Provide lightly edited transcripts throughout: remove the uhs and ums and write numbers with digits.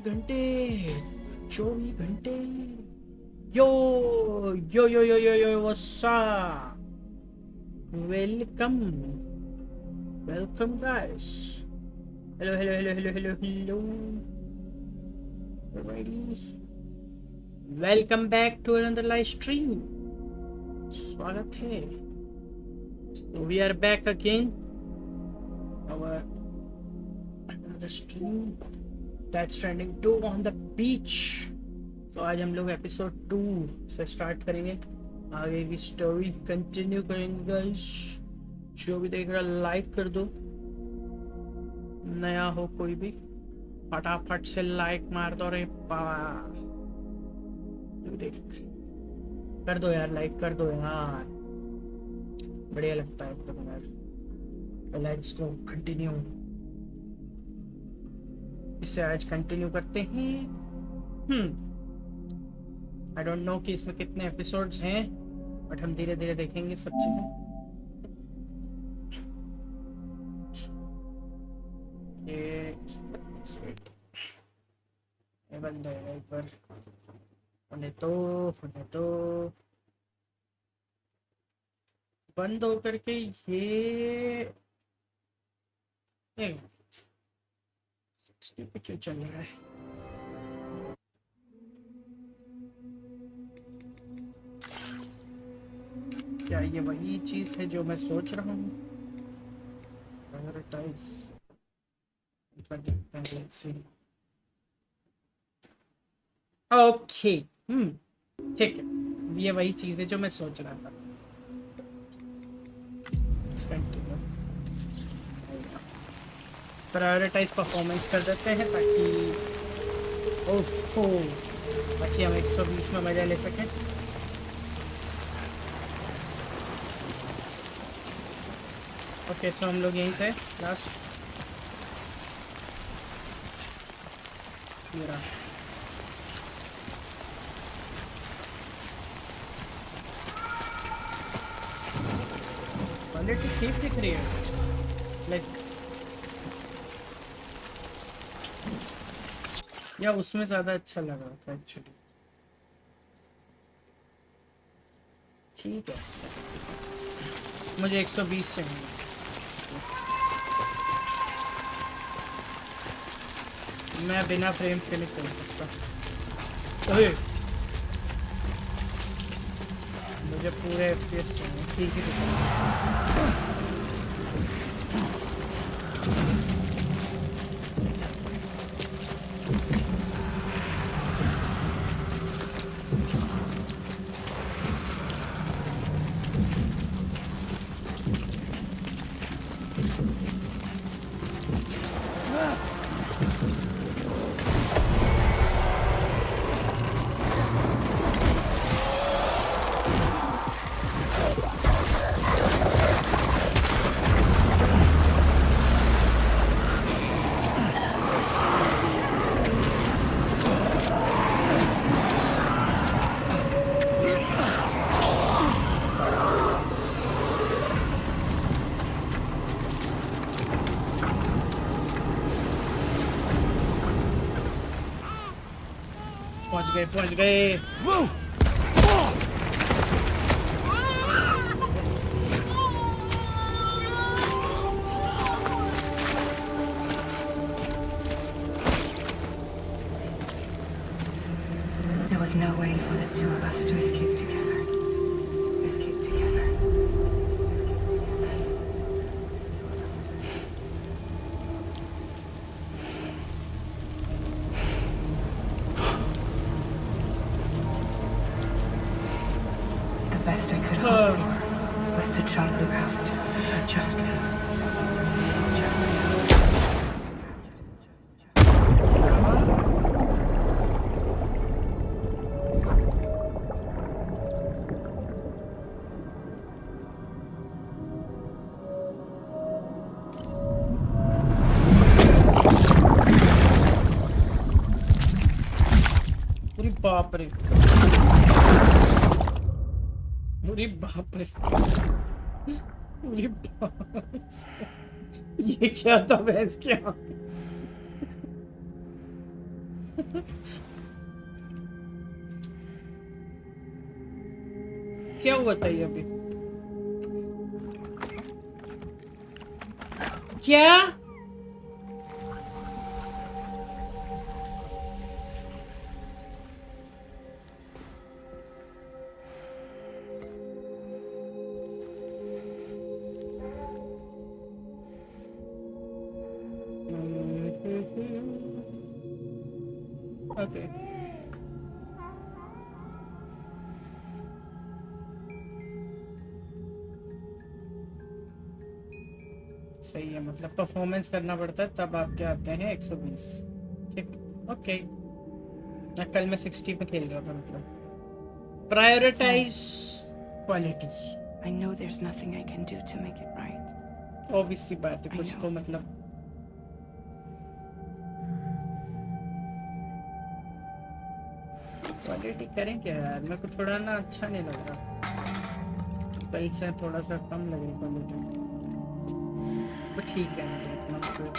घंटे 24 घंटे। Yo yo yo yo yo yo what's up, welcome welcome guys, hello hello hello hello hello hello, welcome back to another live stream. स्वागत है। So we are back again, our another stream, that's Stranding 2 on the beach। तो आज हम लोग episode 2 से start करेंगे, आगे की स्टोरी कंटिन्यू करेंगे गाइस। जो भी देख रहा लाइक कर दो, नया हो कोई भी फटाफट से लाइक मार दो रे बाबा। देख कर दो यार, लाइक कर दो यार, बढ़िया लगता है एकदम यार। लेट्स गो कंटिन्यू, इससे आज कंटिन्यू करते हैं। आई डोंट नो कि इसमें कितने एपिसोड्स हैं, बट हम धीरे धीरे देखेंगे सब चीजें। ये बंद है यहीं पर, होने तो बंद हो करके ये 60 पे क्यों चल रहा है? क्या ये वही चीज है जो मैं सोच रहा हूँ? प्रायोरिटाइज पर देखते हैं, लेट्स सी। ओके ठीक है, ये वही चीज है जो मैं सोच रहा था। प्रायोरिटाइज परफॉर्मेंस कर देते हैं ताकि ताकि हम 120 में मजा ले सकें। ओके तो हम लोग यहीं थे लास्ट। मेरा क्वालिटी ठीक दिख रही है, लाइक या उसमें ज़्यादा अच्छा लग रहा था एक्चुअली। ठीक है, मुझे 120 चाहिए। मैं बिना फ्रेम्स के नहीं खेल सकता। मुझे पूरे FPS चाहिए, ठीक है। पहुंच गए। There was no way for the two of us to escape together. Escape together. The best I could hope for was to jump out, just leave. बाप रे, अरे बाप रे, अरे बाप, ये क्या था भैंस क्या? क्या हुआ था ये अभी? क्या? ओके सही है, मतलब परफॉर्मेंस करना पड़ता है तब आपके आते हैं 120। ठीक, ओके। मैं कल में 60 पे खेल रहा था, मतलब prioritise quality. I know there's nothing I can do to make it right. Obvious सी बात है, कुछ तो मतलब क्वालिटी करें क्या यार, मेरे को थोड़ा ना अच्छा नहीं लग रहा, कल से थोड़ा सा कम लगे क्वालिटी, तो ठीक है मतलब।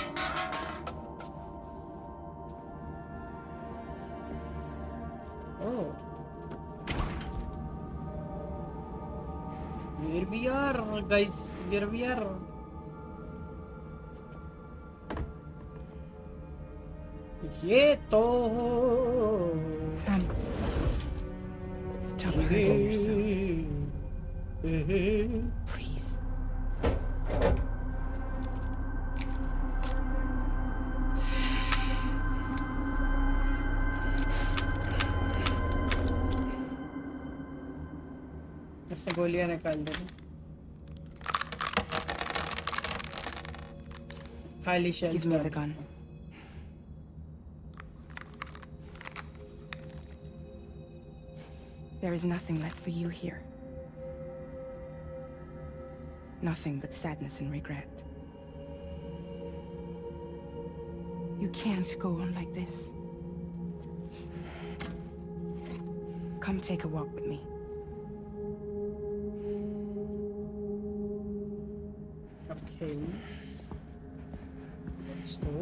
ओह here we are guys, here we are। ये तो Sam, stop hurting yourself. Please. इससे गोलियां निकाल दे, खाली shells. Give me the gun. There is nothing left for you here. Nothing but sadness and regret. You can't go on like this. Come take a walk with me. Okay, let's go.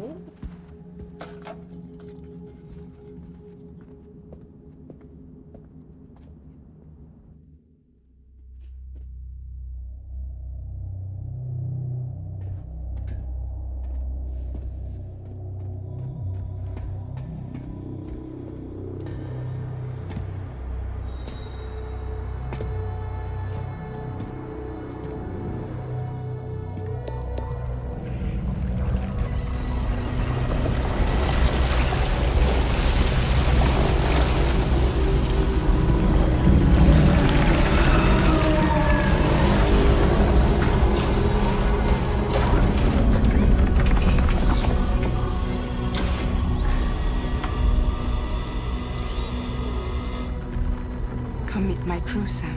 Come meet my crew, Sam.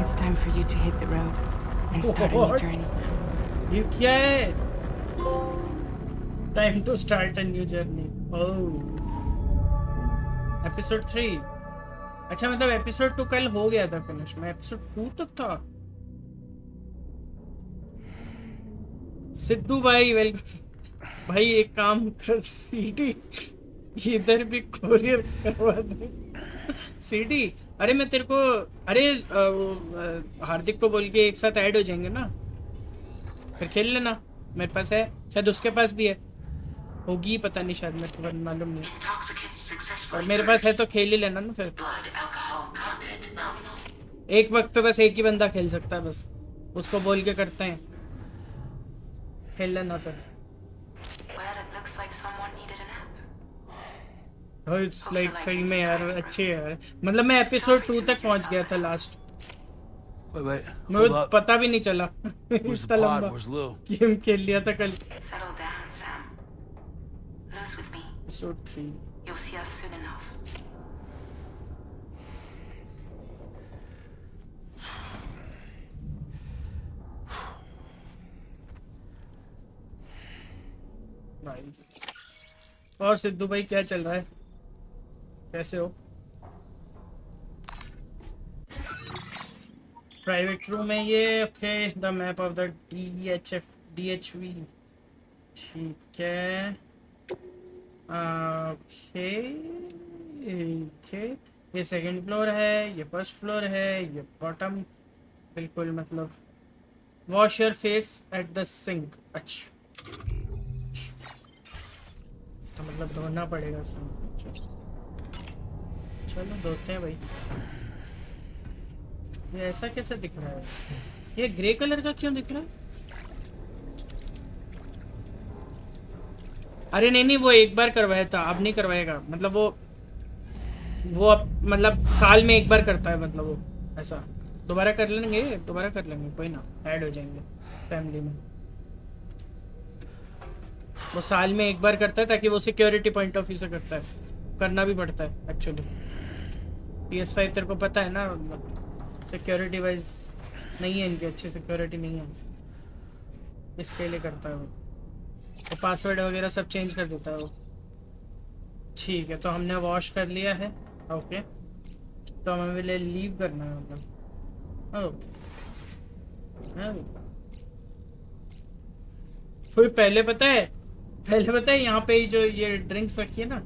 It's time for you to hit the road and start a new What? journey. ये क्या है? Time to start a new journey. Oh. Episode 3. अच्छा मतलब episode 2 कल हो गया था finish, मैं एपिसोड 2 तक था। सिद्धू भाई वेलकम भाई, एक काम कर सीडी इधर भी कोरियर करवा दे। सीडी अरे मैं तेरे को, अरे हार्दिक को बोल के एक साथ ऐड हो जाएंगे ना, फिर खेल लेना। मेरे पास है, शायद उसके पास भी है, होगी पता नहीं, शायद मेरे को मालूम नहीं, और मेरे पास है तो खेल ही लेना ना। फिर एक वक्त पे बस एक ही बंदा खेल सकता है, बस उसको बोल के करते हैं, खेल लेना फिर। इट्स लाइक सही में यार अच्छे है यार, मतलब मैं एपिसोड 2 तक पहुंच गया था लास्ट। मेरे को पता भी नहीं चला इतना लंबा गेम खेल लिया था कल। Episode 3 You'll see us soon enough. भाई और सिद्धू भाई क्या चल रहा है, कैसे हो? प्राइवेट रूम है ये। Okay, the map of the DHV। ठीक है। ओके ओके, ये सेकंड फ्लोर है, ये फर्स्ट फ्लोर है, ये बॉटम। बिल्कुल मतलब wash your face at the sink. अच्छा, तो मतलब धोना पड़ेगा सिंक। चलो धोते हैं भाई। ये ऐसा कैसे दिख रहा है? ये ग्रे कलर का क्यों दिख रहा है? अरे नहीं नहीं, वो एक बार करवाया था, अब नहीं करवाएगा। मतलब वो अब मतलब साल में एक बार करता है, मतलब वो ऐसा। दोबारा कर लेंगे, दोबारा कर लेंगे, कोई ना, ऐड हो जाएंगे फैमिली में। वो साल में एक बार करता है ताकि वो सिक्योरिटी पॉइंट ऑफ व्यू से करता है, करना भी पड़ता है एक्चुअली। PS5 तेरे को पता है ना, सिक्योरिटी वाइज नहीं है इनकी, अच्छी सिक्योरिटी नहीं है, इसके लिए करता है वो। तो पासवर्ड वगैरह सब चेंज कर देता है वो। ठीक है, तो हमने वॉश कर लिया है। ओके, तो हमें लीव करना है मतलब। फिर पहले पता है यहाँ पे जो ये ड्रिंक्स रखी है ना,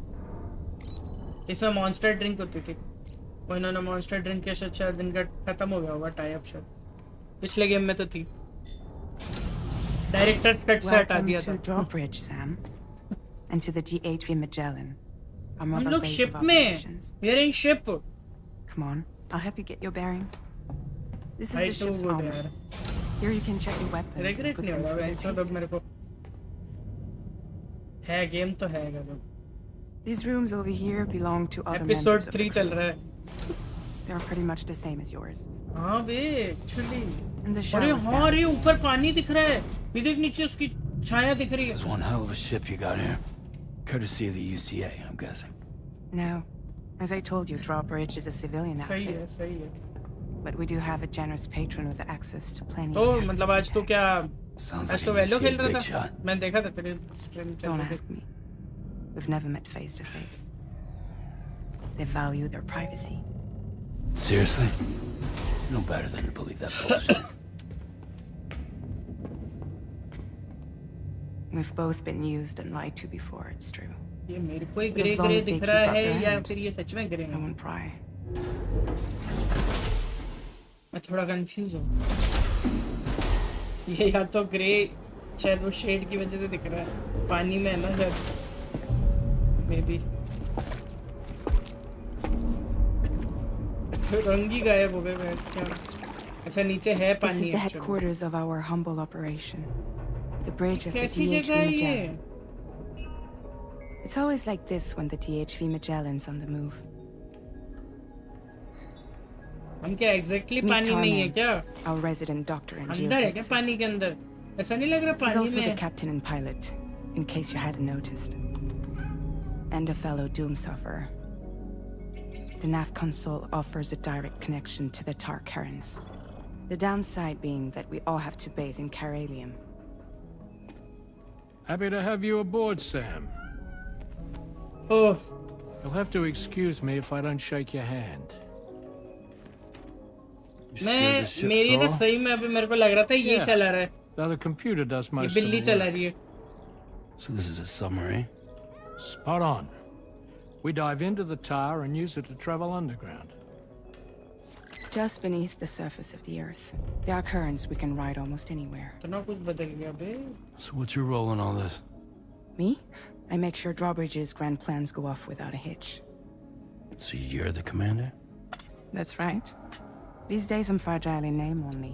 इसमें मॉन्स्टर ड्रिंक होती थी। वो इन्होंने मॉन्स्टर ड्रिंक के शायद दिन का खत्म हो गया होगा टाई अप, शायद पिछले गेम में तो थी। डायरेक्टर्स कट से हटा दिया था। Drawbridge, Sam, and to the DHV Magellan. हम लोग शिप में, we are in ship. Come on, I'll help you get your bearings. This is I the ship's too armor. Here you can check your weapons. and Regret put नहीं them होगा through वैसे their तो मेरे paces. को है, game तो है अगर। These rooms over here belong to other episode members of the 3 चल crew. रहा है। They are pretty much the same as yours. हाँ बे एक्चुअली। And the अरे shower's हाँ, down. अरे ऊपर पानी दिख रहा है, ये देख नीचे उसकी छाया दिख रही This is है। one hell of a ship you got here. Courtesy of the UCA, I'm guessing. No. As I told you, Drawbridge is a civilian सही है, outfit. सही है। But we do have a generous patron with access to plenty तो of capital. मतलब आज तो क्या, Sounds आज like तो a वेलो UCA खेल रहा big था, shot. मैं देखा था तेरे स्ट्रीम चल Don't रही ask थी। me. We've never met face to face. They value their privacy. Seriously? No better than to believe that bullshit. We've both been used and lied to before, it's true. ये मेरे को ही But grey as long grey as they दिख keep रहा up है their या end, फिर ये सच में ग्रे I है? won't pry. मैं थोड़ा कंफ्यूज हूँ। ये या तो ग्रे शायद वो शेड की वजह से दिख रहा है, पानी में है ना शायद, मे बी। रंग ही गायब हो गए वैसे क्या। अच्छा नीचे है This पानी is the actually। headquarters of our humble operation. The bridge of the कैसी DHV जगह है ये? Magellan. It's always like this when the DHV Magellan's on the move. हम क्या एग्जैक्टली Meet पानी में ही है Tarman, क्या? our resident doctor and अंदर है क्या geophysicist. पानी के अंदर? ऐसा नहीं लग रहा He's पानी also में the है। captain and pilot, in case you hadn't noticed. And a fellow doom sufferer. The nav console offers a direct connection to the Tar currents. The downside being that we all have to bathe in Caralium. Happy to have you aboard, Sam. Oh, You'll have to excuse me if I don't shake your hand. You steer मैं the ship मेरी ना solo? सही में अभी मेरे को लग रहा था ये Yeah. चला रहा है, Though the computer does ये most of बिल्ली the चला work. रही है। So this is a submarine? Spot on. We dive into the tar and use it to travel underground. Just beneath the surface of the Earth. There are currents we can ride almost anywhere. तो ना कुछ बदल गया बे। So what's your role in all this? Me? I make sure Drawbridge's grand plans go off without a hitch. So you're the commander? That's right. These days I'm fragile in name only.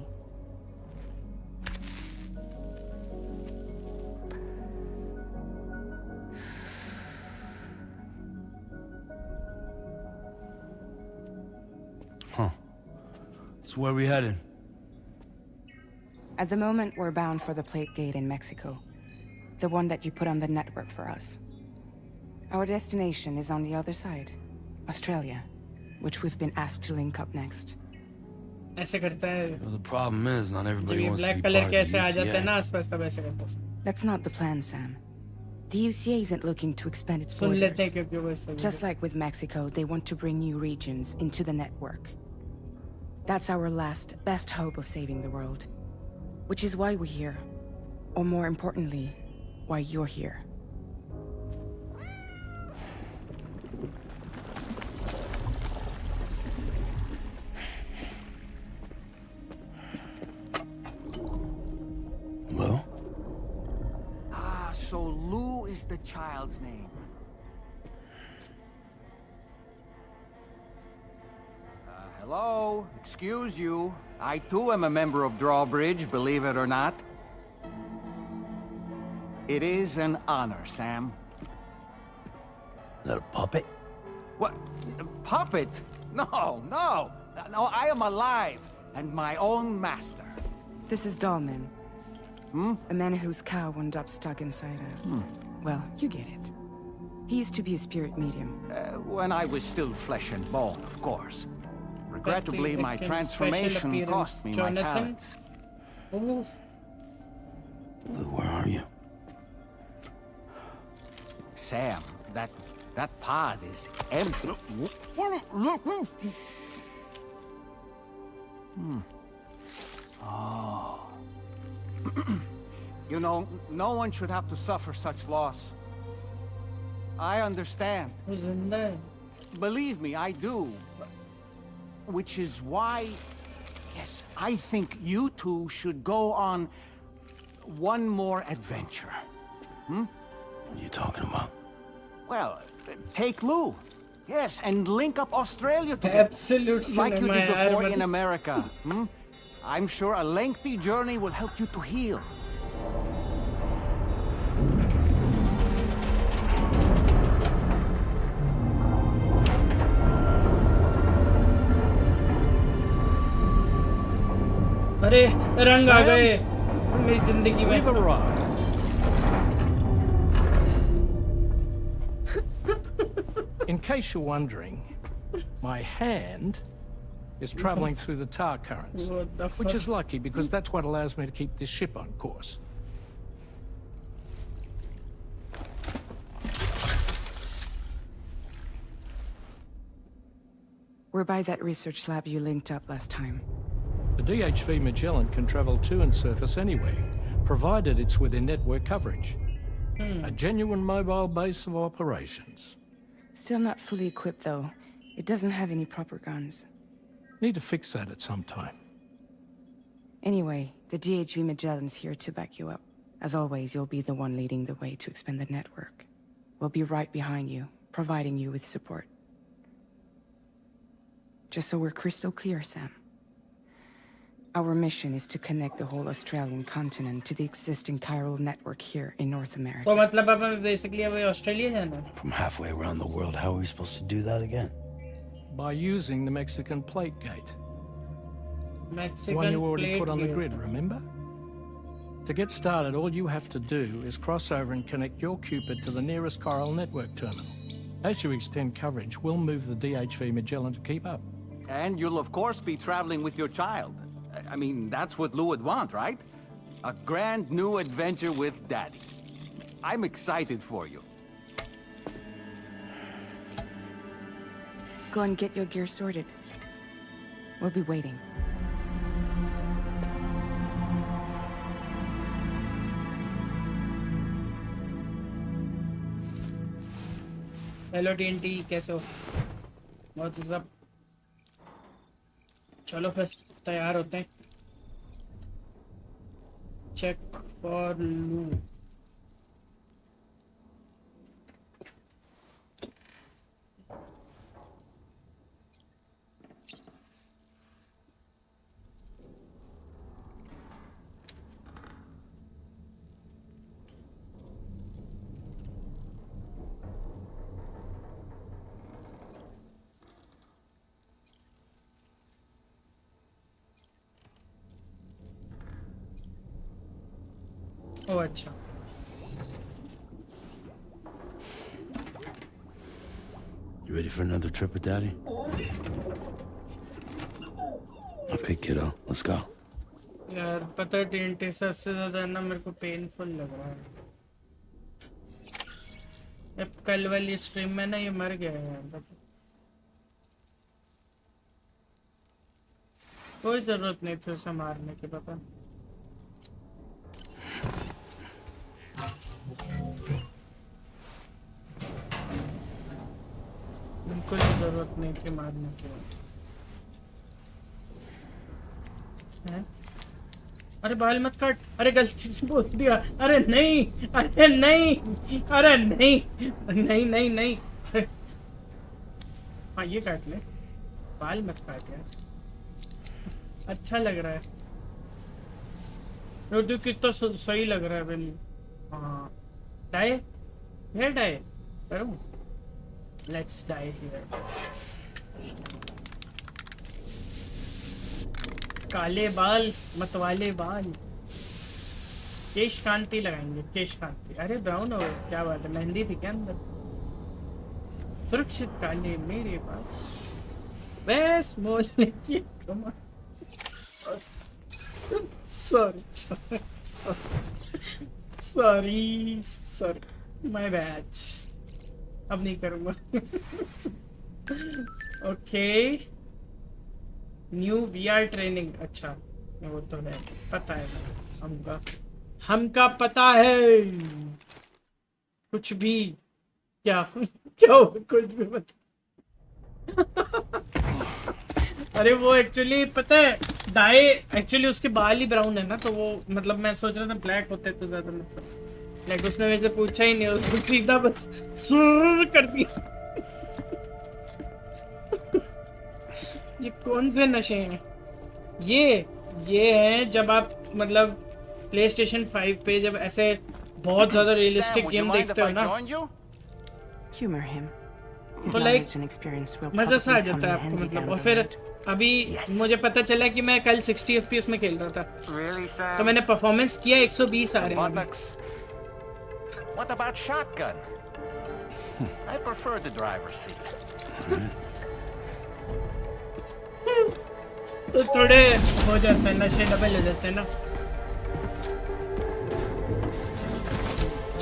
Huh. So where are we headed? At the moment, we're bound for the Plate Gate in Mexico. The one that you put on the network for us. Our destination is on the other side, Australia, which we've been asked to link up next. ऐसे करता है Well, the problem is not जब everybody ये wants to black be colour part के of ऐसे आ the जाते हैं ना UCA. आसपास, तब ऐसे करता है। That's not the plan, Sam. The UCA isn't looking to expand its सुन लेते हैं borders. क्योंकि वो इस वजह Just से। like with Mexico, they want to bring new regions into the network. That's our last, best hope of saving the world. Which is why we're here. Or more importantly, why you're here. Well? Ah, so Lou is the child's name. Hello? Excuse you. I too am a member of Drawbridge, believe it or not. It is an honor, Sam. Is that a puppet? What? Puppet? No, no! No, I am alive, and my own master. This is Dahlman. A man whose cow wound up stuck inside a... Well, you get it. He used to be a spirit medium. When I was still flesh and bone, of course. Regrettably, my Again, transformation special appearance, cost me my Jonathan. talents. Ooh. Lou, where are you? Sam, that pod is empty. Oh. You know, no one should have to suffer such loss. I understand. Who's in there? Believe me, I do. Which is why, yes, I think you two should go on one more adventure. What are you talking about? Well, take Lou. Yes, and link up Australia together. Absolute Like you cinema did before यार, in America. I'm sure a lengthy journey will help you to heal. अरे रंग आ Sam? गए मेरी जिंदगी में. We've arrived. In case you're wondering, my hand is traveling through the tar currents, What the which fuck? is lucky because that's what allows me to keep this ship on course. We're by that research lab you linked up last time. The DHV Magellan can travel to and surface anywhere, provided it's within network coverage. A genuine mobile base of operations. Still not fully equipped, though. It doesn't have any proper guns. Need to fix that at some time. Anyway, the DHV Magellan's here to back you up. As always, you'll be the one leading the way to expand the network. We'll be right behind you, providing you with support. Just so we're crystal clear, Sam. Our mission is to connect the whole Australian continent to the existing chiral network here in North तो America. मतलब अब basically अब Australia जाना है. From halfway around the world, how are we supposed to do that again? By using the Mexican plate gate. The Mexican one you already plate put on the gate. grid, remember? To get started, all you have to do is cross over and connect your Cupid to the nearest chiral network terminal. As you extend coverage, we'll move the DHV Magellan to keep up. And you'll of course be traveling with your child. I mean, that's what Lou would want, right? A grand new adventure with Daddy. I'm excited for you. Go and get your gear sorted. We'll be waiting. Hello TNT कैसे हो? बहुत सब चलो फिर तैयार होते हैं. Check for लू. ओह अच्छा. You ready for another trip with Daddy? Okay, kiddo, let's go. यार पता है टीएनटी सबसे ज्यादा ना मेरे को पेनफुल लग रहा है. अब कल वाली स्ट्रीम में ना ये मर गया है यार. कोई जरूरत नहीं थी उसे मारने की पापा। बिल्कुल भी जरूरत नहीं थी मारने की। हैं? अरे बाल मत काट, अरे गलती से बोल दिया, अरे नहीं, अरे नहीं, अरे नहीं, नहीं नहीं नहीं। हाँ ये काट ले, बाल मत काट यार, अच्छा लग रहा है। तो कितना सही लग रहा है बिल। हाँ डाई है, डाई करूँ, लेट्स डाई हियर। काले बाल मतवाले बाल, केश कांति लगाएंगे, केश कांति। अरे ब्राउन हो, क्या बात है, मेहंदी थी क्या अंदर? सुरक्षित काले मेरे बाल, बस मोलने की कमाल। Sorry sorry sorry sorry, my bad, अब नहीं करूँगा। ओके न्यू वीआर ट्रेनिंग, अच्छा वो तो है, पता है हमका पता है कुछ भी, क्या क्या कुछ भी बता। अरे वो एक्चुअली पता है डाई, एक्चुअली उसके बाल ही ब्राउन है ना, तो वो मतलब मैं सोच रहा था ब्लैक होते तो ज्यादा मतलब, लाइक उसने मेरे से पूछा ही नहीं, उसने सीधा बस सुर कर दिया। ये कौन से नशे हैं? ये हैं जब आप मतलब PlayStation 5 पे जब ऐसे बहुत ज्यादा रियलिस्टिक गेम देखते हो ना, Humor him. His तो like knowledge and experience will मजा सा आ probably जाता है come in आपको handy मतलब। down और the फिर road. अभी मुझे पता चला कि मैं कल 60 FPS में खेल रहा था, Really, Sam? तो मैंने परफॉर्मेंस किया 120 आ रहे हैं। Buttocks. What about shotgun? I prefer the driver's seat. तो थोड़े हो जाते हैं, नशे डबल हो जाते हैं ना,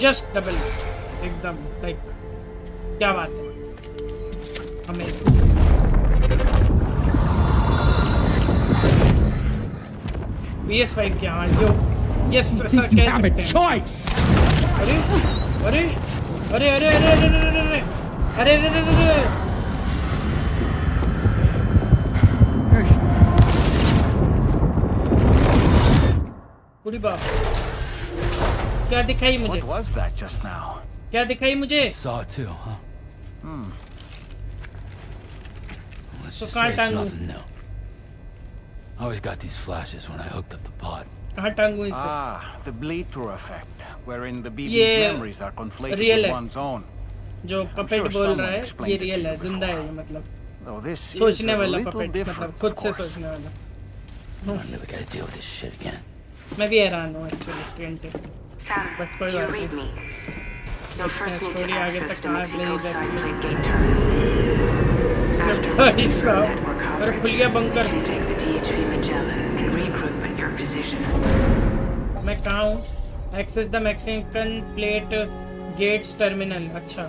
जस्ट डबल एकदम, लाइक क्या बात है, अमेजिंग। PS5 क्या हाल यो, यस ऐसा कह सकते हैं। अरे अरे अरे अरे अरे अरे अरे अरे अरे अरे अरे पूरी बात क्या दिखाई मुझे? What was that just now? क्या दिखाई मुझे? Saw it too, huh? Let's So just say it's can't nothing new. I always got these flashes when I hooked up the pod. कहाँ टांगू इसे? Ah, the bleed-through effect, wherein the BB's ये memories are conflated real with है। one's own. जो puppet sure बोल रहा someone है explained ये it to real you है, जिंदा है before. ये मतलब Though this is सोचने a वाला little पपेट, मतलब different, खुद of से course. सोचने वाला। I really gotta deal with this shit again. मैं भी हैरान हूँ एक्चुअली 20, Sam, बट कोई do you बात read नहीं। me? You'll first need to story आगे access तक the कहाँ Mexico ले जाती side है? plate gate terminal. After भाई looking through साहब, network अरे खुल coverage, गया you bunker. can take the DHV Magellan and regroup at your position. मैं कहाँ हूँ? Access the Mexican plate gates terminal, अच्छा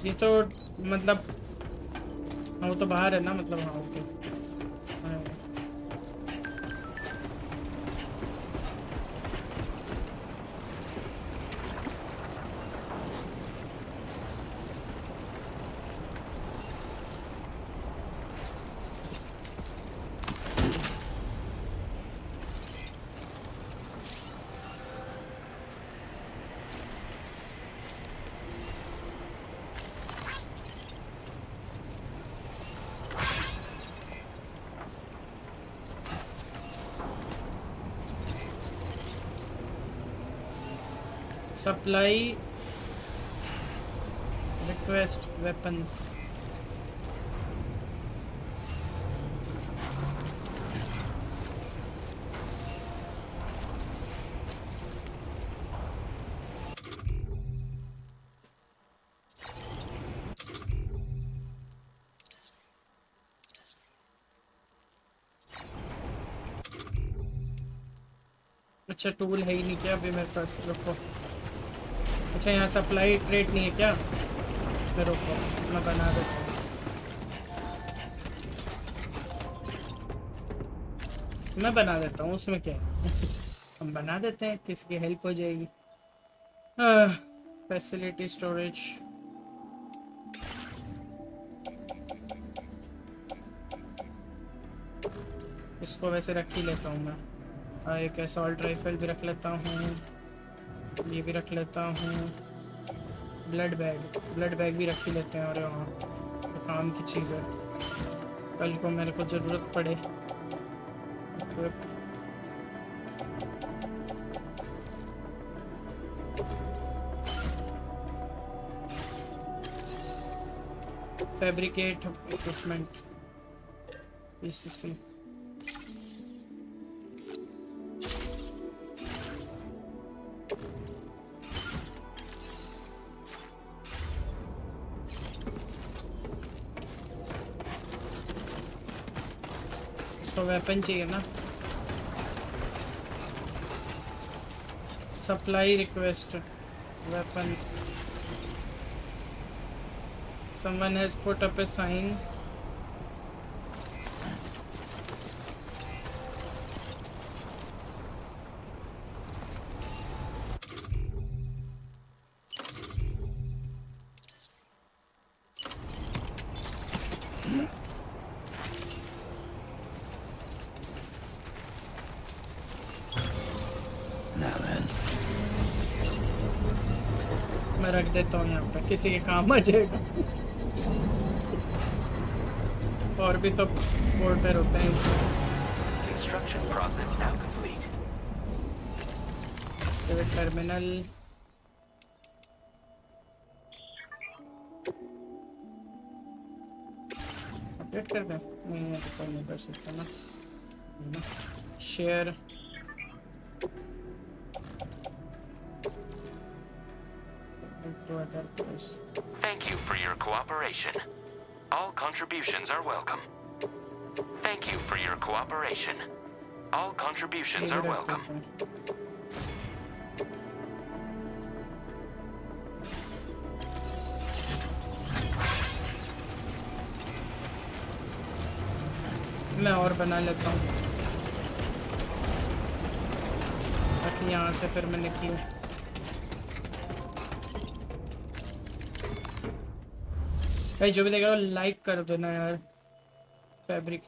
ये तो मतलब हाँ वो तो बाहर है ना, मतलब हाँ ओके। हाँ। Supply request weapons. अच्छा टूल है ही नहीं क्या अभी मेरे पास, रुको। अच्छा यहाँ सप्लाई ट्रेड नहीं है क्या? मैं रुको मैं बना देता हूँ। मैं बना देता हूँ, उसमें क्या है। हम बना देते हैं, किसी की हेल्प हो जाएगी। फैसिलिटी स्टोरेज, इसको वैसे रख ही लेता हूँ मैं। एक असॉल्ट राइफल भी रख लेता हूँ, ये भी रख लेता हूँ। ब्लड बैग भी रख ही लेते हैं। और हाँ, तो काम की चीज़ है, कल को मेरे को ज़रूरत पड़े। Fabricate equipment, PCC। इसको वेपन चाहिए ना। Supply request, weapons. Someone has put up a sign. मैं रख देता हूँ यहाँ पे, किसी के काम आ जाएगा। और भी तो बोर्ड पे होते हैं इसमें। Construction process now complete. Terminal, update कर दें? नहीं, तो नहीं कर सकता ना। Share, Thank you for your cooperation. All contributions are welcome. Thank you for your cooperation. All contributions are welcome. मैं और बना लेता हूँ ताकि यहाँ से फिर मैं निकलूँ। भाई जो भी देख रहा हो लाइक कर देना यार। फैब्रिक,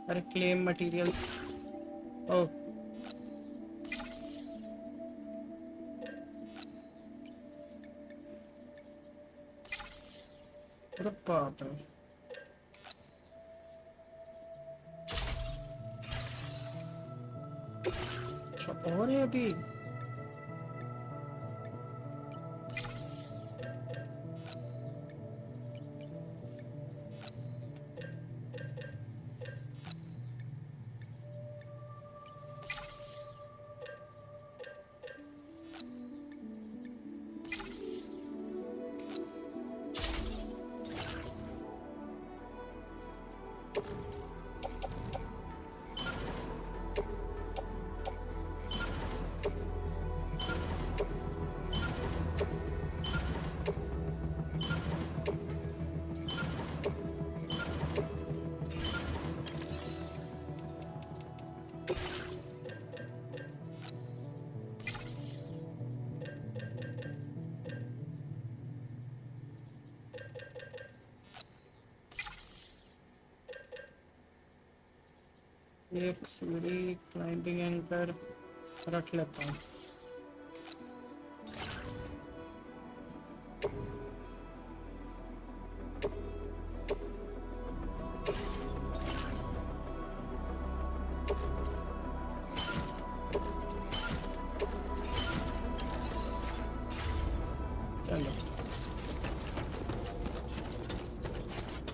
अरे क्लेम मटेरियल्स, ओह अरे बाप रे, अच्छा और है अभी। एक सीढ़ी, क्लाइंबिंग एंकर रख लेता हूँ। चलो,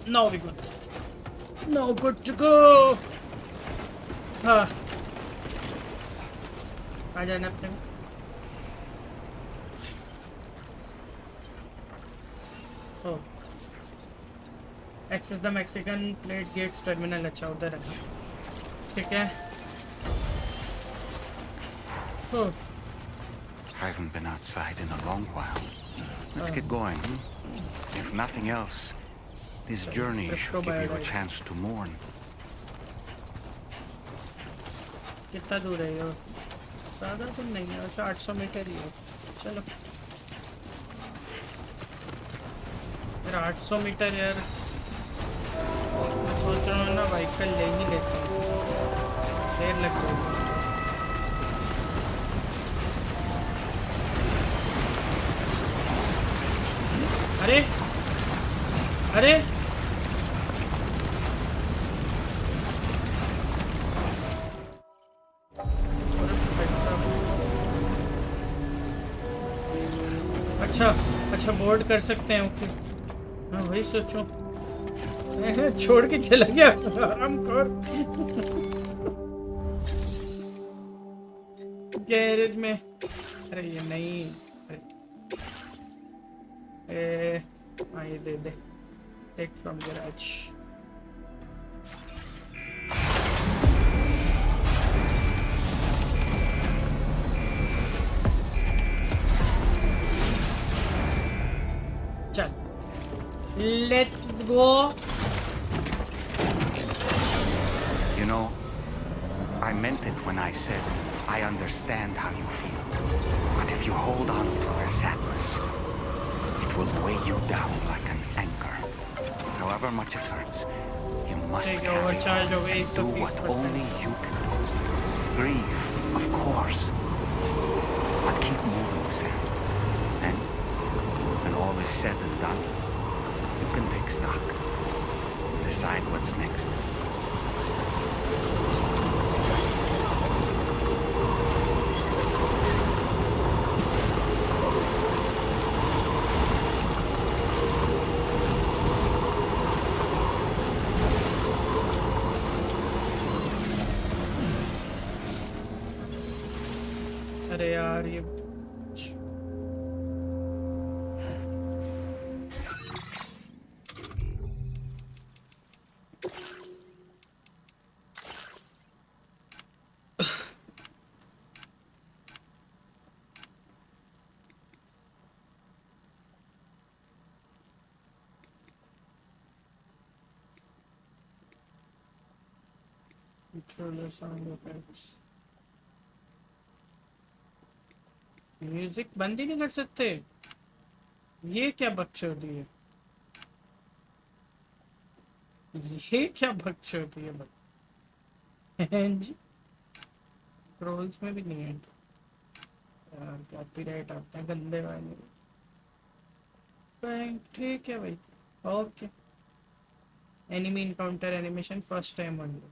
now we good. Now good to go. हाँ, आ जाना अपने। Oh, access the Mexican plate gates terminal, अच्छा उधर है, ठीक है। ओ, I haven't been outside in a long while. Let's get going. If nothing else, this journey should give you a chance to mourn. कितना दूर है ये? ज़्यादा दूर नहीं है, अच्छा 800 मीटर ही है। चलो यार 800 मीटर यार, सोच रहा हूँ ना व्हीकल ले ही लेते हैं, देर लग जाएगी। अरे अरे अच्छा अच्छा बोर्ड कर सकते हैं, ओके। हाँ वही सोचो, छोड़ के चला गया आराम कर। गैरेज में, अरे ये नहीं, हाँ ये दे दे, टेक फ्रॉम गैरेज। चल let's go. You know, I meant it when I said I understand how you feel. But if you hold on to resentment, it will weigh you down like an anchor. However much it hurts, you must Take carry overcharge on of and do what 8%. only you can do. Grieve, of course. But keep moving, Sam. And when all is said and done, you can take stock. Decide what's next. अरे यार ये controller sound effects, music बंद ही नहीं कर सकते, ये क्या बकचोदी है, ये क्या बकचोदी है जी। रोल्स में भी नहीं है यार, कॉपीराइट आते हैं गंदे वाले। ठीक है भाई, okay. Enemy encounter animation first time only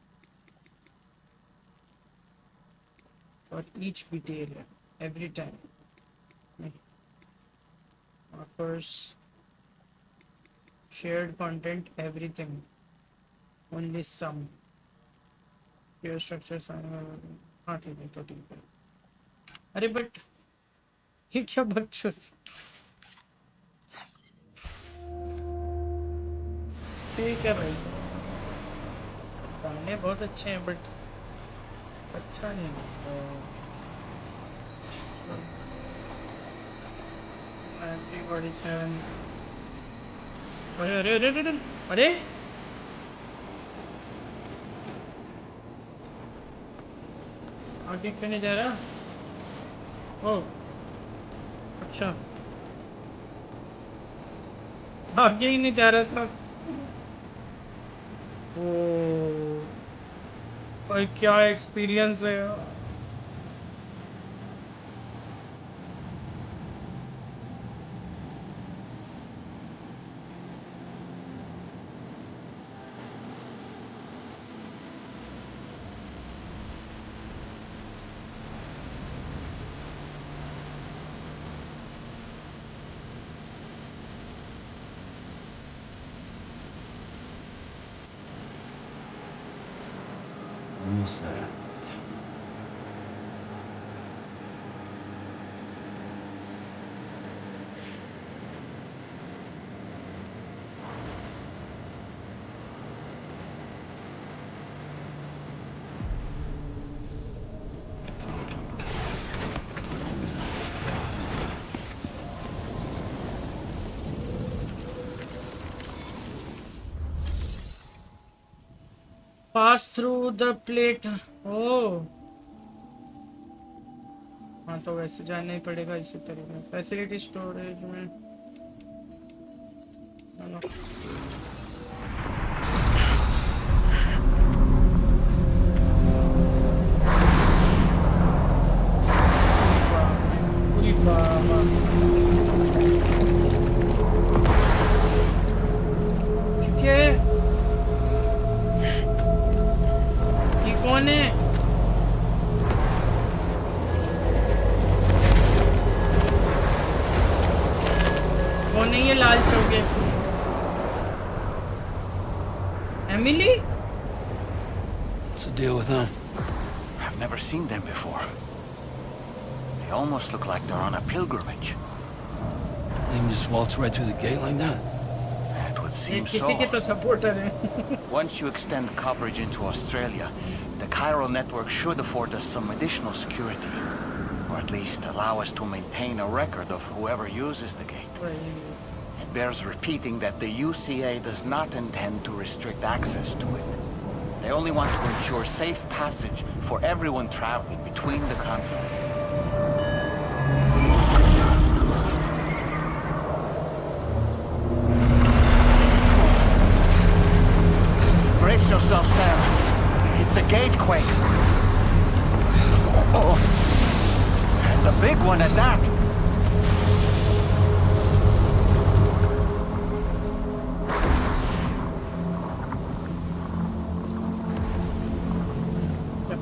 for each beat area every time. Offers shared content, everything, only some pure structures। हाँ ठीक है, तो ठीक है। अरे बट ये क्या बकचोद, ठीक है भाई, गाने बहुत अच्छे हैं बट अच्छा नहीं है। Everybody can। अरे अरे अरे अरे अरे आगे क्यों नहीं जा रहा? ओ अच्छा, आगे ही नहीं जा रहा था। ओ भाई क्या एक्सपीरियंस है यार। Almost there. Pass through the plate. Oh, हाँ तो वैसे जाना ही पड़ेगा इसी तरीके फैसिलिटी स्टोरेज में पूरी बाबा क्या ये कौन है कौन है ये लाल चौके Emily What's the deal with them? I've never seen them before. They almost look like they're on a pilgrimage. They can just waltz right through the gate like that? It would ये seem किसी के so. तो supporter है Once you extend coverage into Australia, the chiral network should afford us some additional security. Or at least allow us to maintain a record of whoever uses the gate. It bears repeating that the UCA does not intend to restrict access to it. They only want to ensure safe passage for everyone traveling between the continents. Brace yourself, Sam. It's a gatequake. Oh, and a big one at that.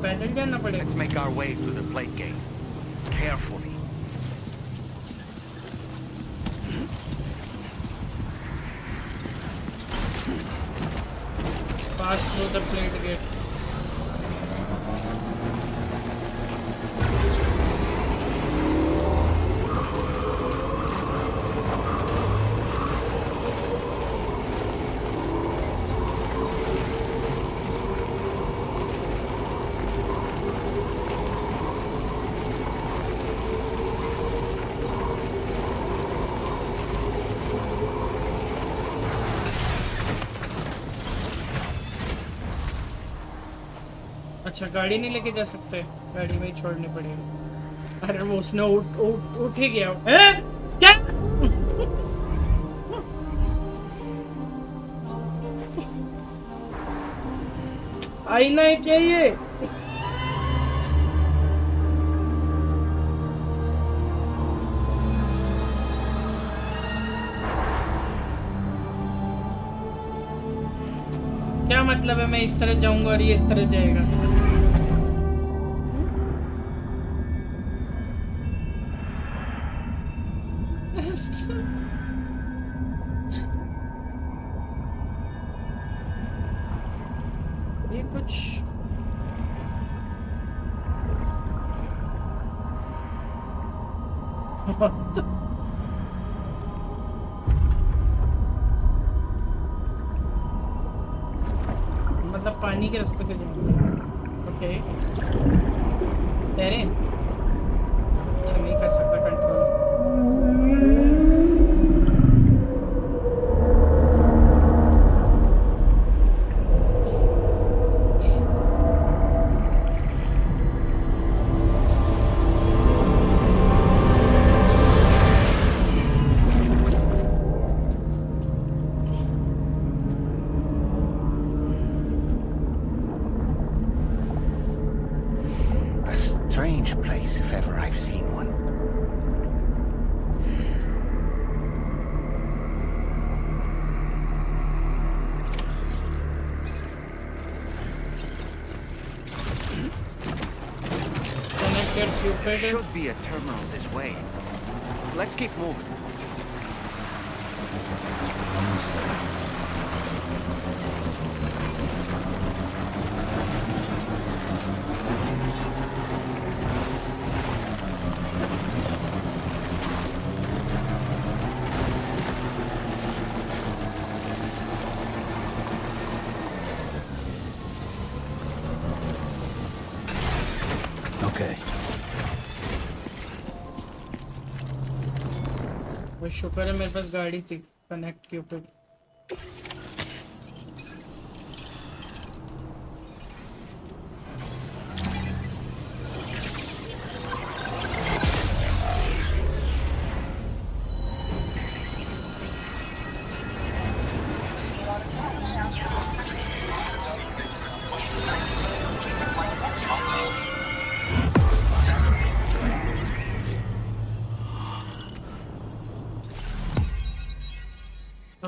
पैदल जाना पड़ेगा Let's make our way to the plate gate. Carefully. pass through the plate gate अच्छा गाड़ी नहीं लेके जा सकते गाड़ी में ही छोड़नी पड़ेगी अरे वो उसने उठ ही गया क्या आईना है क्या ये क्या मतलब है मैं इस तरह जाऊंगा और ये इस तरह जाएगा ये कुछ मतलब पानी के रास्ते से जाएंगे ओके तेरे अच्छा नहीं कर सकता control Strange place if ever I've seen one. There should be a terminal this way. Let's keep moving. Okay. वो शुक्र है मेरे पास गाड़ी थी कनेक्ट के ऊपर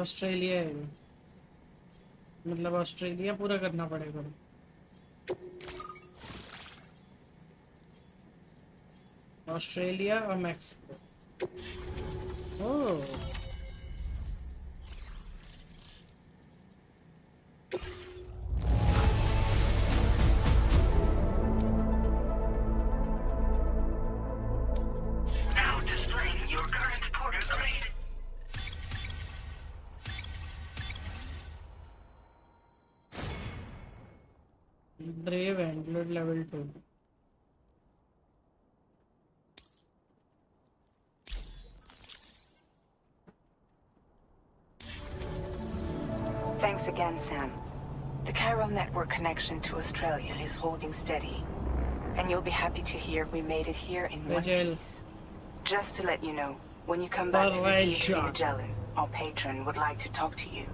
ऑस्ट्रेलिया है, मतलब ऑस्ट्रेलिया पूरा करना पड़ेगा। ऑस्ट्रेलिया और Mexico. Oh Now displaying your current porter grade. Brave endler level 2। Thanks again, Sam. The chiral network connection to Australia is holding steady. And you'll be happy to hear we made it here in one piece. Just to let you know, when you come back to the DHV Magellan, our patron would like to talk to you.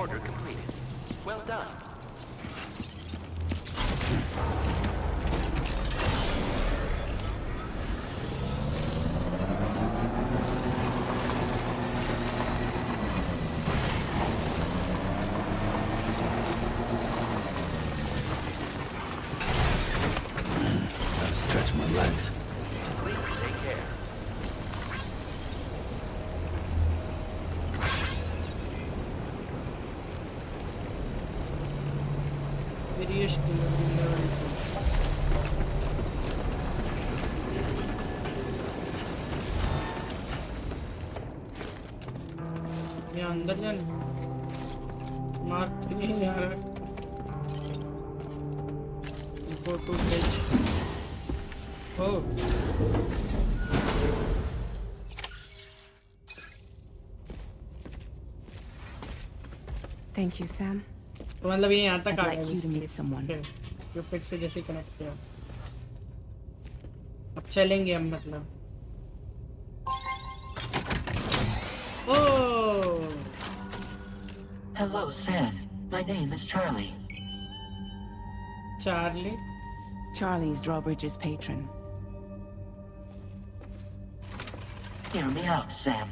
Order completed. Well done. Gotta stretch my legs. Please take care. Various delivery level 2। यहाँ अंदर जाना, mark 3 यहाँ है। Go to bridge। Oh Thank you, Sam. तो मतलब ये यहाँ तक I'd आ like गया you to meet someone. Cupid से जैसे कनेक्ट किया। अब चलेंगे हम, मतलब ओह Hello, Sam. My name is Charlie. Charlie. Charlie's Drawbridge's patron. Hear me out, Sam.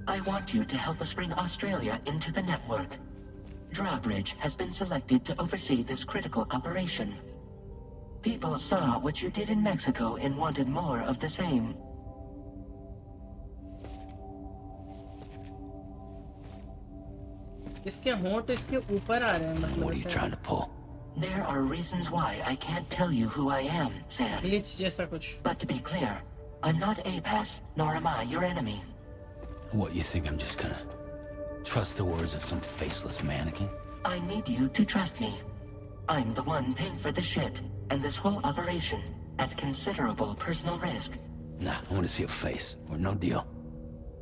I want you to help us bring Australia into the network. Drawbridge has been selected to oversee this critical operation. People saw what you did in Mexico and wanted more of the same. इसके होंठ इसके ऊपर आ रहे हैं, मतलब What are you trying to pull? There are reasons why I can't tell you who I am, Sam. Glitch जैसा कुछ। But to be clear, I'm not APAS, nor am I your enemy. What, you think I'm just gonna trust the words of some faceless mannequin? I need you to trust me. I'm the one paying for the ship and this whole operation at considerable personal risk. Nah, I want to see a face, or no deal.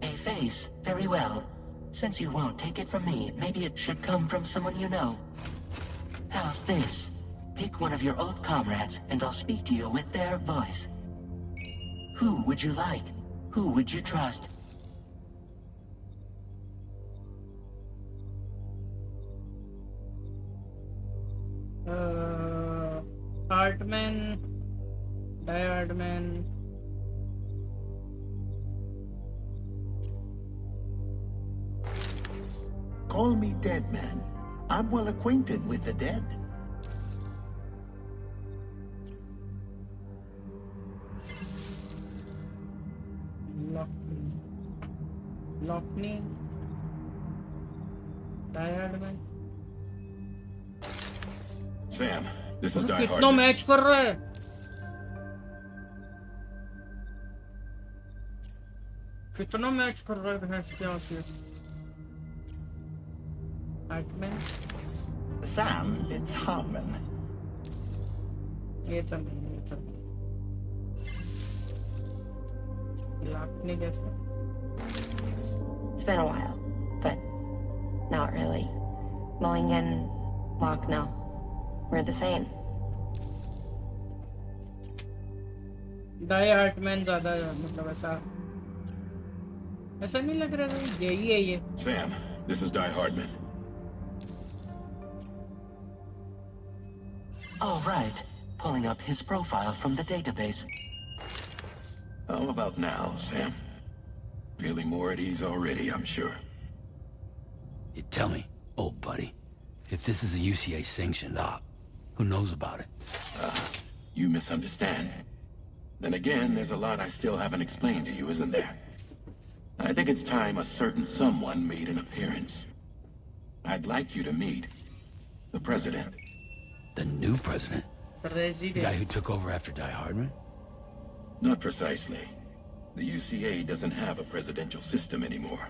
A face? Very well. Since you won't take it from me, maybe it should come from someone you know. How's this? Pick one of your old comrades, and I'll speak to you with their voice. Who would you like? Who would you trust? Hartman, Diardman, Call me Dead Man. I'm well acquainted with the dead. Lockney, Diardman। Sam, this is Die कितना Hard. Match कर रहा है? कितना match कर रहा है भैंस के आगे? Hartman, Sam, it's Hartman. ये तो नहीं, ये तो नहीं। Lockney कैसा? It's been a while, but not really. Mulligan, Locke, no. We're the same. Die Hartman ज्यादा मतलब ऐसा नहीं लग रहा था यही है ये. Sam, this is Die Hardman. All right. Pulling up his profile from the database. How about now, Sam? Feeling more at ease already, I'm sure. You tell me, old buddy, if this is a UCA sanctioned op, who knows about it? You misunderstand. Then again, there's a lot I still haven't explained to you, isn't there? I think it's time a certain someone made an appearance. I'd like you to meet the president. The new president? The guy who took over after Die Hardman? Not precisely. The UCA doesn't have a presidential system anymore.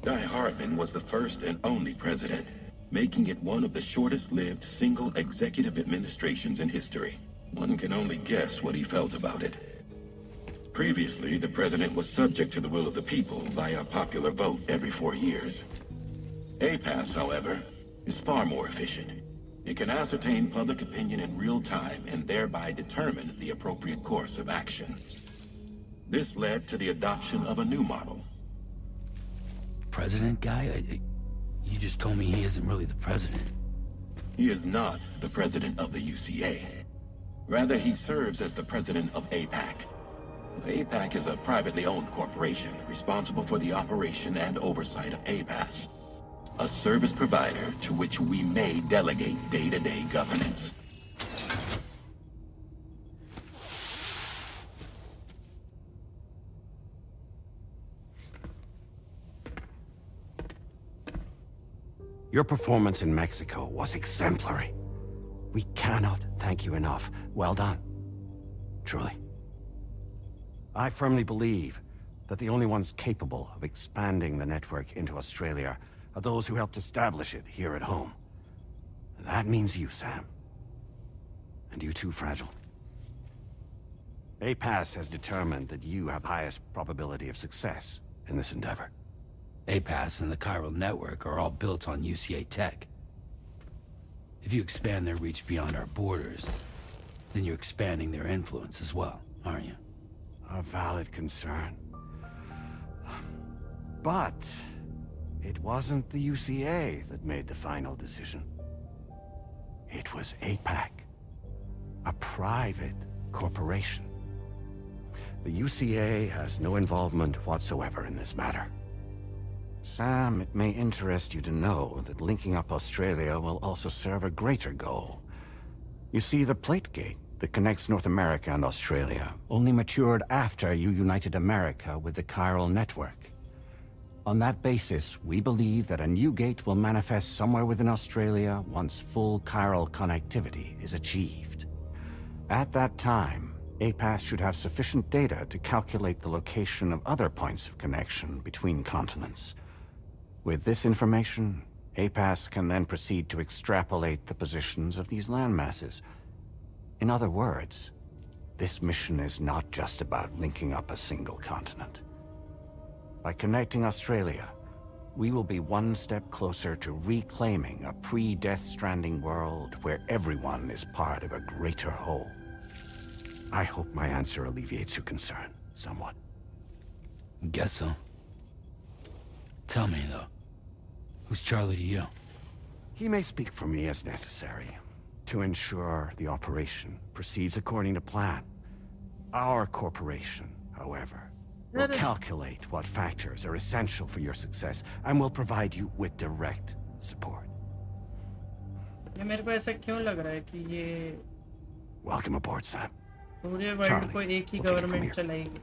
Die Hardman was the first and only president, making it one of the shortest-lived single executive administrations in history. One can only guess what he felt about it. Previously, the president was subject to the will of the people via a popular vote every 4 years. APAS, however, is far more efficient. It can ascertain public opinion in real time and thereby determine the appropriate course of action. This led to the adoption of a new model. President guy? You just told me he isn't really the president. He is not the president of the UCA. Rather, he serves as the president of APAC. APAC is a privately owned corporation responsible for the operation and oversight of APAS, a service provider to which we may delegate day-to-day governance. Your performance in Mexico was exemplary. We cannot thank you enough. Well done. Truly. I firmly believe that the only ones capable of expanding the network into Australia are those who helped establish it here at home. That means you, Sam. And you too, Fragile. APAS has determined that you have the highest probability of success in this endeavor. APAS and the chiral network are all built on UCA tech. If you expand their reach beyond our borders, then you're expanding their influence as well, aren't you? A valid concern. But it wasn't the UCA that made the final decision. It was APAC, a private corporation. The UCA has no involvement whatsoever in this matter. Sam, it may interest you to know that linking up Australia will also serve a greater goal. You see, the plate gate that connects North America and Australia only matured after you united America with the chiral network. On that basis, we believe that a new gate will manifest somewhere within Australia once full chiral connectivity is achieved. At that time, APAS should have sufficient data to calculate the location of other points of connection between continents. With this information, APAS can then proceed to extrapolate the positions of these landmasses. In other words, this mission is not just about linking up a single continent. By connecting Australia, we will be one step closer to reclaiming a pre-Death Stranding world where everyone is part of a greater whole. I hope my answer alleviates your concern somewhat. Guess so. Tell me, though, who's Charlie to you? He may speak for me as necessary, to ensure the operation proceeds according to plan. Our corporation, however, will calculate what factors are essential for your success and will provide you with direct support. मेरे को ऐसा क्यों लग रहा है कि ये Welcome aboard, Sam. पूरे वर्ल्ड को एक ही गवर्नमेंट चलाएगी.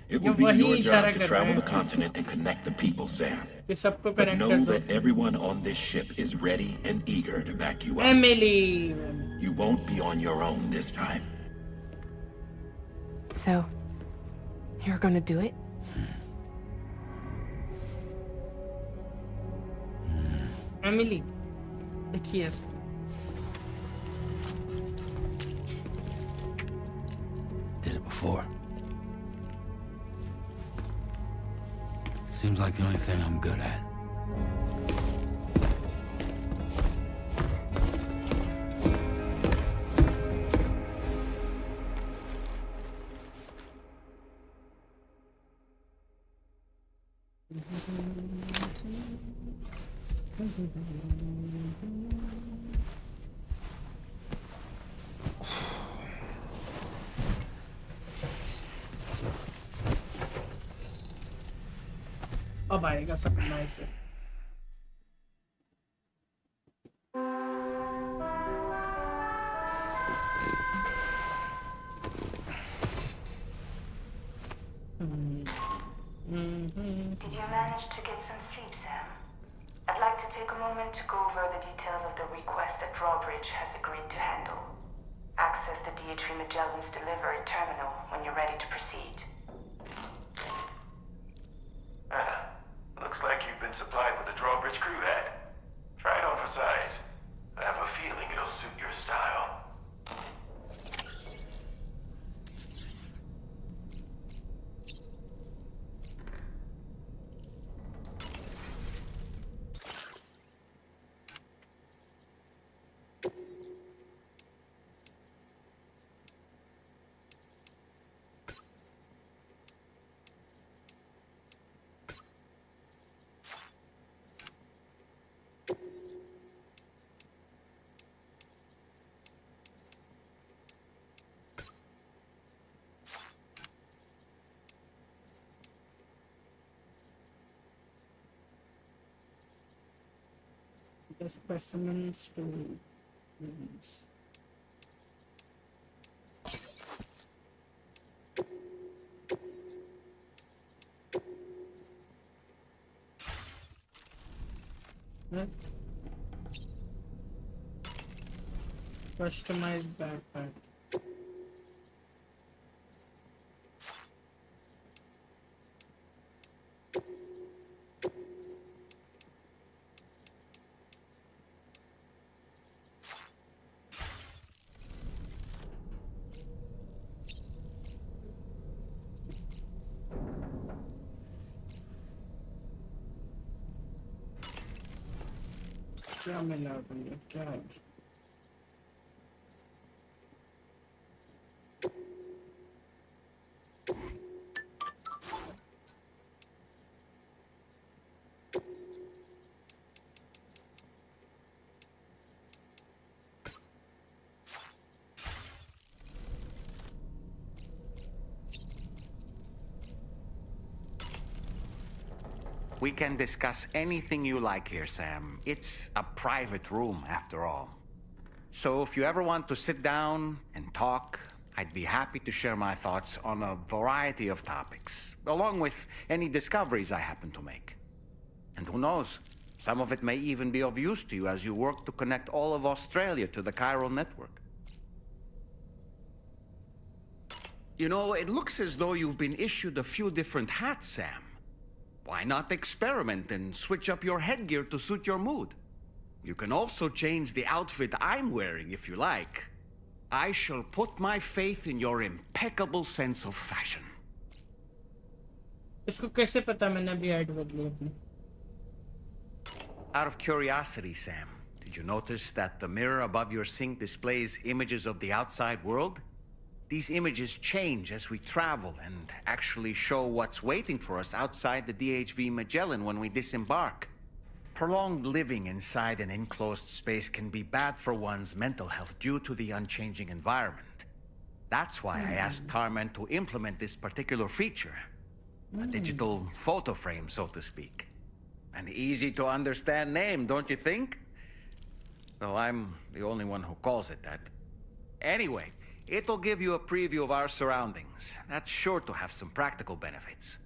It will be your job to travel the continent and connect the people, Sam. But know that everyone on this ship is ready and eager to back you up. Emily! You won't be on your own this time. So, you're gonna do it? Emily, देखिए इसको. Did it before. Seems like the only thing I'm good at. अब आएगा सपना से। Did you manage to get some sleep, Sam? I'd like to take a moment to go over the details of the request that Drawbridge has agreed to handle. Access the DHV Magellan's delivery terminal when you're ready to proceed. Looks like you've been supplied with a Drawbridge crew head. Try it on for size. I have a feeling it'll suit your style. The specimens to use. Customized backpack. क्या मिला भैया क्या है? We can discuss anything you like here, Sam. It's a private room, after all. So if you ever want to sit down and talk, I'd be happy to share my thoughts on a variety of topics, along with any discoveries I happen to make. And who knows, some of it may even be of use to you as you work to connect all of Australia to the chiral network. You know, it looks as though you've been issued a few different hats, Sam. Why not experiment and switch up your headgear to suit your mood? You can also change the outfit I'm wearing if you like. I shall put my faith in your impeccable sense of fashion. इसको कैसे पता मैंने अभी add बदली अपनी? Out of curiosity, Sam, did you notice that the mirror above your sink displays images of the outside world? These images change as we travel and actually show what's waiting for us outside the DHV Magellan when we disembark. Prolonged living inside an enclosed space can be bad for one's mental health due to the unchanging environment. That's why I asked Tarman to implement this particular feature. A digital photo frame, so to speak. An easy to understand name, don't you think? Though I'm the only one who calls it that. Anyway, it'll give you a preview of our surroundings. That's sure to have some practical benefits.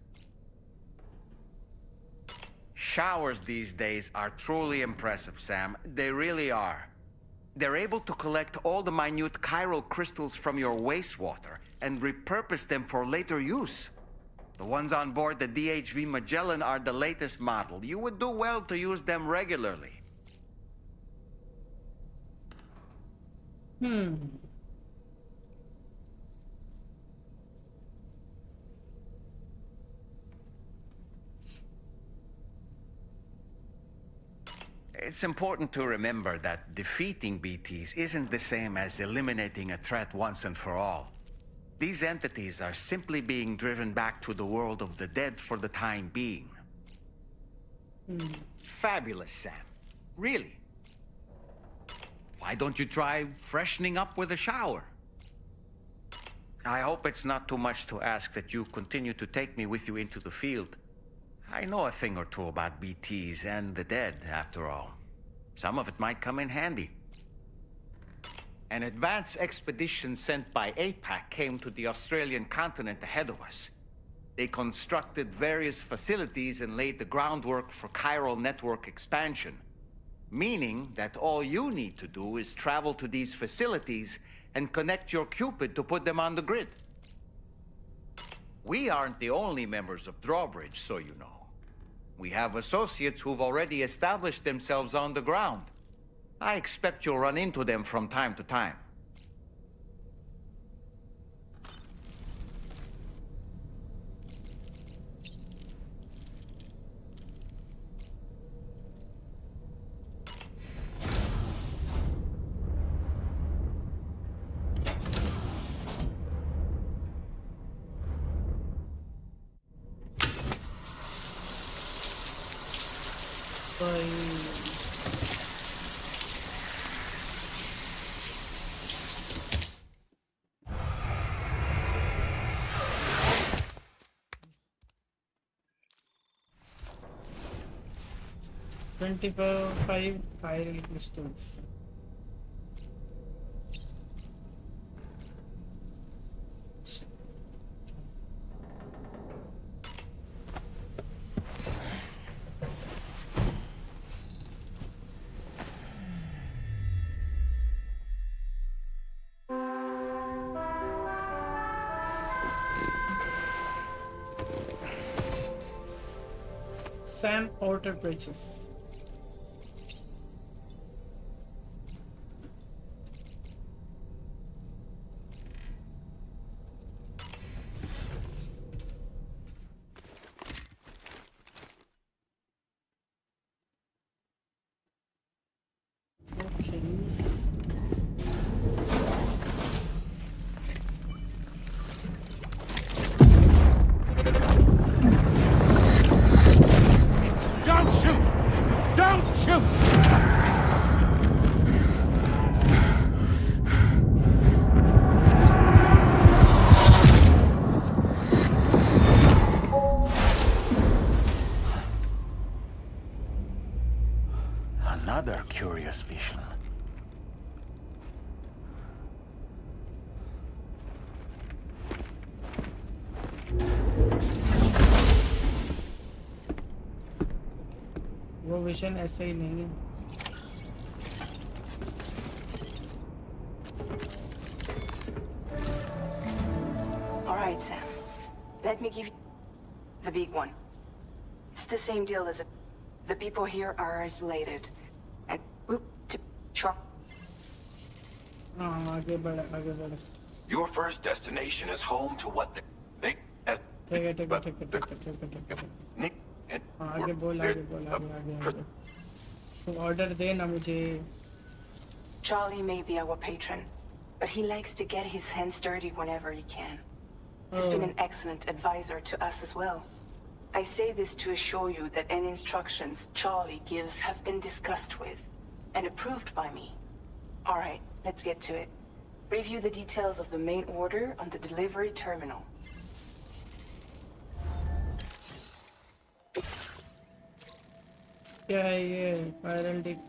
Showers these days are truly impressive, Sam. They really are. They're able to collect all the minute chiral crystals from your wastewater and repurpose them for later use. The ones on board the DHV Magellan are the latest model. You would do well to use them regularly. It's important to remember that defeating BTs isn't the same as eliminating a threat once and for all. These entities are simply being driven back to the world of the dead for the time being. Fabulous, Sam. Really. Why don't you try freshening up with a shower? I hope it's not too much to ask that you continue to take me with you into the field. I know a thing or two about BTs and the dead, after all. Some of it might come in handy. An advance expedition sent by APAC came to the Australian continent ahead of us. They constructed various facilities and laid the groundwork for chiral network expansion. Meaning that all you need to do is travel to these facilities and connect your Cupid to put them on the grid. We aren't the only members of Drawbridge, so you know. We have associates who've already established themselves on the ground. I expect you'll run into them from time to time. $25 file crystals. Sam Outer Bridges. Another curious vision. वो vision ऐसा ही नहीं है. All right, Sam. Let me give you the big one. It's the same deal as the people here are isolated. And आगे बढ़े. Your first destination is home to what they as ठीक है. आगे बोल. Order दे ना मुझे. Charlie may be our patron, but he likes to get his hands dirty whenever he can. He's been an excellent advisor to us as well. I say this to assure you that any instructions Charlie gives have been discussed with and approved by me. All right, let's get to it. Review the details of the main order on the delivery terminal. क्या है ये? Viral Dick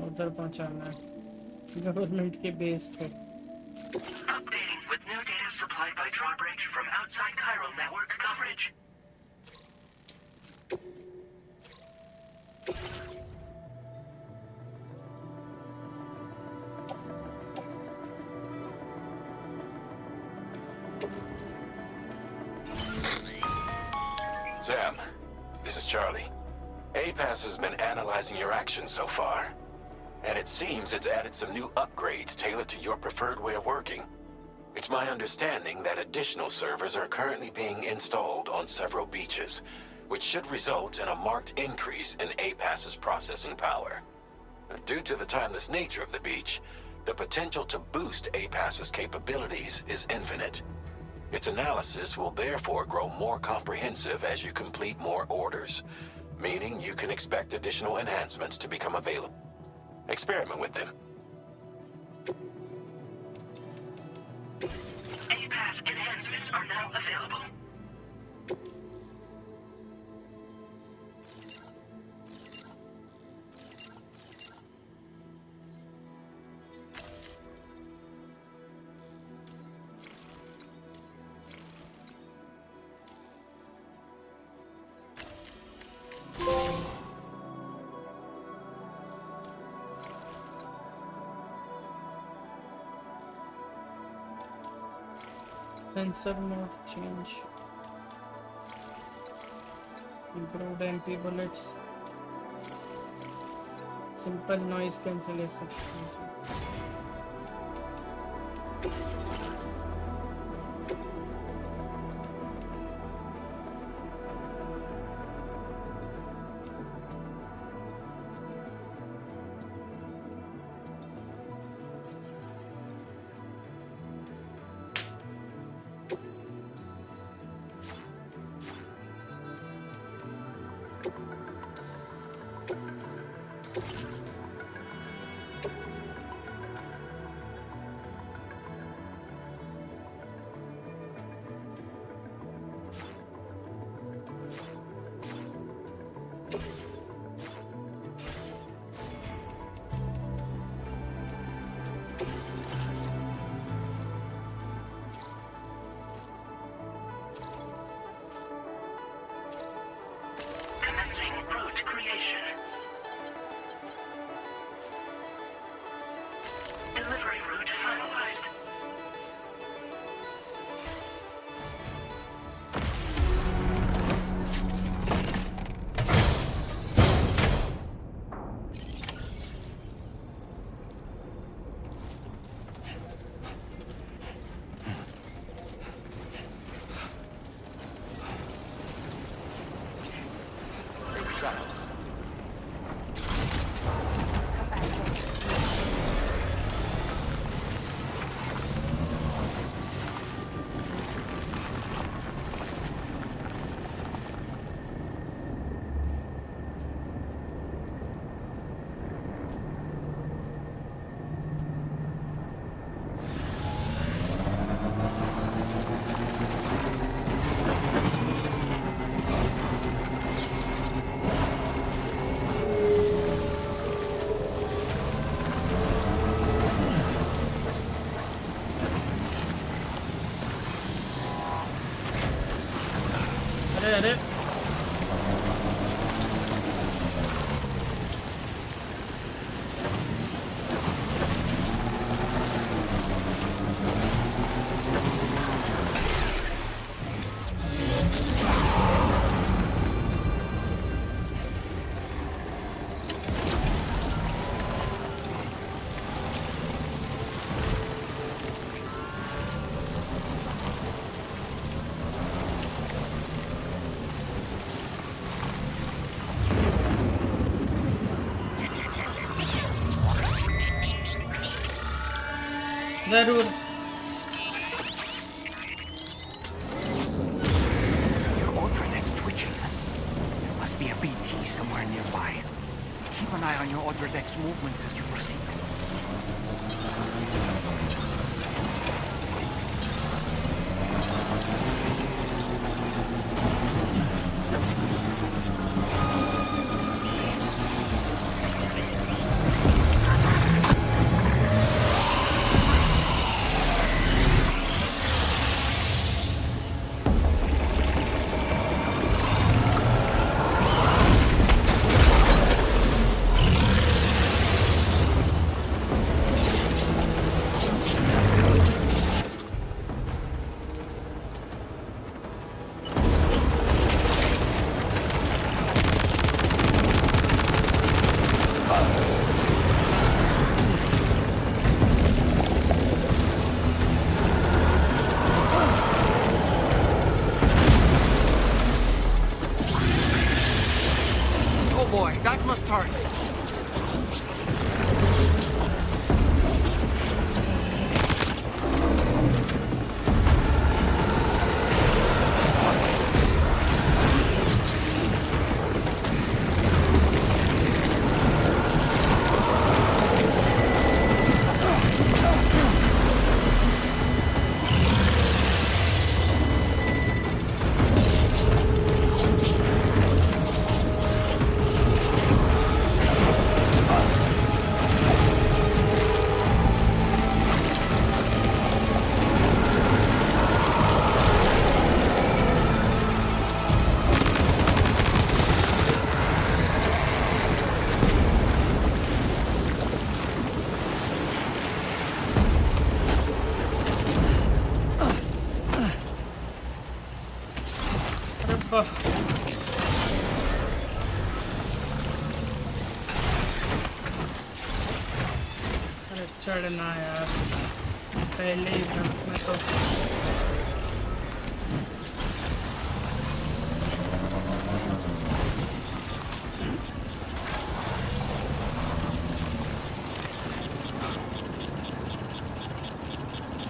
उधर पहुंचाना है government के base पे. Updating with new data supplied by Drawbridge from outside chiral network coverage. Sam, this is Charlie. APAS has been analyzing your actions so far, and it seems it's added some new upgrades tailored to your preferred way of working. It's my understanding that additional servers are currently being installed on several beaches, which should result in a marked increase in APAS's processing power. Due to the timeless nature of the beach, the potential to boost APAS's capabilities is infinite. Its analysis will therefore grow more comprehensive as you complete more orders, meaning you can expect additional enhancements to become available. Experiment with them. APAS enhancements are now available. Sensor mode change. Improved MP bullets. Simple noise cancellation. Commencing route creation. Delivery route finalized. अरे जरूर Your Odradek's twitching. There must be a BT somewhere nearby. Keep an eye on your Odradek's movements as you proceed. चढ़ना यार पहले ही मैं तो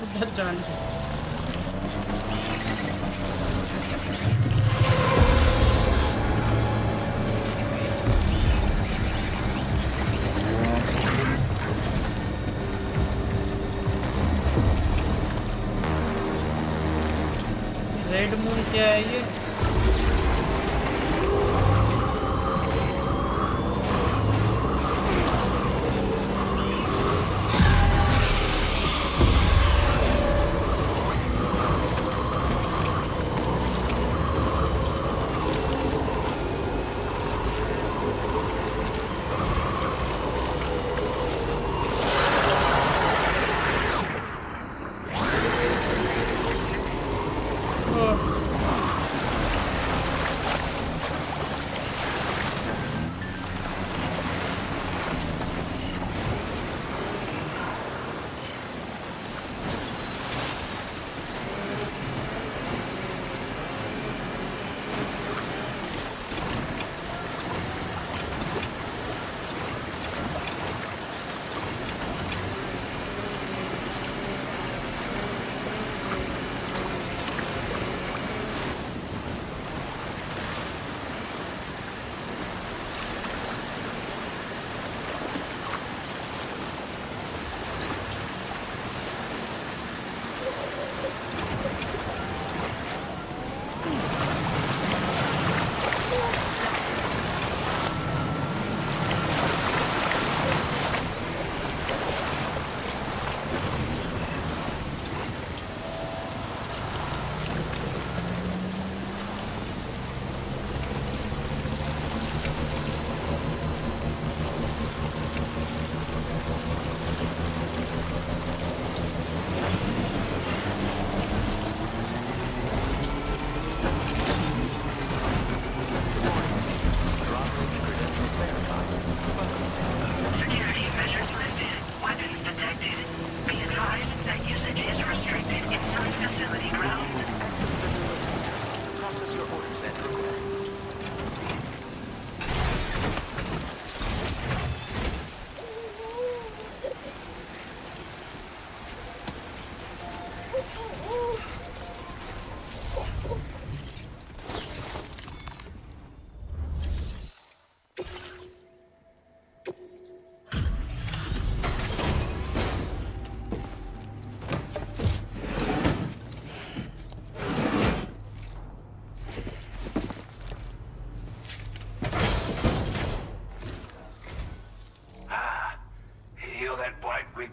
उधर जाना red moon क्या है ये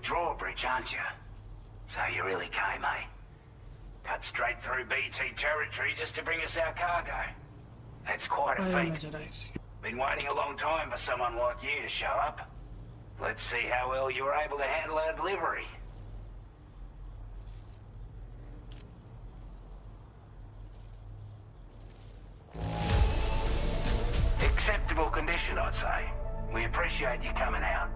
Drawbridge, aren't you? So you really came, eh? Cut straight through BT territory just to bring us our cargo. That's quite a feat. Been waiting a long time for someone like you to show up. Let's see how well you were able to handle our delivery. Acceptable condition, I'd say. We appreciate you coming out.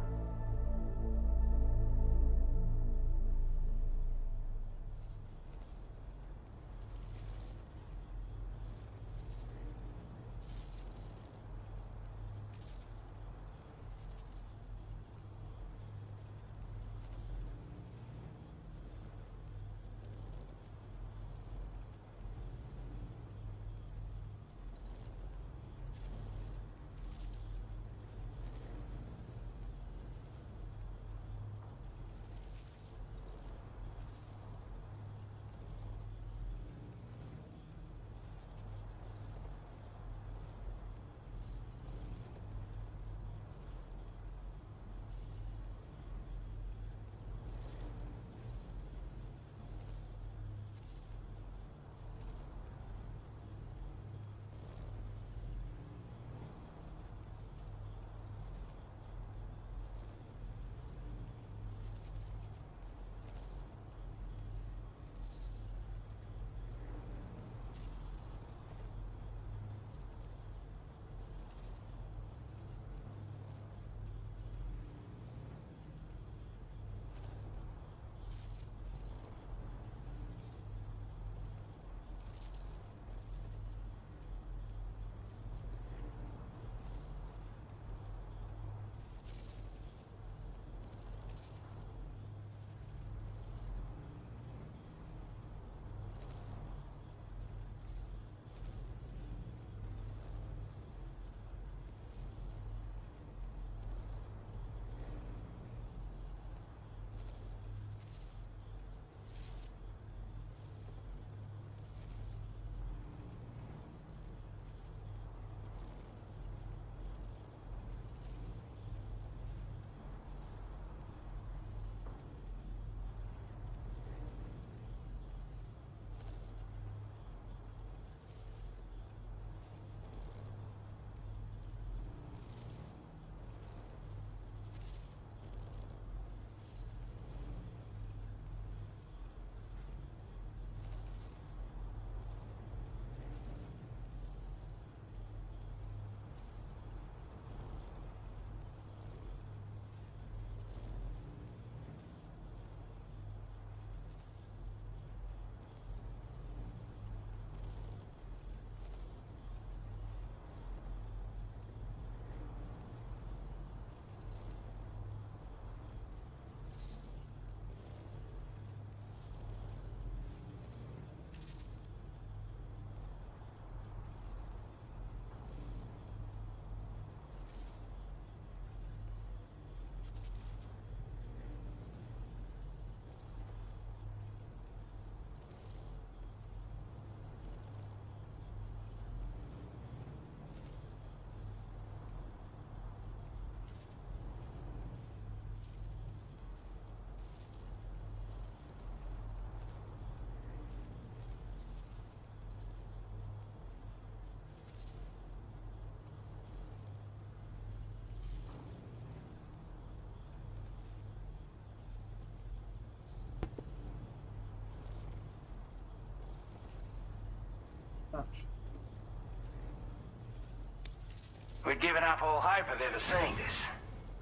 We'd given up all hope of ever seeing this.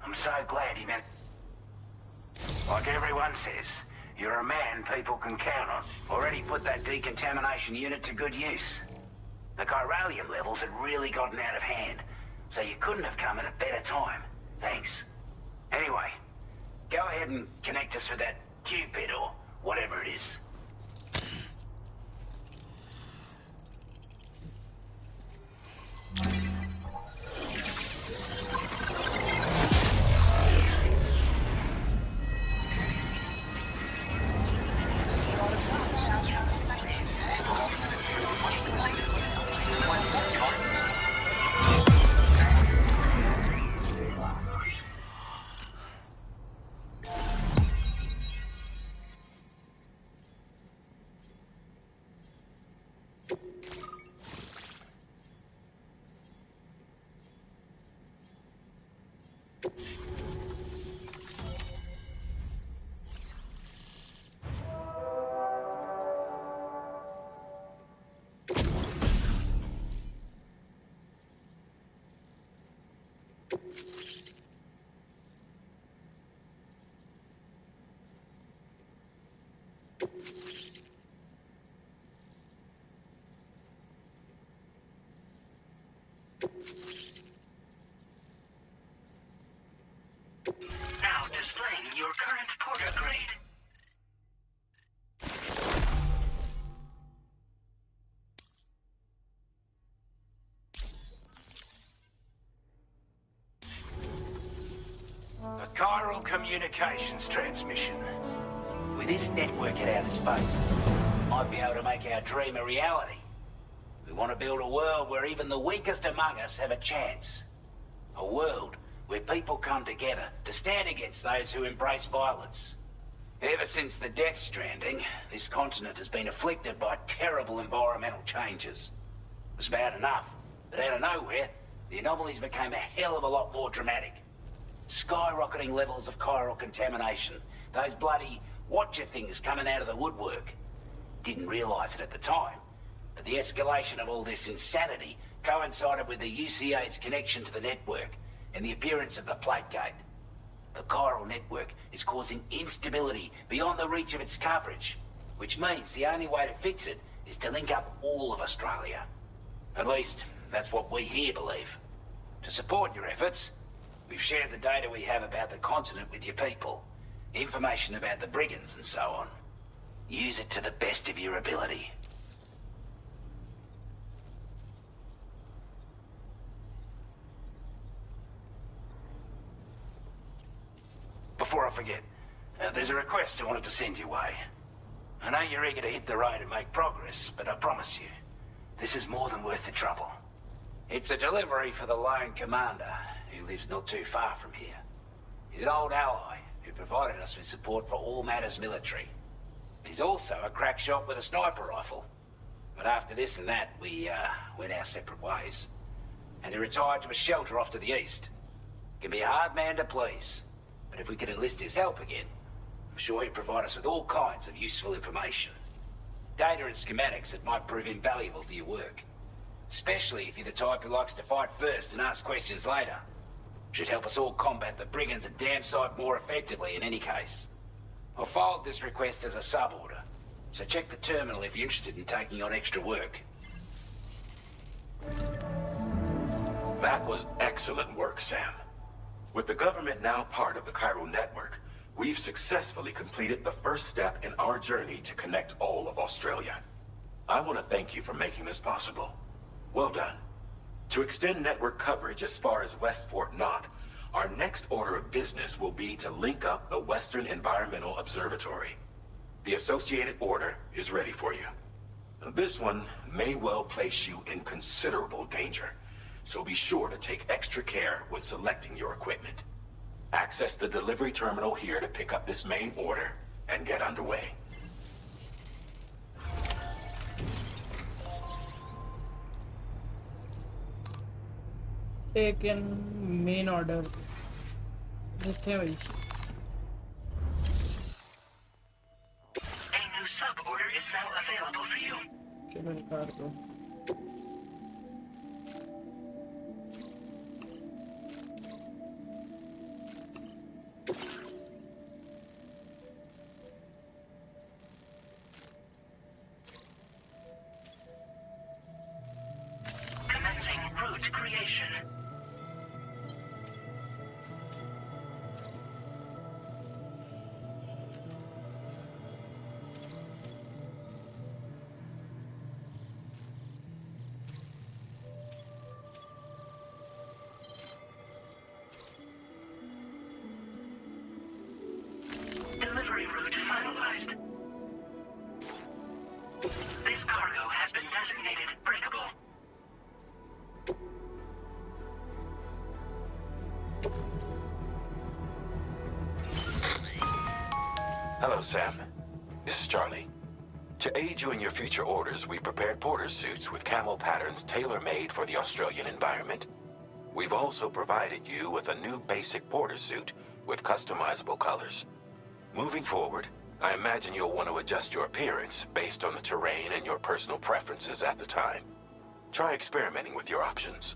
I'm so glad he meant... Like everyone says, you're a man people can count on. Already put that decontamination unit to good use. The chiralium levels had really gotten out of hand, so you couldn't have come at a better time. Thanks. Anyway, go ahead and connect us with that Cupid or whatever it is. Now displaying your current porter grade. A chiral communications transmission. With this network at our disposal, might be able to make our dream a reality. We want to build a world where even the weakest among us have a chance. A world where people come together to stand against those who embrace violence. Ever since the death stranding, this continent has been afflicted by terrible environmental changes. It was bad enough, but out of nowhere, the anomalies became a hell of a lot more dramatic. Skyrocketing levels of chiral contamination, those bloody watcher things coming out of the woodwork. Didn't realize it at the time, but the escalation of all this insanity coincided with the UCA's connection to the network and the appearance of the plate gate. The chiral network is causing instability beyond the reach of its coverage, which means the only way to fix it is to link up all of Australia. At least, that's what we here believe. To support your efforts, we've shared the data we have about the continent with your people, information about the brigands and so on. Use it to the best of your ability. Before I forget, there's a request I wanted to send your way. I know you're eager to hit the road and make progress, but I promise you, this is more than worth the trouble. It's a delivery for the lone commander, who lives not too far from here. He's an old ally who provided us with support for all matters military. He's also a crack shot with a sniper rifle. But after this and that, we went our separate ways. And he retired to a shelter off to the east. Can be a hard man to please. But if we could enlist his help again, I'm sure he'd provide us with all kinds of useful information. Data and schematics that might prove invaluable for your work. Especially if you're the type who likes to fight first and ask questions later. Should help us all combat the brigands at damn sight more effectively in any case. I'll filed this request as a sub-order, so check the terminal if you're interested in taking on extra work. That was excellent work, Sam. With the government now part of the chiral network, we've successfully completed the first step in our journey to connect all of Australia. I want to thank you for making this possible. Well done. To extend network coverage as far as West Fort Knott, our next order of business will be to link up the Western Environmental Observatory. The associated order is ready for you. This one may well place you in considerable danger, so be sure to take extra care when selecting your equipment. Access the delivery terminal here to pick up this main order and get underway. Take in main order. Just have it. A new sub-order is now available for you. Cable cargo. Designated breakable. Hello, Sam. This is Charlie. To aid you in your future orders, we prepared porter suits with camel patterns tailor-made for the Australian environment. We've also provided you with a new basic porter suit with customizable colors. Moving forward, I imagine you'll want to adjust your appearance based on the terrain and your personal preferences at the time. Try experimenting with your options.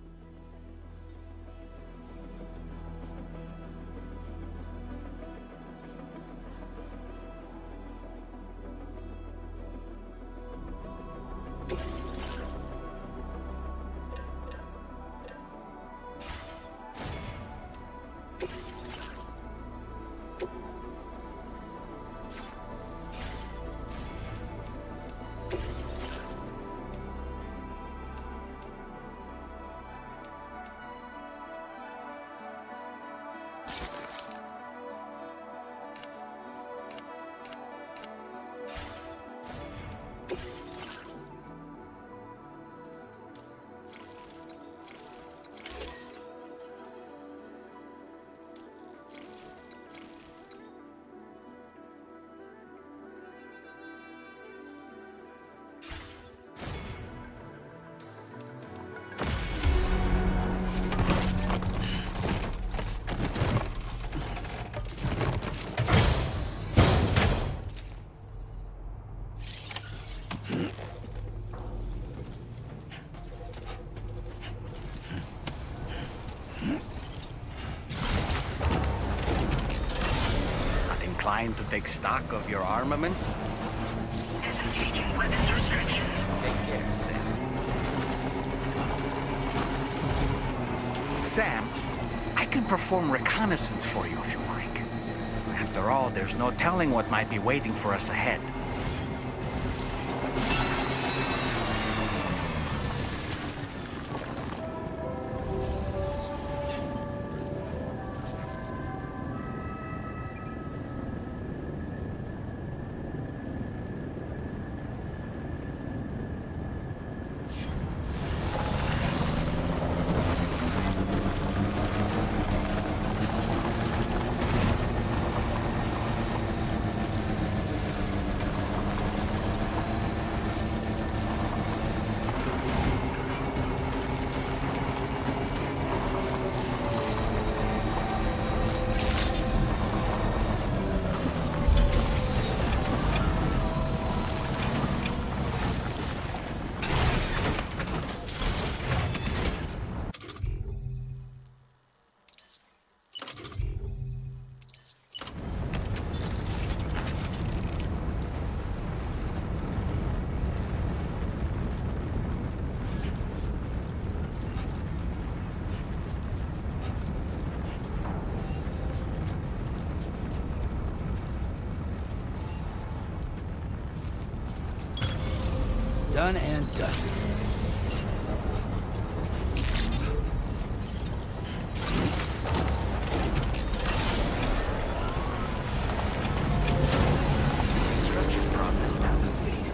Inclined to take stock of your armaments? Disengaging weapons restrictions. Take care, Sam. Sam, I can perform reconnaissance for you if you like. After all, there's no telling what might be waiting for us ahead. Done and dusted. Construction process now complete.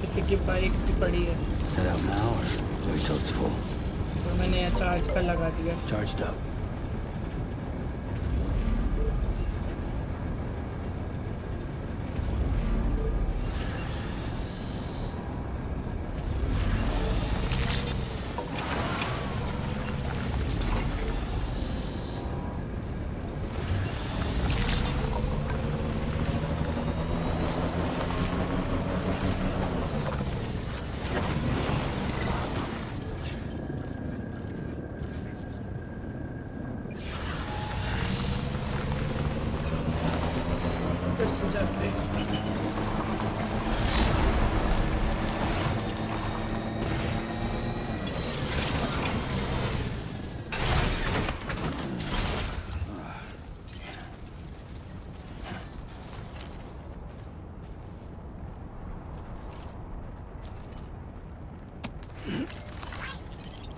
किसी की bike भी पड़ी है Set out now or wait till it's full? और मैंने यहाँ charge पर लगा दिया. Charged up. से जाते हैं.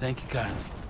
Thank you kindly.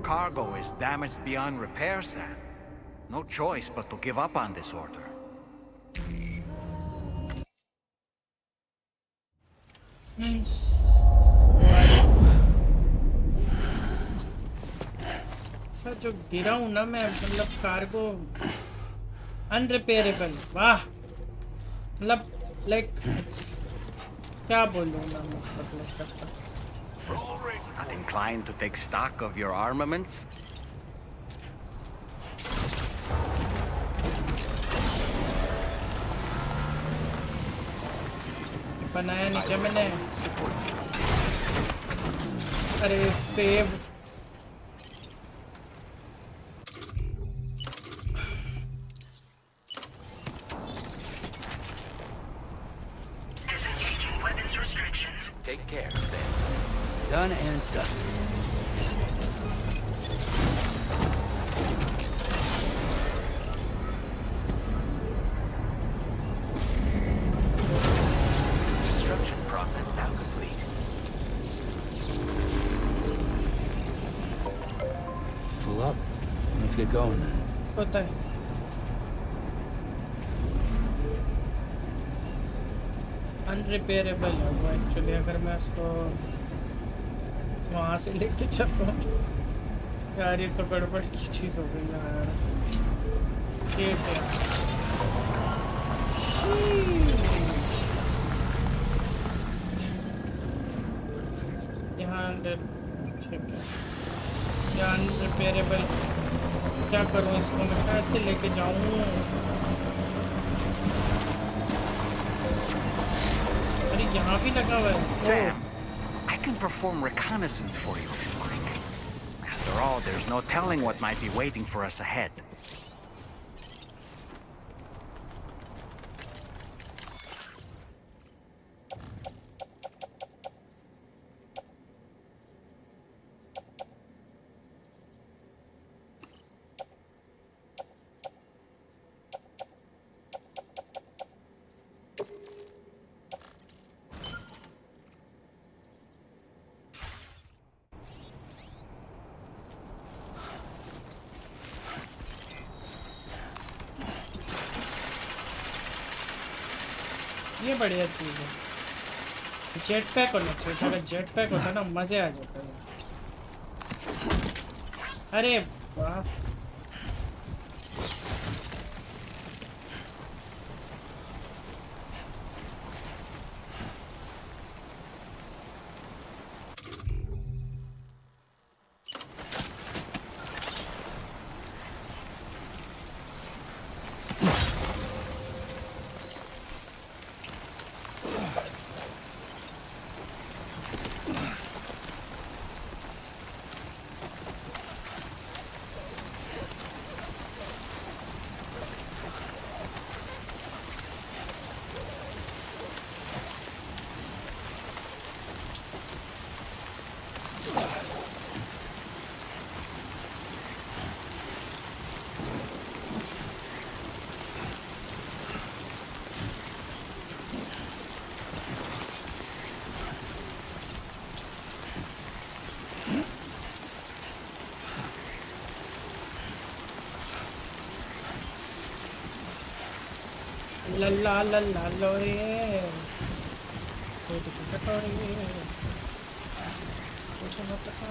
Cargo is damaged beyond repair, Sam. No choice but to give up on this order. Sir जो गिरा हूँ ना मैं मतलब कार्गो अनरिपेयरेबल वाह मतलब लाइक क्या बोलूँ ना मतलब Not inclined to take stock of your armaments? बनाया नहीं क्या मैंने अरे save Take care, Sam. Done and done. Construction process now complete. Pull up. Let's get going then. पता है अनरिपेयरेबल है वो एक्चुअली अगर मैं उसको वहाँ से लेके चलता हूँ यार ये तो गड़बड़ की चीज़ हो गई यार ठीक है यहाँ ठीक है यहाँ अनरिपेयरेबल क्या करूँ इसको मैं कैसे लेके जाऊँ अरे यहाँ भी लगा हुआ है Sam, I can perform reconnaissance for you if you like. After all, there's no telling what might be waiting for us ahead. ये बढ़िया चीज है। जेट पैक होना चाहिए था, अगर जेट पैक होता ना मजे आ जाते। अरे वाह, ला ला ला लो रे, कुछ पता नहीं, कुछ मत पता।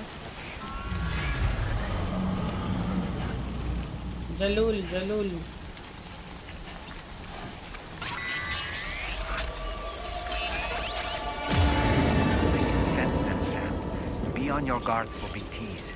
जलूल जलूल We can sense them, Sam. Be on your guard for BTs.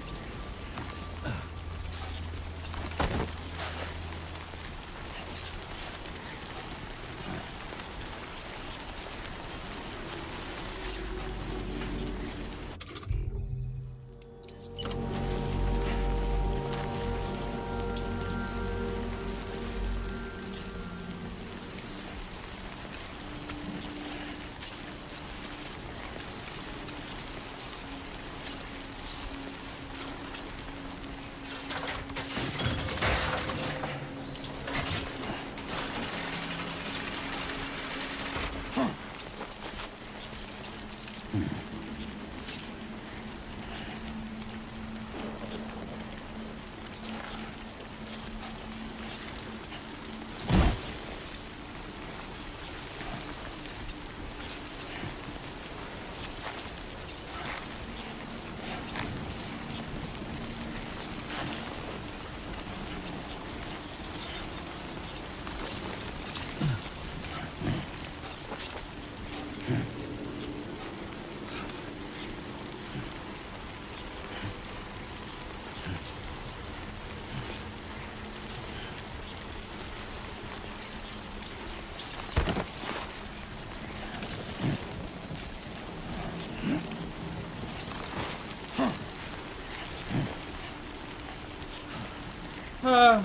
हाँ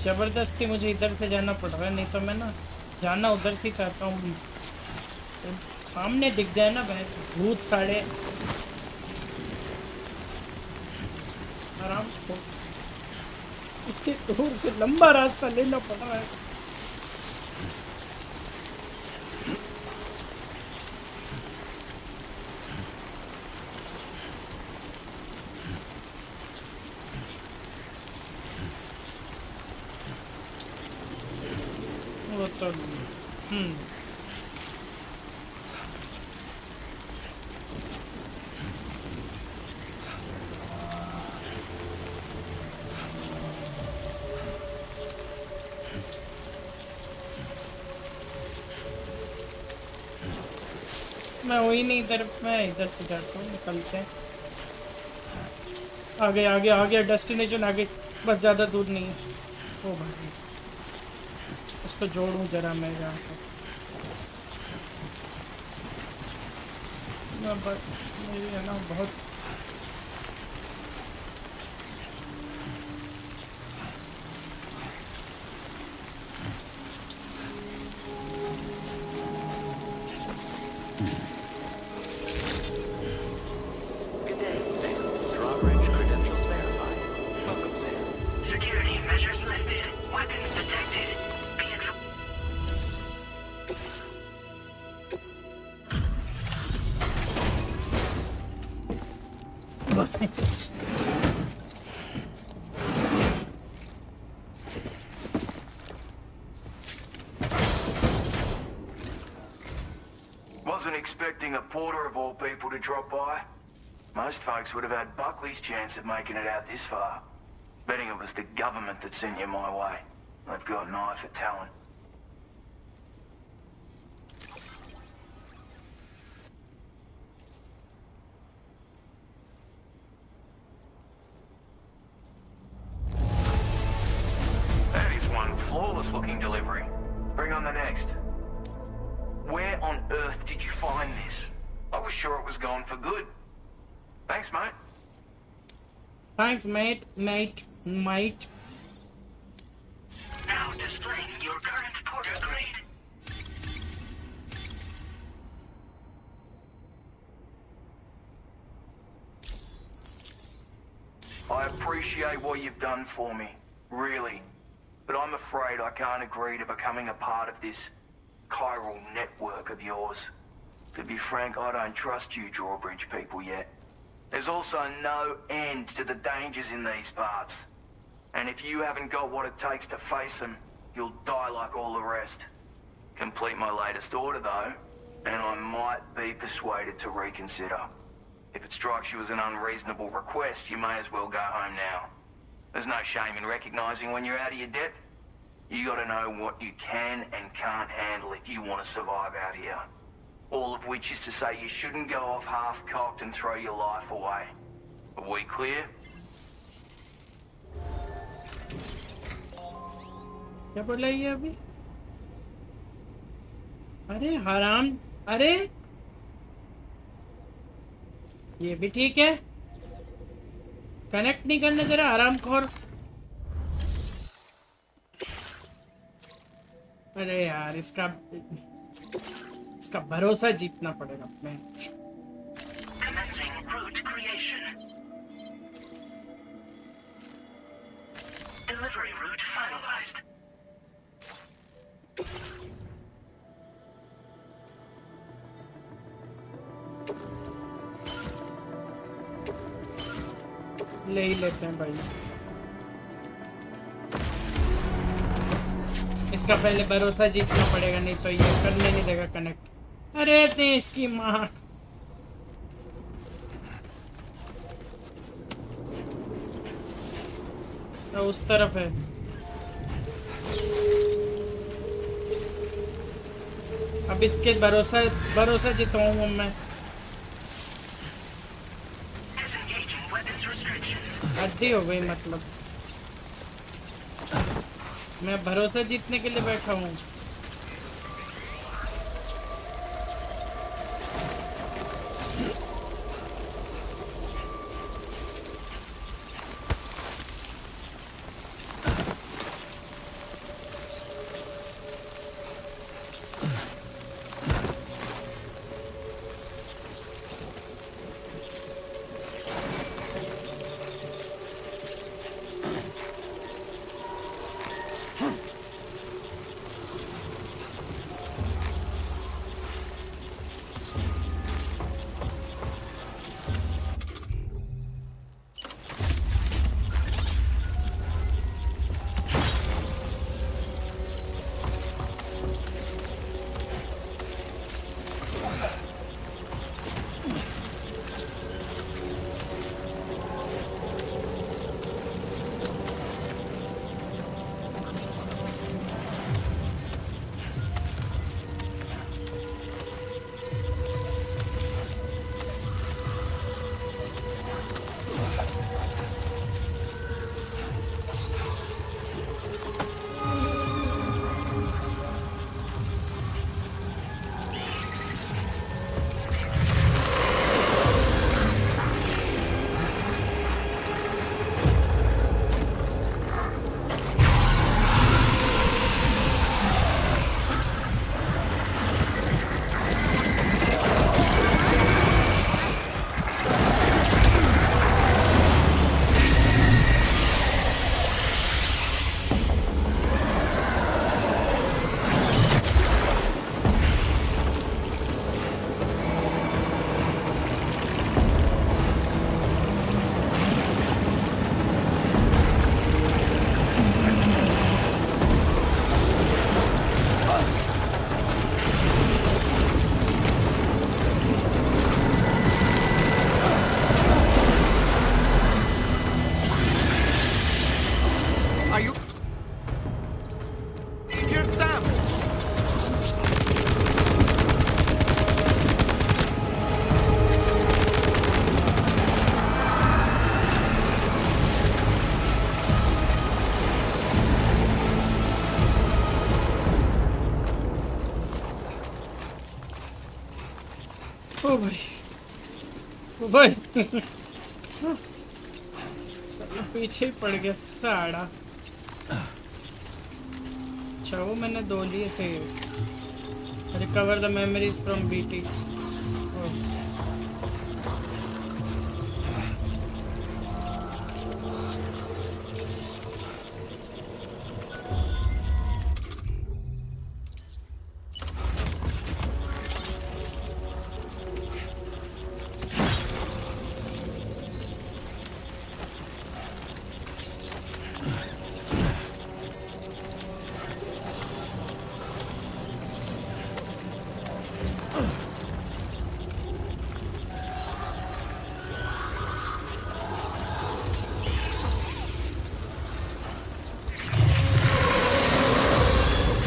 जबरदस्ती मुझे इधर से जाना पड़ रहा है, नहीं तो मैं ना जाना उधर से चाहता हूँ। सामने दिख जाए ना भाई भूत साड़े आराम से, इतनी दूर से लंबा रास्ता लेना पड़ रहा है। तो नहीं। मैं वही नहीं इधर, मैं इधर से जाता हूँ, निकलते हैं। आगे आगे आगे डेस्टिनेशन आगे, बस ज़्यादा दूर नहीं है। ओ भाई इसको जोड़ूँ जरा मैं यहाँ से। मेरी है ना बहुत Wasn't expecting a porter of all people to drop by. Most folks would have had Buckley's chance of making it out this far. Betting it was the government that sent you my way. They've got an eye for talent. That is one flawless looking delivery. Bring on the next. Where on earth did you find this? I was sure it was gone for good. Thanks, mate. Thanks, mate. Mate. Now displaying your current porter grade. I appreciate what you've done for me, really. But I'm afraid I can't agree to becoming a part of this chiral network of yours. To be frank, I don't trust you drawbridge people yet. There's also no end to the dangers in these parts. And if you haven't got what it takes to face them, you'll die like all the rest. Complete my latest order though, and I might be persuaded to reconsider. If it strikes you as an unreasonable request, you may as well go home now. There's no shame in recognizing when you're out of your depth. You gotta know what you can and can't handle if you want to survive out here. All of which is to say you shouldn't go off half-cocked and throw your life away. Are we clear? क्या बोला ये अभी? अरे हराम, अरे ये भी ठीक है, कनेक्ट नहीं करना जरा हरामखोर। अरे यार इसका भरोसा जीतना पड़ेगा अपने। Commencing route creation. Delivery route finalized. ले ही लेते हैं भाई, इसका पहले भरोसा जीतना पड़ेगा, नहीं तो ये करने नहीं देगा कनेक्ट। अरे ते इसकी माँ, तो उस तरफ है। अब इसके भरोसा जिताऊंगा मैं। हद्दी हो गई, मतलब मैं भरोसा जीतने के लिए बैठा हूँ। ओ भाई ओ भाई पीछे पड़ गया साड़ा। अच्छा वो मैंने 2 लिए थे। Recover the memories from BT.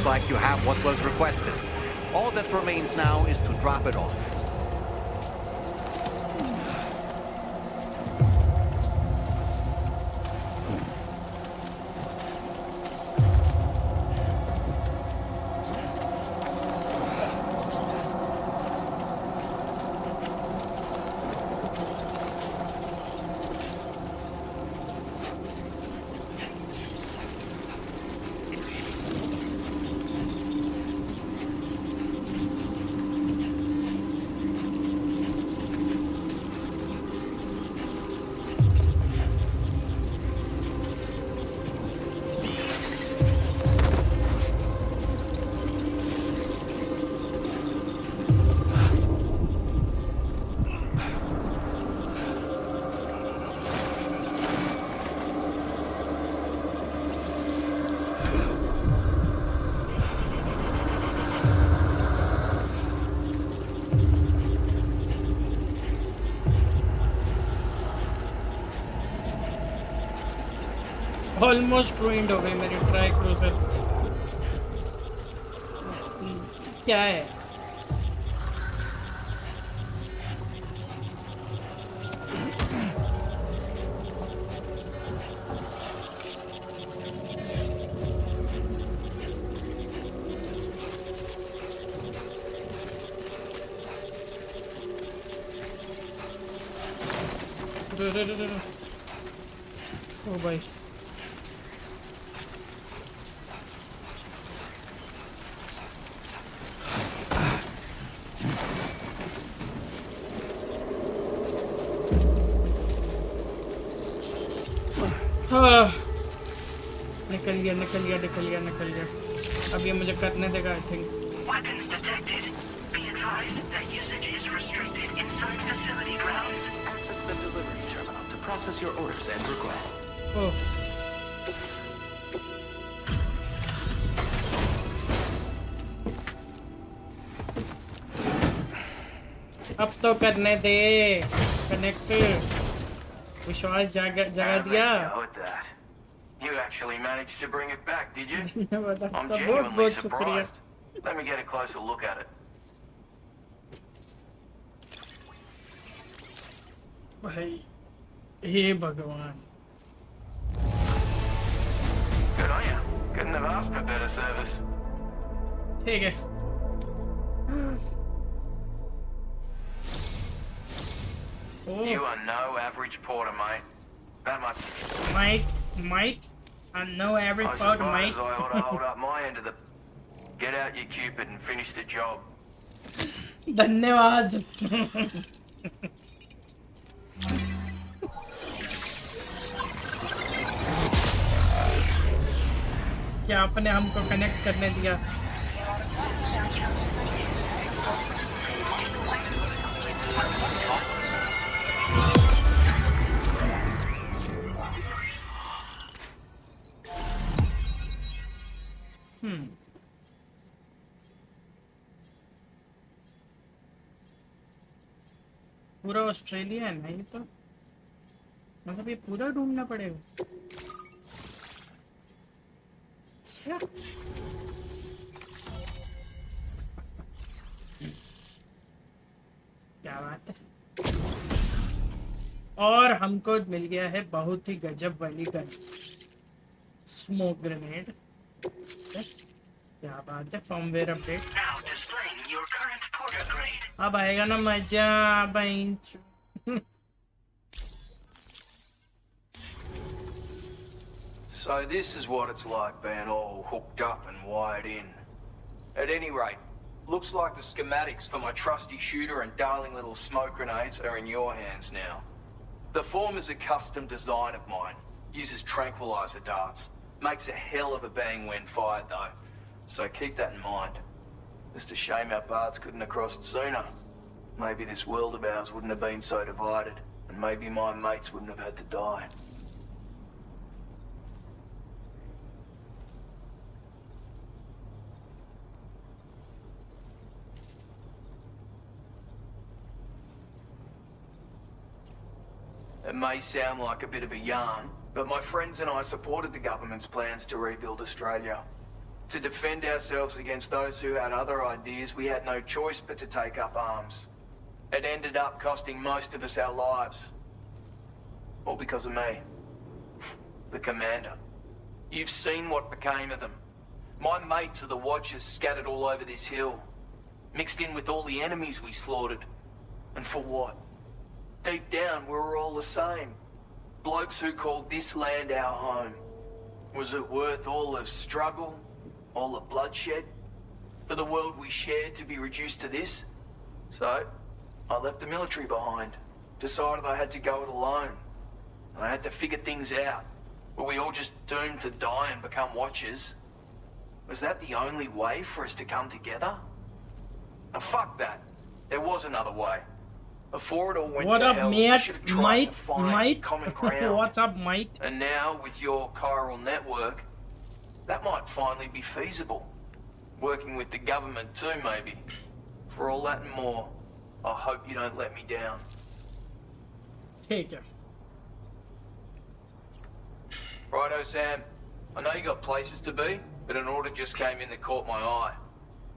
Like you have what was requested. All that remains now is to drop it off. Almost ruined हो गई मेरी ट्राई क्रूजर। क्या है? ओ भाई निकल गया। अब ये मुझे करने देगा I think. Weapons detected. Be advised that usage is restricted inside facility grounds. Access the delivery terminal to process your orders and requests. Oh. अब तो करने दे कनेक्ट। विश्वास जगा दिया। You actually managed to bring it back, did you? I'm बहुत genuinely शुक्रिया। surprised. Let me get a closer look at it. भाई हे भगवान। Good on you. Couldn't have asked for better service. ठीक है। You are no average porter, mate. That much. Might. I know every I part, suppose mate. I ought to hold up my end of the... Get out your Cupid and finish the job. धन्यवाद। क्या आपने हमको connect करने दिया? पूरा Australia है ना ये तो, मतलब ये पूरा ढूंढना पड़ेगा। क्या बात है। और हमको मिल गया है बहुत ही गजब वाली गन, स्मोक ग्रेनेड। क्या बात है। Firmware update. Now displaying your current porter grade. अब आएगा ना मजा भाई। So this is what it's like being all hooked up and wired in. At any rate, looks like the schematics for my trusty shooter and darling little smoke grenades are in your hands now. The form is a custom design of mine. Uses tranquilizer darts. Makes a hell of a bang when fired though. So keep that in mind. Just a shame our paths couldn't have crossed sooner. Maybe this world of ours wouldn't have been so divided. And maybe my mates wouldn't have had to die. It may sound like a bit of a yarn, but my friends and I supported the government's plans to rebuild Australia. To defend ourselves against those who had other ideas, we had no choice but to take up arms. It ended up costing most of us our lives. All because of me. The commander. You've seen what became of them. My mates are the Watchers scattered all over this hill. Mixed in with all the enemies we slaughtered. And for what? Deep down, we were all the same. Blokes who called this land our home. Was it worth all the struggle, all the bloodshed, for the world we shared to be reduced to this? So, I left the military behind. Decided I had to go it alone. And I had to figure things out. Were we all just doomed to die and become Watchers? Was that the only way for us to come together? And fuck that. There was another way. Before it all went What to up, hell, we mate? should have tried to find Mate? common ground. What's up, mate? And now, with your chiral network, that might finally be feasible. Working with the government too, maybe. For all that and more, I hope you don't let me down. ठीक है. Righto, Sam. I know you got places to be, but an order just came in that caught my eye.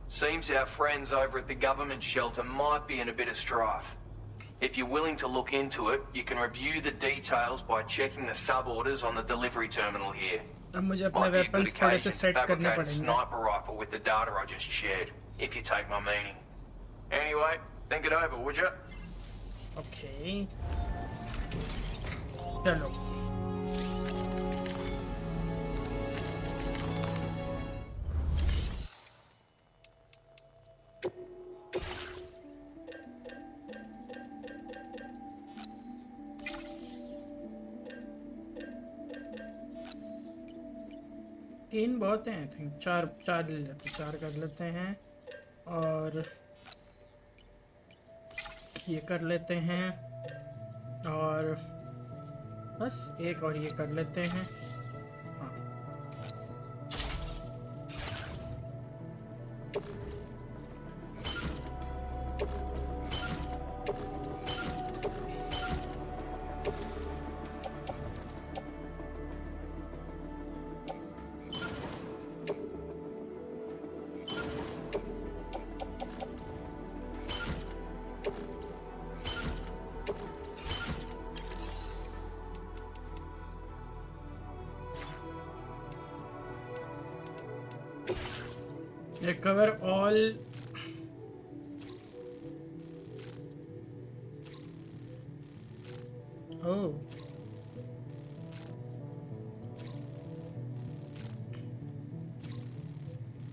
Seems our friends over at the government shelter might be in a bit of strife. If you're willing to look into it, you can review the details by checking the sub-orders on the delivery terminal here. अब मुझे अपने Might be a good weapons थोड़े से occasion to set करने fabricate a पड़ेंगे. sniper rifle with the data I just shared, if you take my meaning. Anyway, think it over, would you? Okay. चलो. तीन बहुत हैं, आई थिंक चार ले लेते, चार कर लेते हैं और ये कर लेते हैं और बस एक और ये कर लेते हैं. हाँ. Recover all. Oh.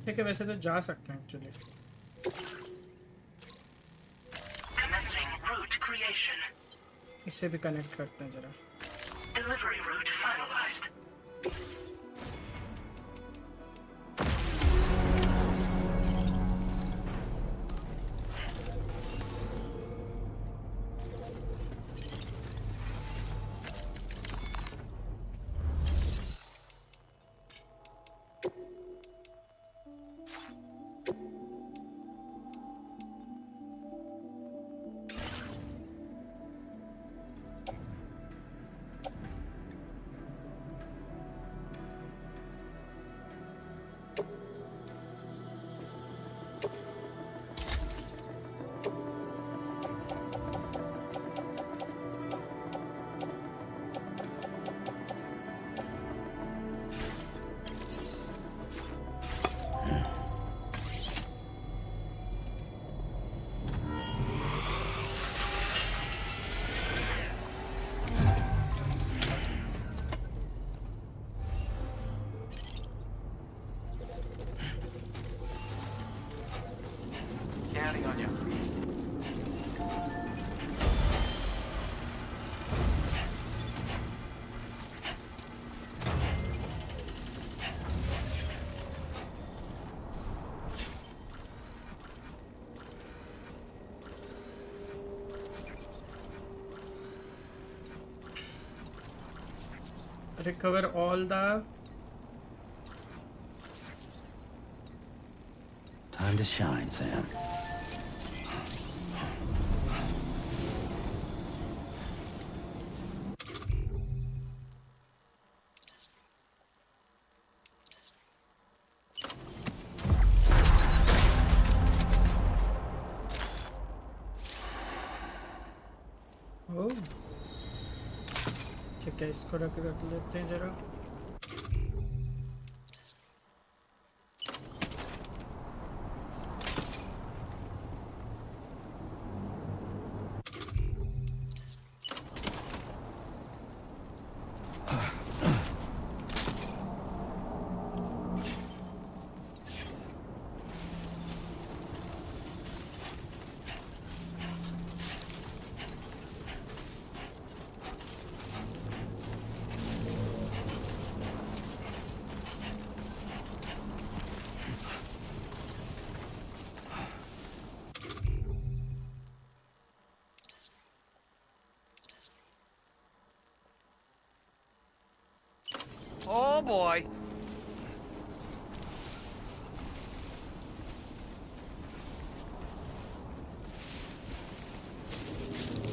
ठीक है, वैसे तो जा सकते हैं एक्चुअली. इससे भी कनेक्ट करते हैं जरा. Delivery route finalized. recover all the Time to shine, Sam. Oh, ठीक है, इसको रख लेते हैं जरा. Oh boy.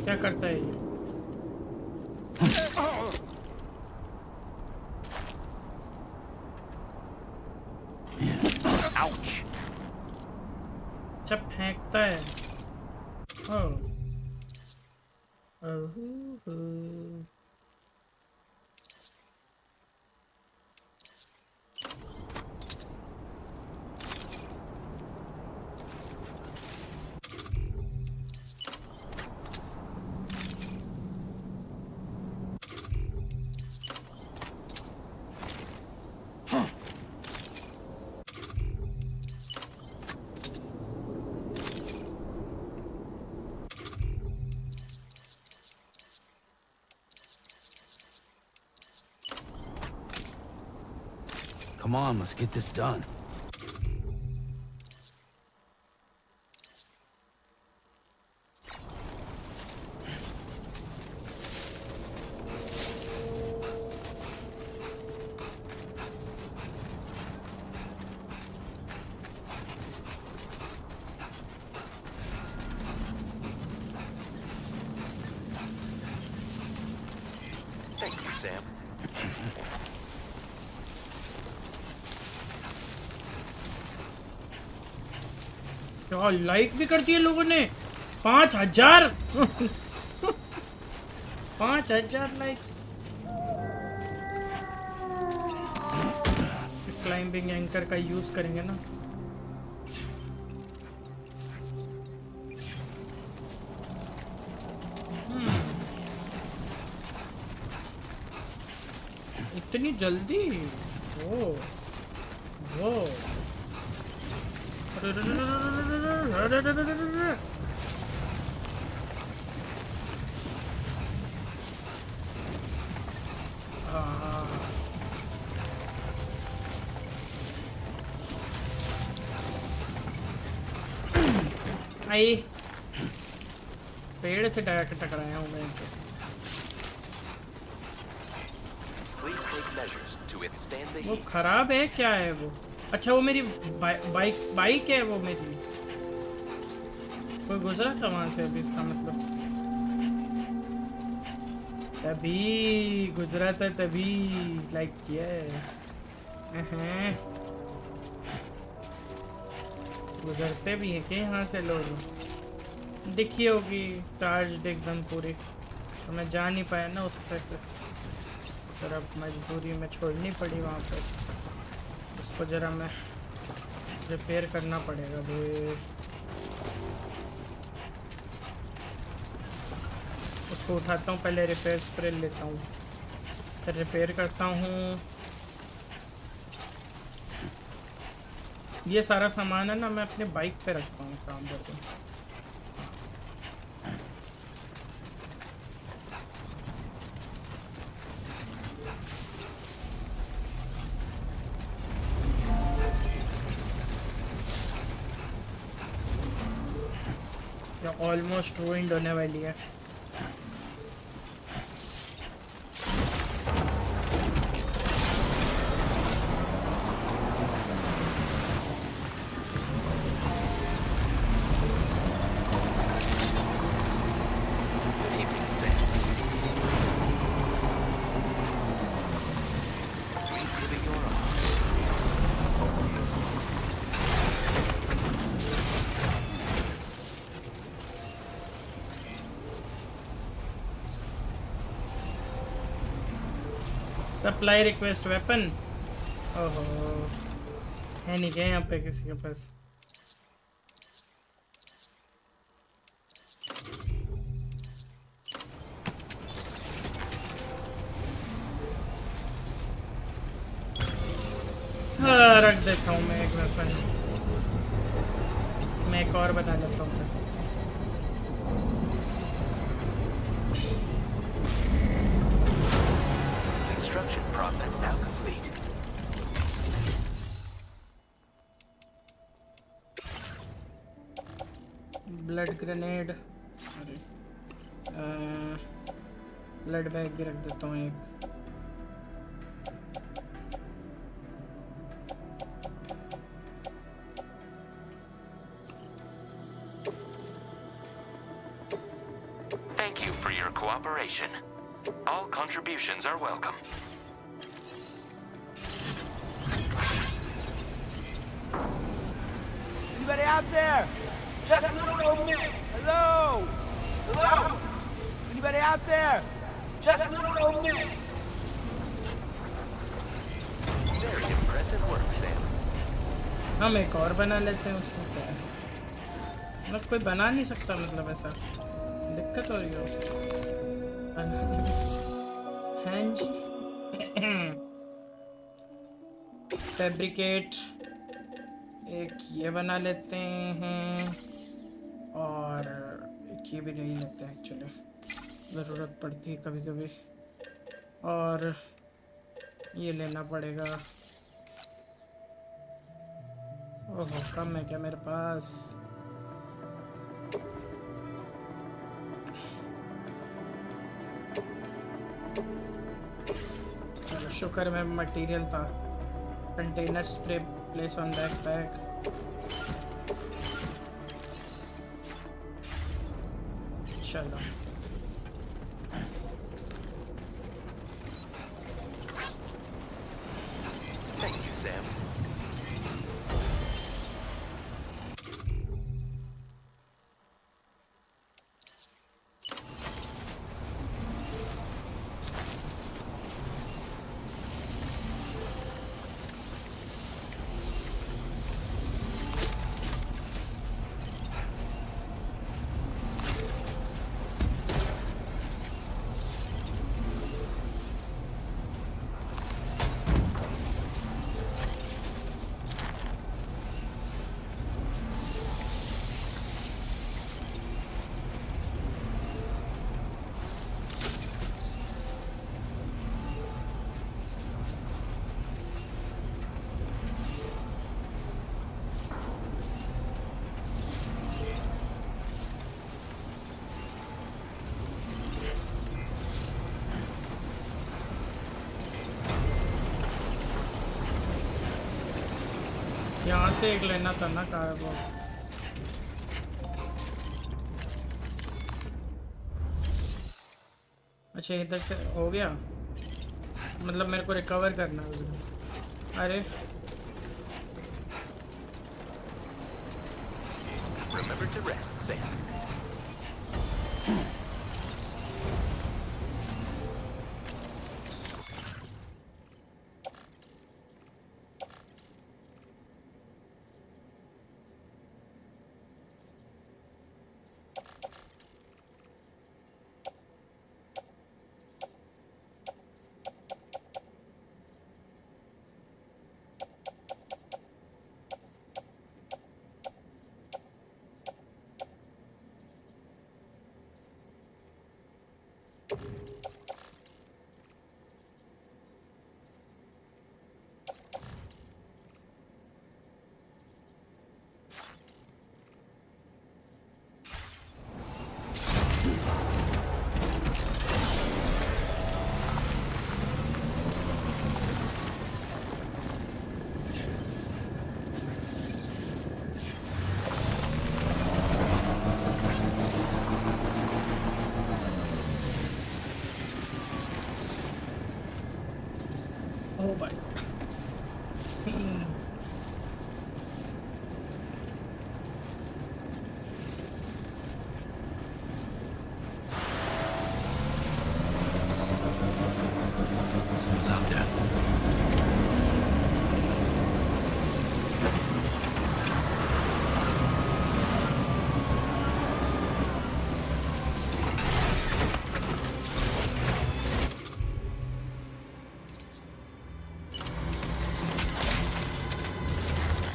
क्या करता है ये? Ouch. अच्छा फेंकता है. ओह. Come on, let's get this done. Thank you, Sam. क्या लाइक भी कर दिए लोगों ने. 5000 5000 लाइक्स. क्लाइंबिंग एंकर का यूज करेंगे ना. इतनी जल्दी. ओ वो आई पेड़ से टकराया हूँ मैं. वो खराब है क्या है वो? अच्छा वो मेरी बाइक है वो मेरी. कोई गुजरा था वहां से अभी, इसका मतलब तभी गुजरा था, तभी लाइक किया है. गुजरते भी हैं कि यहाँ से लोग. दिखी होगी चार्ज एकदम पूरी, तो मैं जा नहीं पाया ना उससे से. फिर अब मजबूरी में छोड़नी पड़ी वहाँ पर. उसको जरा मैं रिपेयर करना पड़ेगा भाई. उसको उठाता हूँ पहले, रिपेयर स्प्रे लेता हूँ, फिर रिपेयर करता हूँ. ये सारा सामान है ना मैं अपने बाइक पे रखता हूँ काम करके. ऑलमोस्ट रूइंड होने वाली है. Supply request weapon. ओहो, है नहीं क्या यहाँ पे किसी के पास? हाँ, रख देता हूँ मैं एक वेपन। मैं एक और बता देता हूँ। Construction process now complete. Blood grenade, अरे ब्लड बैग भी रख देता हूँ एक। Thank you for your cooperation. All contributions are welcome. Anybody out there? Just a little old man. Hello? Hello? Anybody out there? Just a little old man. Very impressive work, Sam. हम एक और बना लेते हैं, उसमें क्या है? मतलब कोई बना नहीं सकता, मतलब ऐसा दिक्कत हो रही हो। हाँ जी। फैब्रिकेट एक ये बना लेते हैं और एक ये भी नहीं लेते हैं एक्चुअली, ज़रूरत पड़ती है कभी कभी, और ये लेना पड़ेगा। ओहो, कम है क्या मेरे पास? चलो शुक्र में मटेरियल था। Container spray place on backpack. चलो Thank you, Sam. यहाँ से एक लेना था ना कार्गो। अच्छा इधर से हो गया, मतलब मेरे को रिकवर करना है उसको। अरे Remember to rest, Sam. ओ भाई Someone's out there.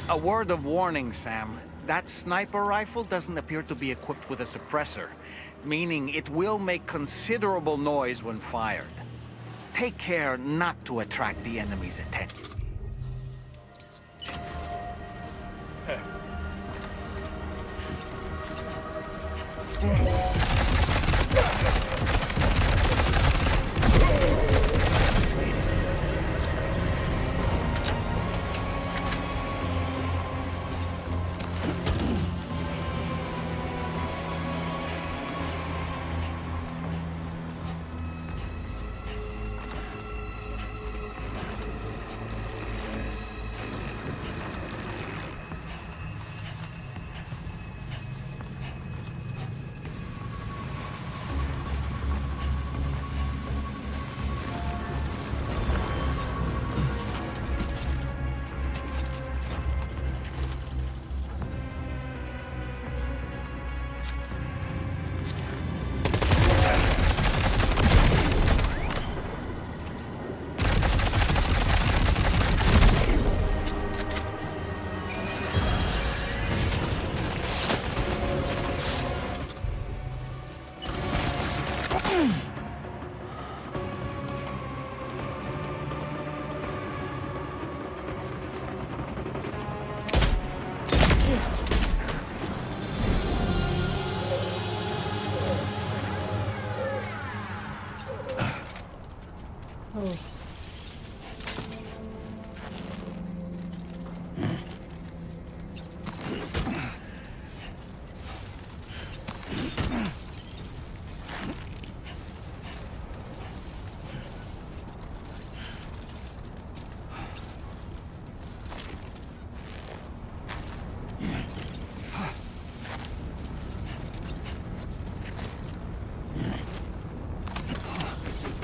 A word of warning, Sam. That sniper rifle doesn't appear to be equipped with a suppressor, meaning it will make considerable noise when fired. Take care not to attract the enemy's attention.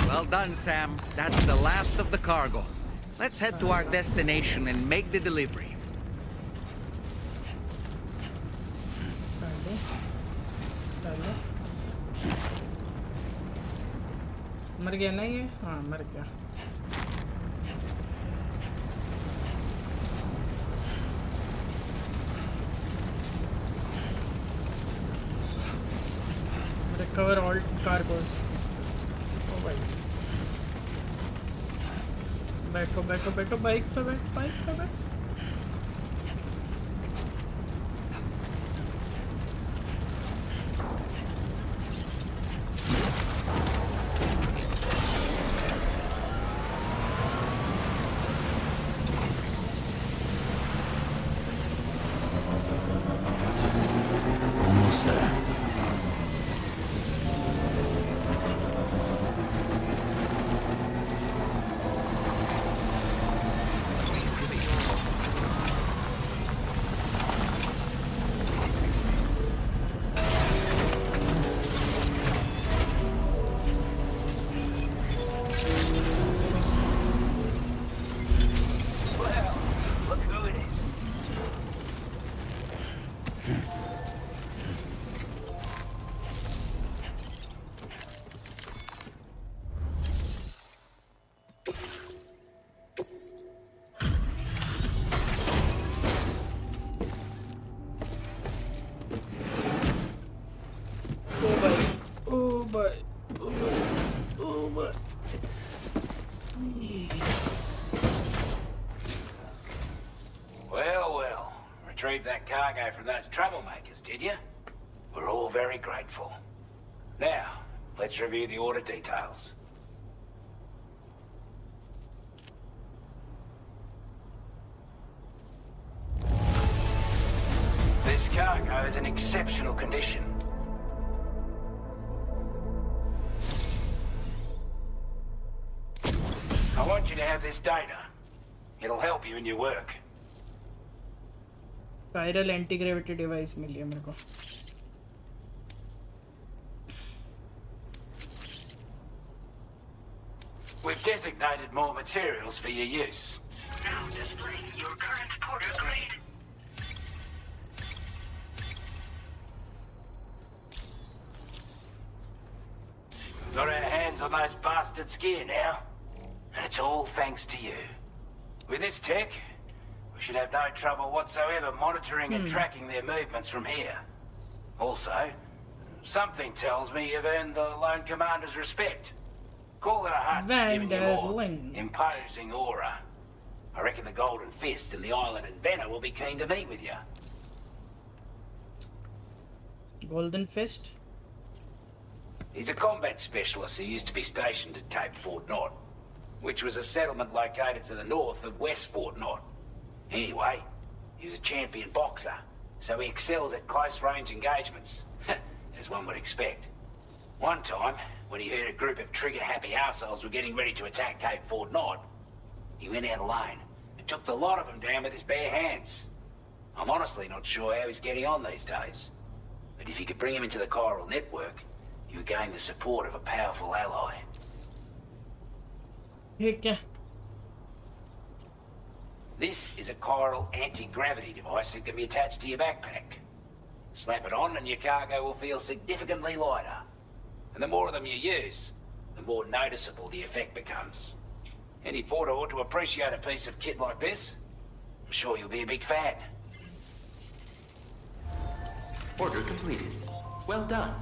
Well done, Sam. That's the last of the cargo. Let's head to our destination and make the delivery. मर गया ना ये? हाँ मर गया. Recover all cargoes. Oh भाई. बैठो बैठो बैठो बाइक पे बैठ. Retrieved that cargo from those troublemakers, did you? We're all very grateful. Now, let's review the order details. This cargo is in exceptional condition. I want you to have this data. It'll help you in your work. Chiral anti-gravity device मिली है मेरे को. We've designated more materials for your use. Now displaying your current porter grade. Got our hands on those bastards' gear now. And it's all thanks to you. With this tech, we should have no trouble whatsoever monitoring and tracking their movements from here. Also, something tells me you've earned the Lone Commander's respect. Call it a hunch, giving you more imposing aura. I reckon the Golden Fist and the Island Inventor will be keen to meet with you. Golden Fist? He's a combat specialist who used to be stationed at Cape Fort Knot, which was a settlement located to the north of West Fort Knot. Anyway, he was a champion boxer, so he excels at close-range engagements, as one would expect. One time, when he heard a group of trigger-happy arseholes were getting ready to attack Cape Fort Knot, he went out alone and took the lot of them down with his bare hands. I'm honestly not sure how he's getting on these days, but if you could bring him into the chiral network, you would gain the support of a powerful ally. This is a chiral anti-gravity device that can be attached to your backpack. Slap it on and your cargo will feel significantly lighter. And the more of them you use, the more noticeable the effect becomes. Any porter ought to appreciate a piece of kit like this. I'm sure you'll be a big fan. Order completed. Well done.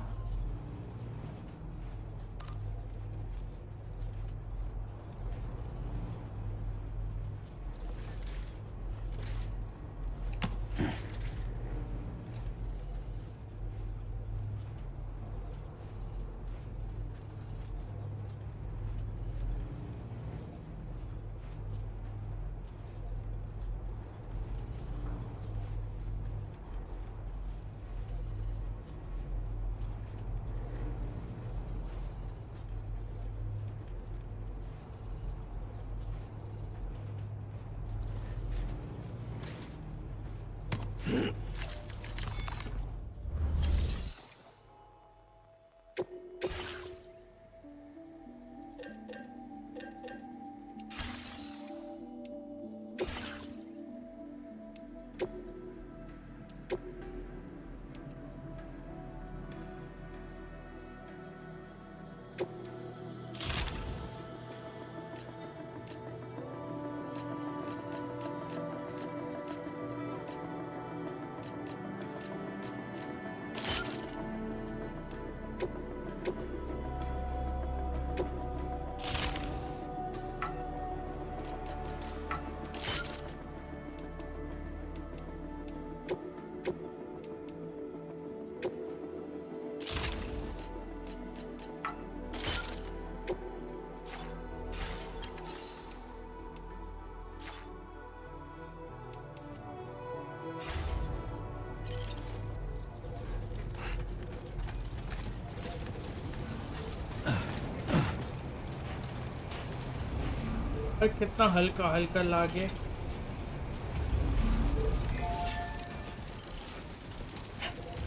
कितना हल्का हल्का लागे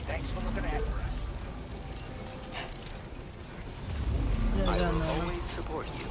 Thanks for looking after us. I will always support you.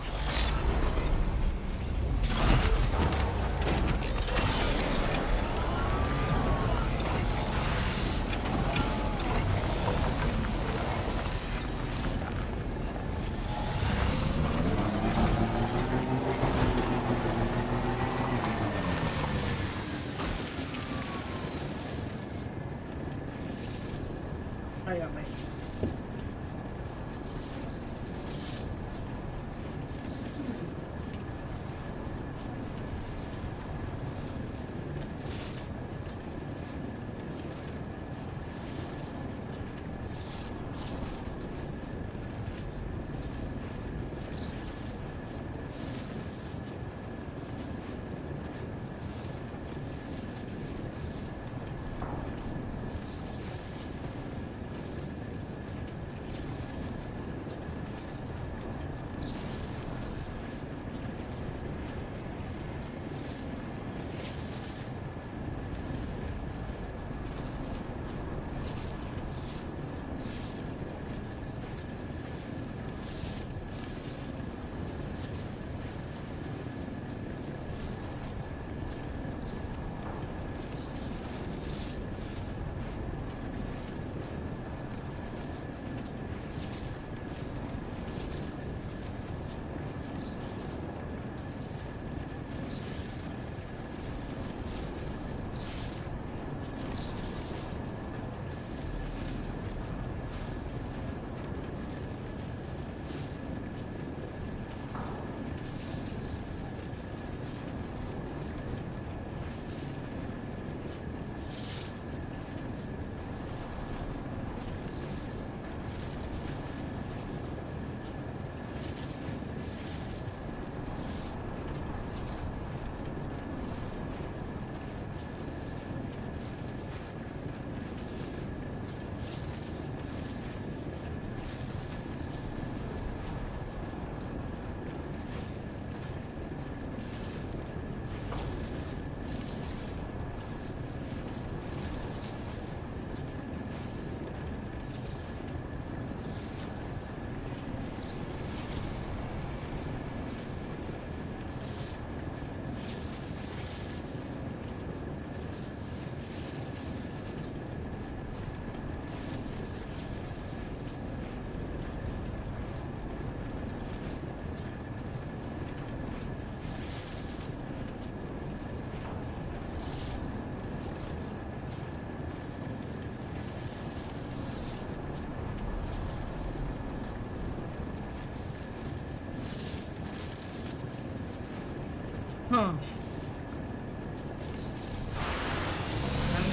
I'm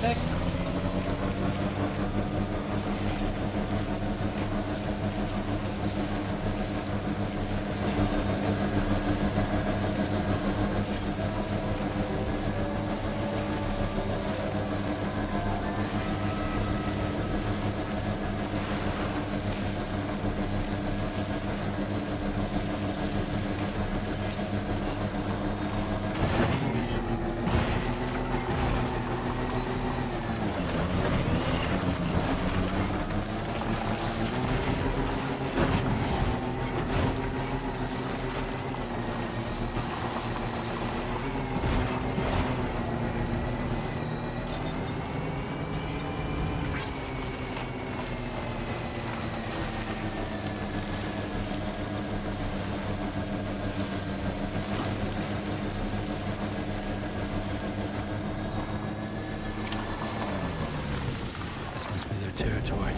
back. Territory.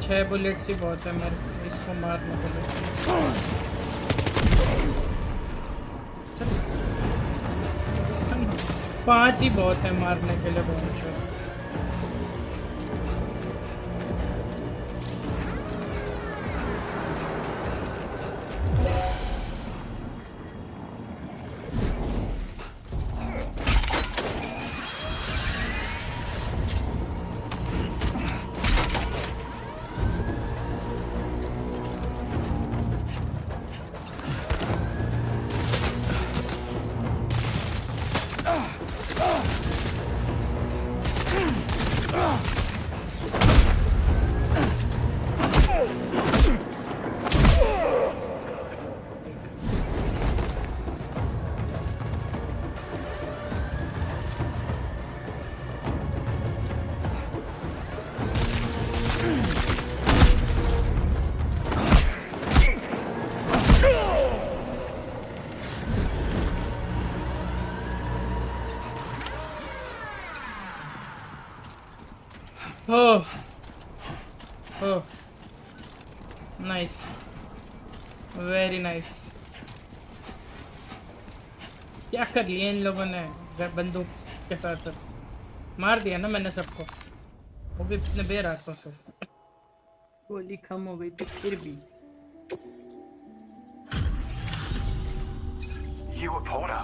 छह bullets ही बहुत है मेरे इसको मारने के लिए। 5 ही बहुत है मारने के लिए बहुत अच्छा। Oh. Oh. Nice. Very nice. क्या कर लिया इन लोगों ने बंदूक के साथ? मार दिया ना मैंने सबको, वो भी कितने बेराकों से। गोली कम हो गई थी फिर भी। You a porter?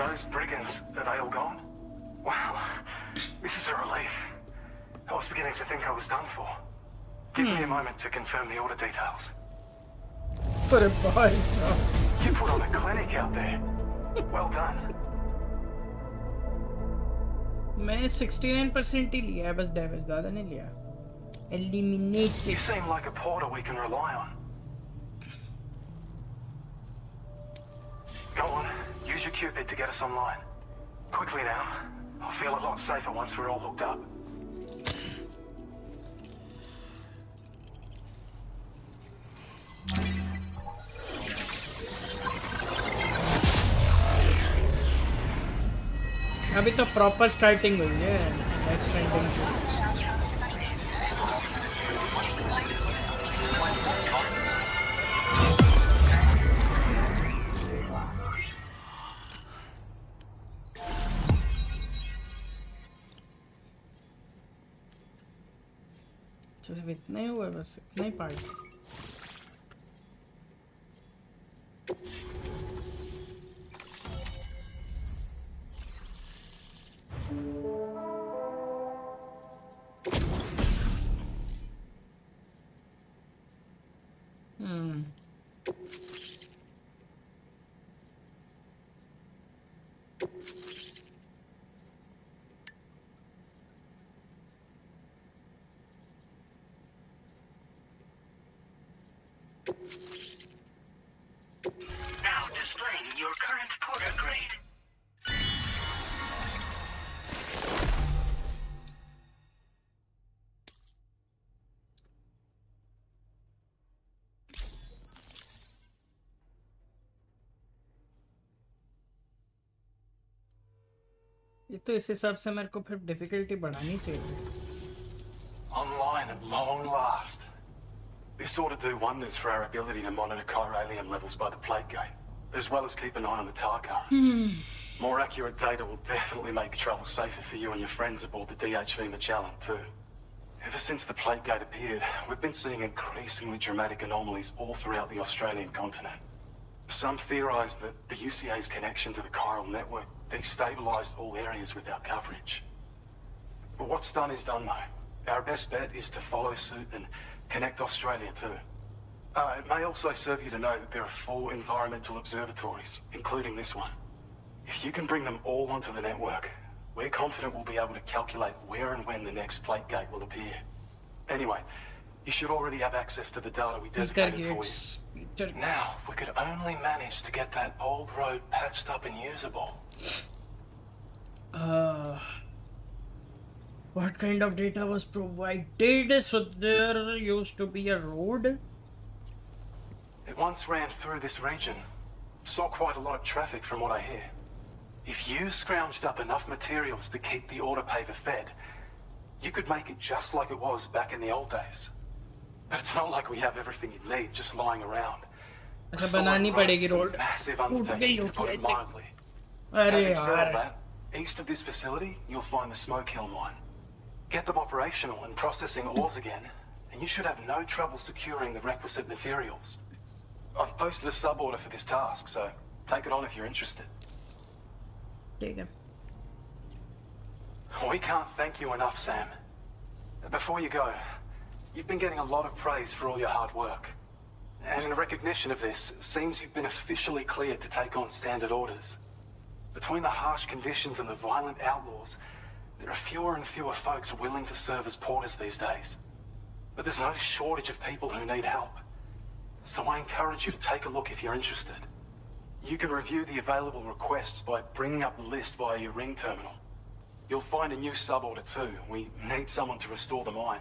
Those brigands, are they all gone? Wow, this is a relief. I was beginning to think I was done for. Give me a moment to confirm the order details. Put it by yourself. You put on a clinic out there. Well done. मैंने 69% ही लिया है बस, damage ज़्यादा नहीं लिया। Eliminate. You seem like a porter we can rely on. Go on, use your Cupid to get us online. Quickly now. I'll feel a lot safer once we're all hooked up. अभी तो proper starting हुई है expanding से। सिर्फ इतना ही हुआ है, बस इतना ही part. Now displaying your current porter grade. ये तो इस हिसाब से मेरे को फिर डिफिकल्टी बढ़ानी चाहिए। Online at long last. This ought to do wonders for our ability to monitor chiralium levels by the plate gate, as well as keep an eye on the tar currents. More accurate data will definitely make travel safer for you and your friends aboard the DHV Magellan too. Ever since the plate gate appeared, we've been seeing increasingly dramatic anomalies all throughout the Australian continent. Some theorize that the UCA's connection to the chiral network destabilized all areas with our coverage. But what's done is done though. Our best bet is to follow suit and connect Australia too. It may also serve you to know that there are 4 environmental observatories, including this one. If you can bring them all onto the network, we're confident we'll be able to calculate where and when the next plate gate will appear. Anyway, you should already have access to the data we designated for you. Now, if we could only manage to get that old road patched up and usable. What kind of data was provided? So there used to be a road? It once ran through this region. Saw quite a lot of traffic from what I hear. If you scrounged up enough materials to keep the autopaver fed, you could make it just like it was back in the old days. But it's not like we have everything you need just lying around. अच्छा बनानी पड़ेगी road. Massive undertaking, to put it mildly. अरे Having said all यार। that, east of this facility, you'll find the Smoke Hill mine. Get them operational and processing ores again, and you should have no trouble securing the requisite materials. I've posted a sub-order for this task, so take it on if you're interested. ठीक है। We can't thank you enough, Sam. Before you go, you've been getting a lot of praise for all your hard work. And in recognition of this, it seems you've been officially cleared to take on standard orders. Between the harsh conditions and the violent outlaws, there are fewer and fewer folks willing to serve as porters these days. But there's no shortage of people who need help. So I encourage you to take a look if you're interested. You can review the available requests by bringing up the list via your ring terminal. You'll find a new sub-order too. We need someone to restore the mine.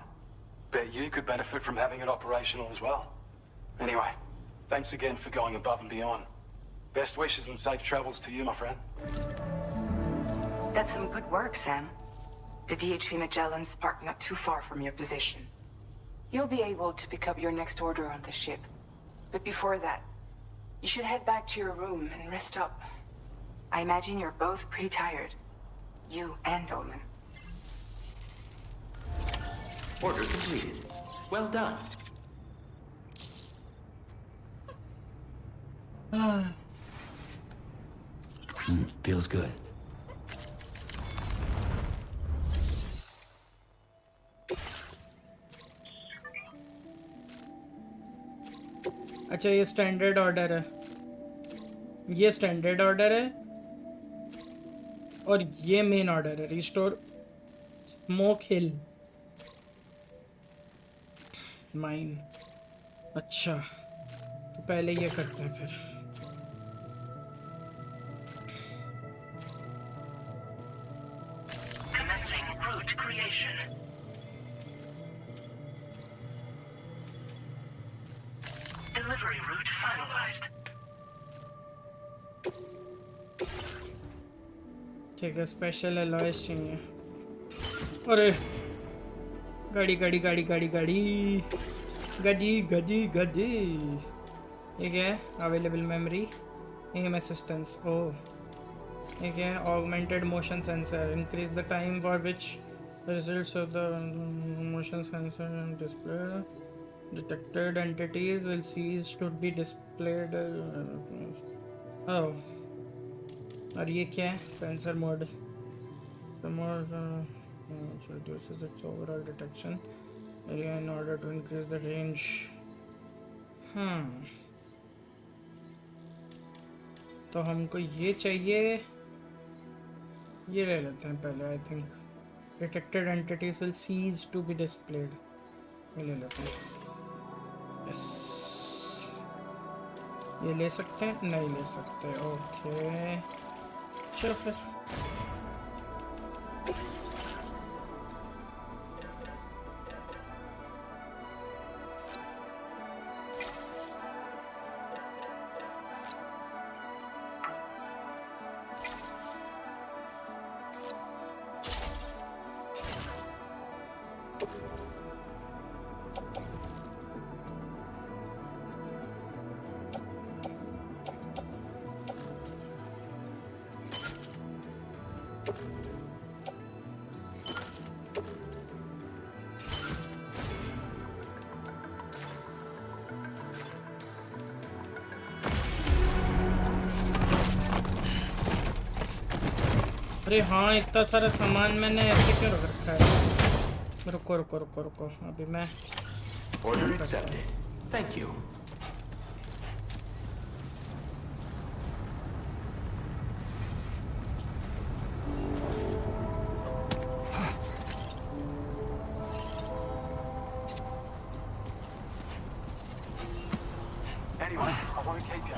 Bet you could benefit from having it operational as well. Anyway, thanks again for going above and beyond. Best wishes and safe travels to you, my friend. That's some good work, Sam. The DHV Magellan's parked not too far from your position. You'll be able to pick up your next order on the ship. But before that, you should head back to your room and rest up. I imagine you're both pretty tired. You and Dolman. Order completed. Well done. Feels good. अच्छा ये standard order है, ये standard order है और ये main order है। Restore smoke हिल mine. अच्छा तो पहले ये करते हैं फिर। Commencing route creation. Delivery route finalized. ठीक है, स्पेशल अलॉयस चाहिए। अरे गाड़ी गाड़ी गाड़ी गाड़ी गाड़ी गाड़ी गाड़ी गाड़ी। ये क्या है? Available memory, M assistance. Oh ये क्या है? Augmented motion sensor, increase the time for which results of the motion sensor display detected entities will cease to be displayed. Oh, और ये क्या है? Sensor mode. The more reduces its overall detection area in order to increase the range. तो हमको ये चाहिए, ये ले लेते हैं पहले। I think detected entities will cease to be displayed. ये ले लेते हैं। Yes. ये ले सकते हैं? नहीं ले सकते। ओके चलो फिर। अरे हाँ, इतना सारा सामान मैंने ऐसे क्यों रख रखा है? रुको रुको रुको रुको, अभी मैं Order accepted. Thank you. Anyway, I won't keep you.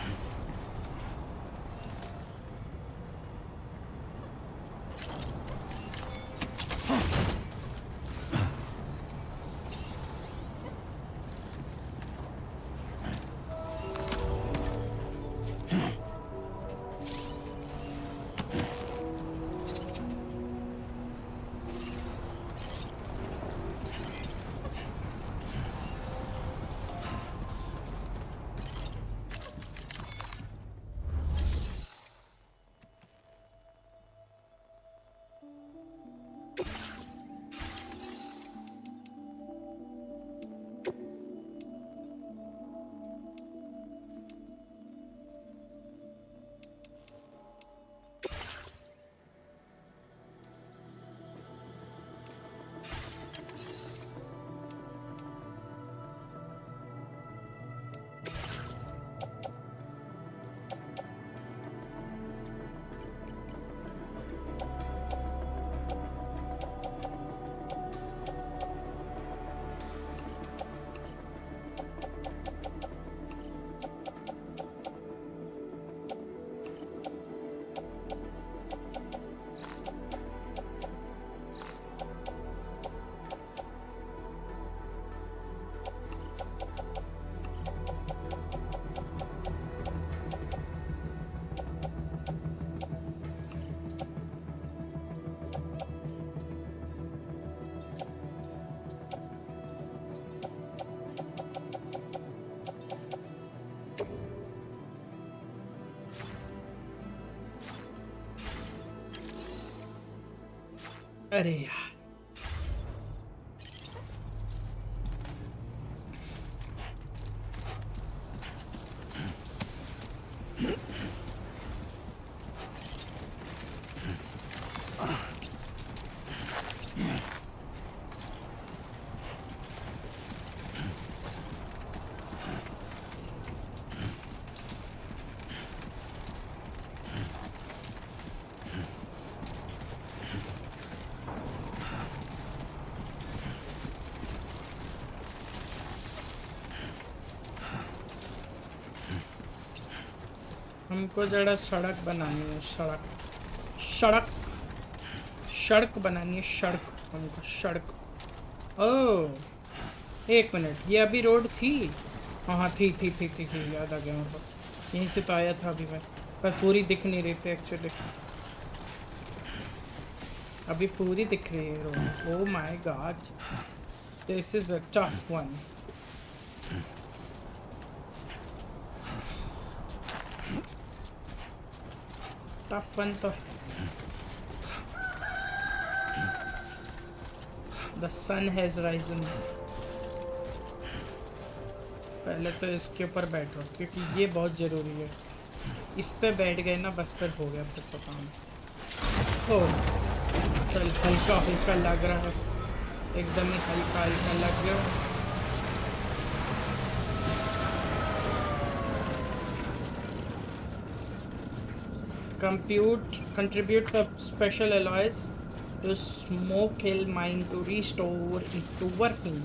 अरे यार हमको जरा सड़क बनानी है, सड़क सड़क सड़क बनानी है, सड़क हमको सड़क। ओह एक मिनट, ये अभी रोड थी? हाँ थी याद आ गया हमको। यहीं से तो आया था अभी मैं, पर पूरी दिख नहीं रही थी एक्चुअली। अभी पूरी दिख रही है road. Oh my God, this is a tough one. Tough one तो द सन हैज राइजन। पहले तो इसके ऊपर बैठो क्योंकि ये बहुत ज़रूरी है। इस पे बैठ गए ना बस, फिर हो गया फिर तो काम। ओह चल, हल्का हल्का लग रहा है, एकदम ही हल्का हल्का लग गया। Contribute a special alloys to smoke hill mine to restore it to working.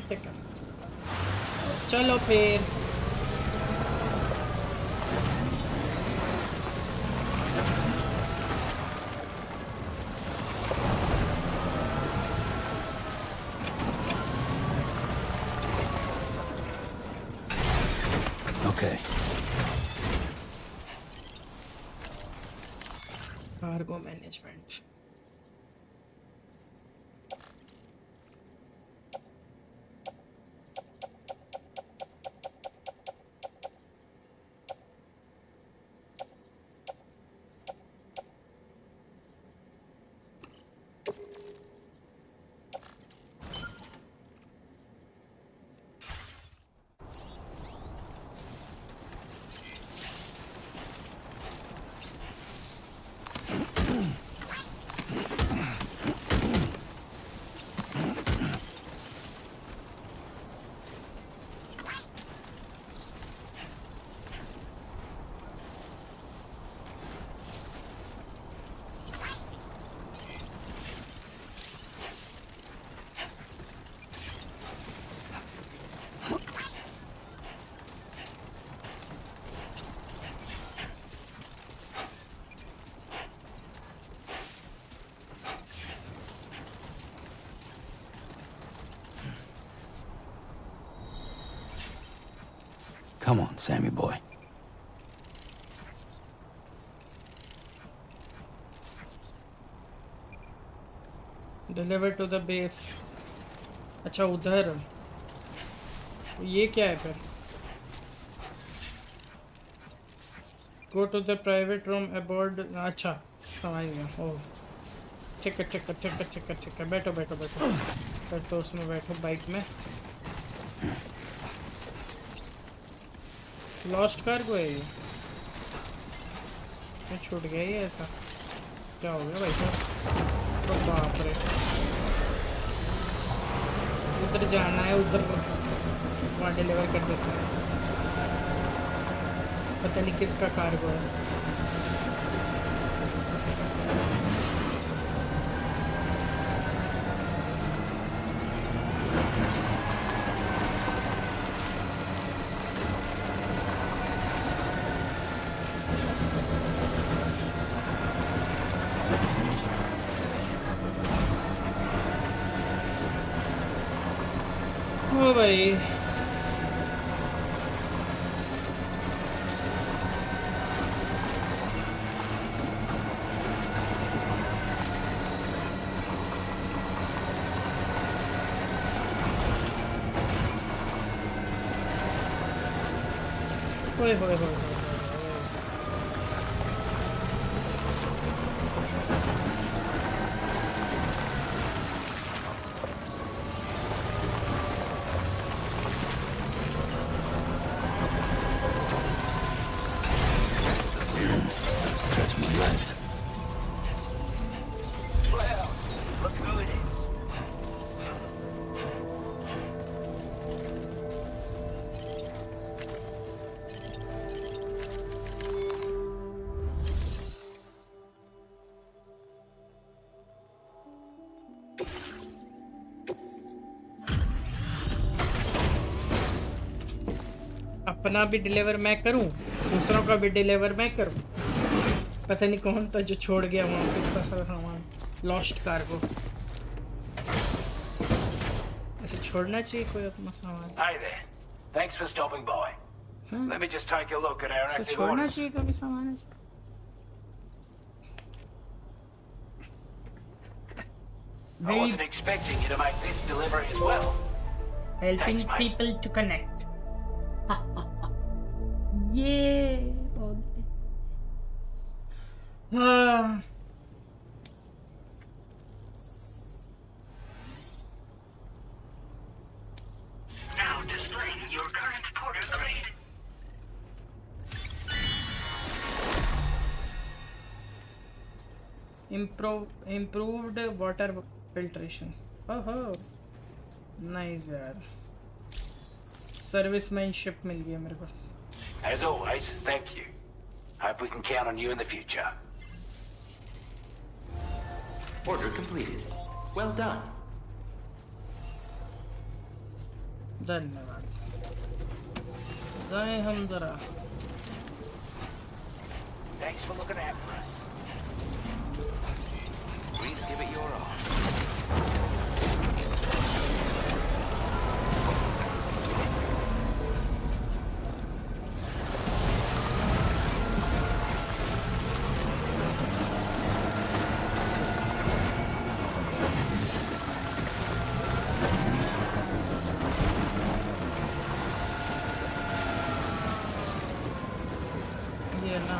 ठीक है, चलो फिर। Okay. Cargo management. Come on, Sammy boy. Deliver to the base. अच्छा उधर ये क्या है फिर? Go to the private room aboard. अच्छा समझ गया। ओह ठीक है, बैठो उसमें, बैठो बाइक में। लॉस्ट कार्गो है ये छूट गया ये, ऐसा क्या हो गया भाई साहब? तो बाप रे, उधर जाना है, उधर वहाँ डिलीवर कर देता है। पता नहीं किसका कार्गो है। ओ भाई होए अपना भी डिलीवर मैं करूं, दूसरों का भी डिलीवर मैं करूं। पता नहीं कौन था जो छोड़ गया वहाँ पे इतना सारा सामान, लॉस्ट कार्गो। ऐसे छोड़ना चाहिए कोई अपना सामान। Hey there. Thanks for stopping by. Let me just take a look at our ऐसे active छोड़ना orders. चाहिए कभी सामान ऐसे। I wasn't expecting you to make this delivery as well. Helping Thanks, mate. people to connect. ये बोलते। Now displaying your current porter grade. Improved water filtration. Oh, nice यार। सर्विसमैनशिप मिल गया मेरे को। As always, thank you. Hope we can count on you in the future. Order completed. Well done. धन्यवाद। जाए हम जरा। Thanks for looking after us. Please give it your all. ये ना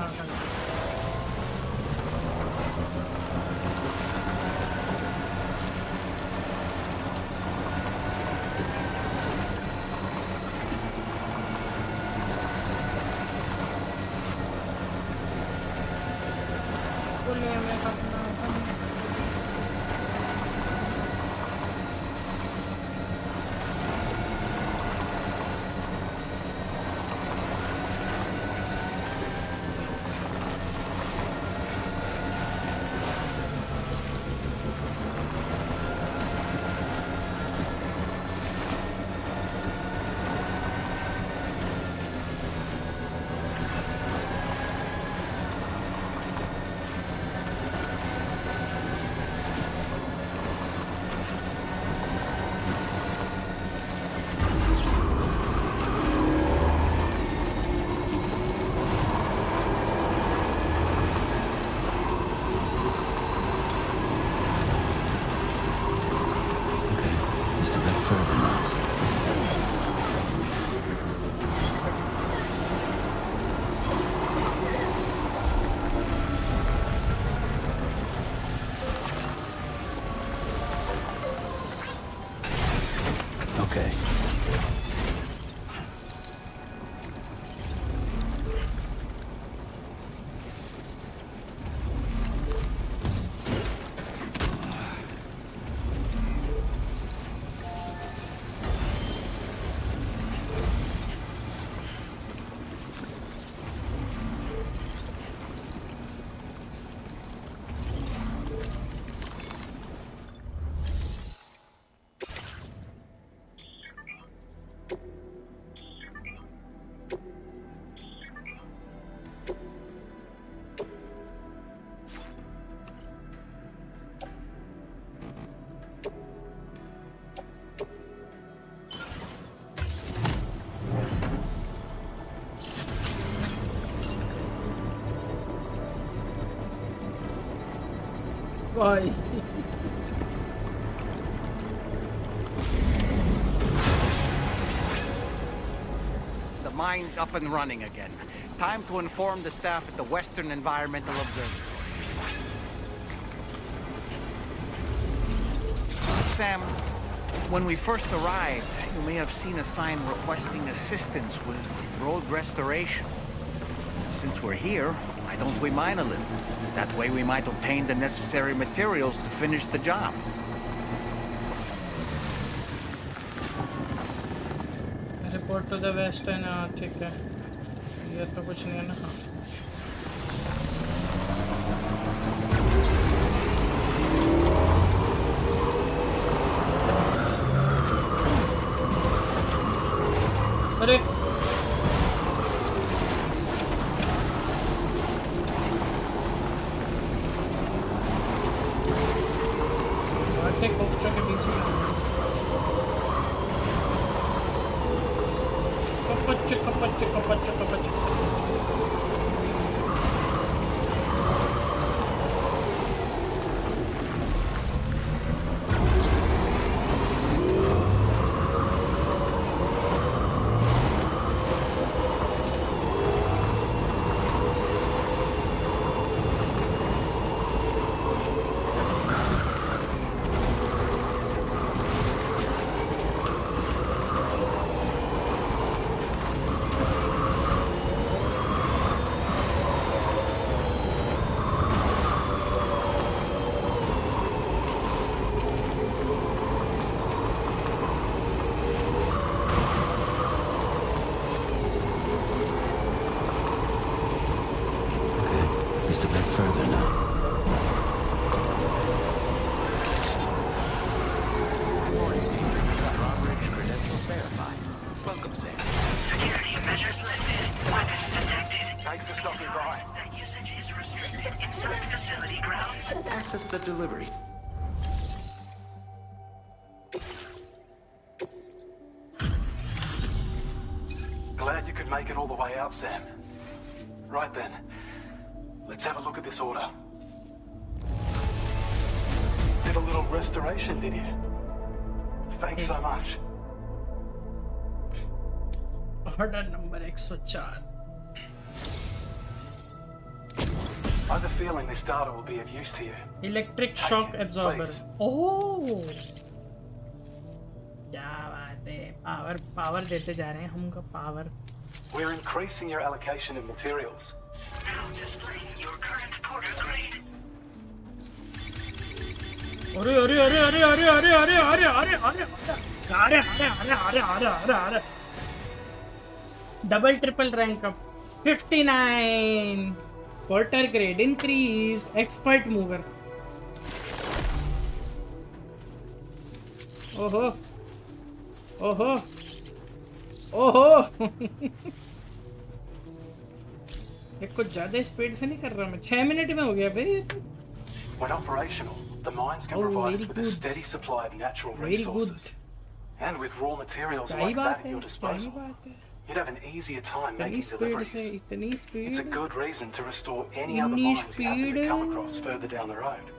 Okay. Why? The mine's up and running again. Time to inform the staff at the Western Environmental Observatory. Sam, when we first arrived, you may have seen a sign requesting assistance with road restoration. Since we're here, why don't we mine a little? That way we might obtain the necessary materials to finish the job. Report to the Western, ठीक है। ये तो कुछ नहीं है ना। अरे Just a bit further now. Welcome, Sam. Security measures lifted. Weapons detected. Thanks for stopping by. That usage is restricted inside facility grounds. Access the delivery. Glad you could make it all the way out, Sam. Right then, let's have a look at this order. Did a little restoration, did you? Thanks so much. Order number 104. I have a feeling this data will be of use to you. Electric shock absorber. please. Oh, क्या बात है, power देते जा रहे हैं हमको power. We're increasing your allocation of materials. Now displaying your current porter grade. अरे अरे अरे अरे अरे अरे अरे अरे अरे अरे अरे अरे अरे अरे अरे double triple rank up 59 porter grade increased expert mover. ओहो ओहो ओहो ये कुछ ज्यादा स्पीड से नहीं कर रहा मैं 6 मिनट में हो गया भाई ये तो. When operational, the mines can provide us with a steady supply of natural resources. And with raw materials like that at your disposal, you'd have an easier time making deliveries. It's a good reason to restore any other mines you happen to come across further down the road.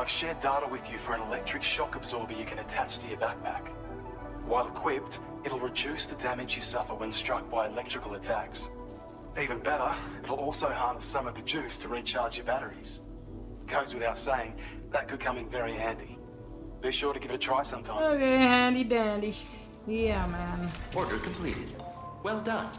I've shared data with you for an electric shock absorber you can attach to your backpack. While equipped, it'll reduce the damage you suffer when struck by electrical attacks. Even better, it'll also harness some of the juice to recharge your batteries. Goes without saying, that could come in very handy. Be sure to give it a try sometime. Okay, handy dandy. Yeah, man. Order completed. Well done.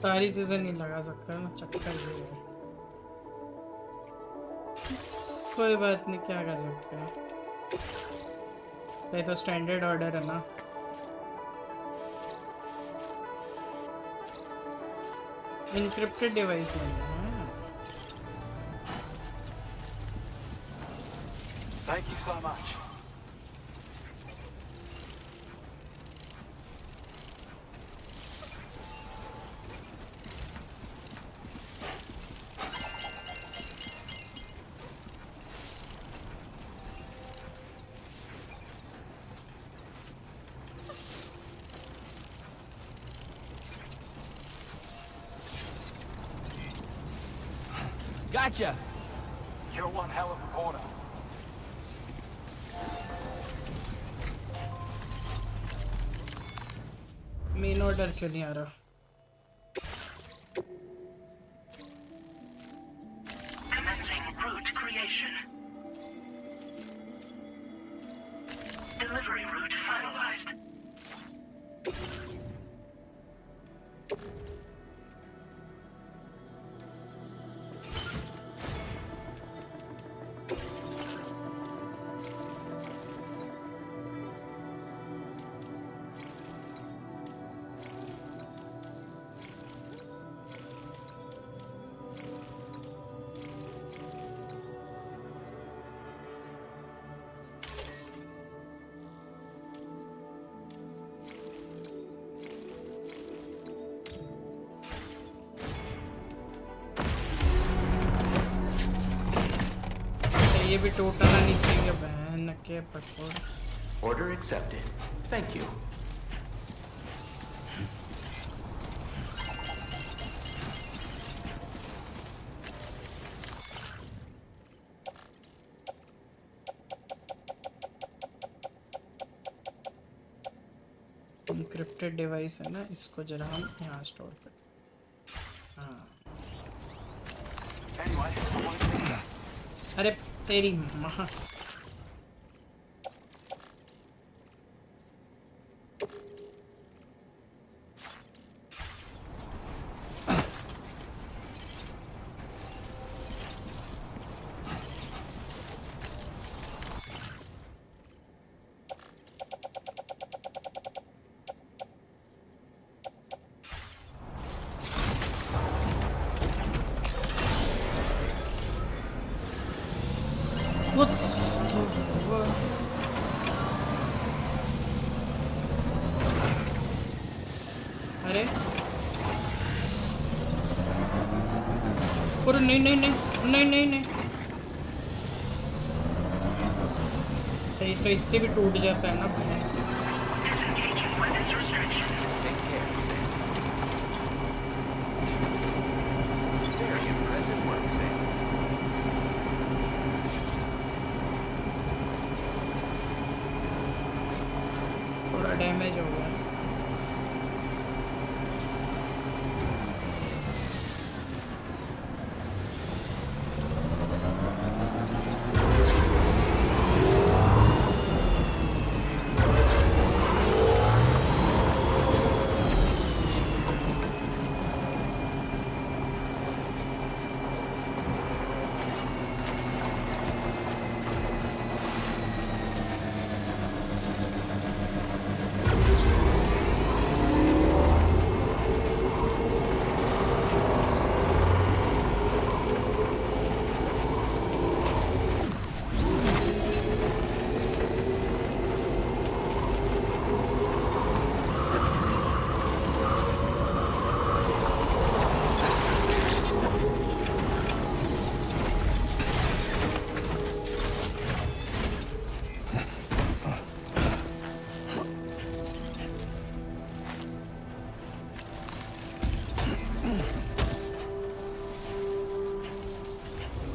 सारी चीजें नहीं लगा सकता ना, चक्कर ये है। कोई बात नहीं, क्या कर सकते हैं, ये तो स्टैंडर्ड ऑर्डर है ना। इनक्रिप्टेड डिवाइस नहीं है। Thank you so much. Gotcha. You're one hell of a porter. Main order क्यों नहीं आ रहा? Commencing route creation. Delivery route finalized. ये भी टोटल नहीं चाहिए बहन के पटोर। Order accepted. Thank you. Encrypted device है ना, इसको जरा हम यहाँ स्टोर कर। हाँ अरे तेरी माँ, अरे और नहीं नहीं नहीं नहीं नहीं नहीं, तो इससे भी टूट जाता है ना। थोड़ा डैमेज हो गया।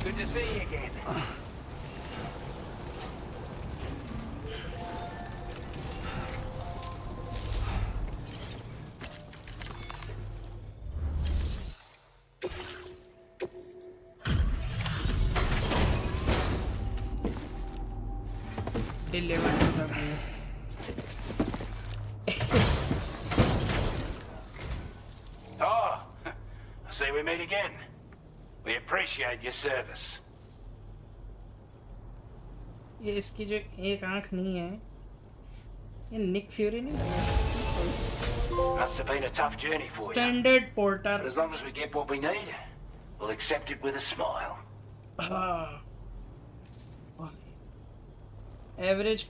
Good to see you again. delivered to the base. Oh, I see we meet again. We appreciate your service. ये इसकी जो एक आंख नहीं है, ये निक फ्यूरी नहीं है? Must have been a tough journey for you. Standard porter. But as long as we get what we need, we'll accept it with a smile. Average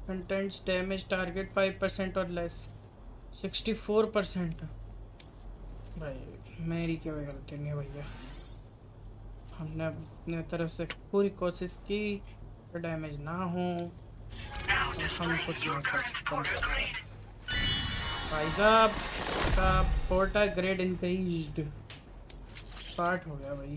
contents damage target 5% or less. 64%. भाई मेरी क्या गलती नहीं भैया, हमने अपने तरफ से पूरी कोशिश की डैमेज ना हो, हम कुछ नहीं कर सकते। भाई साहब पोर्टर ग्रेड इंक्रीज्ड 60 हो गया भाई।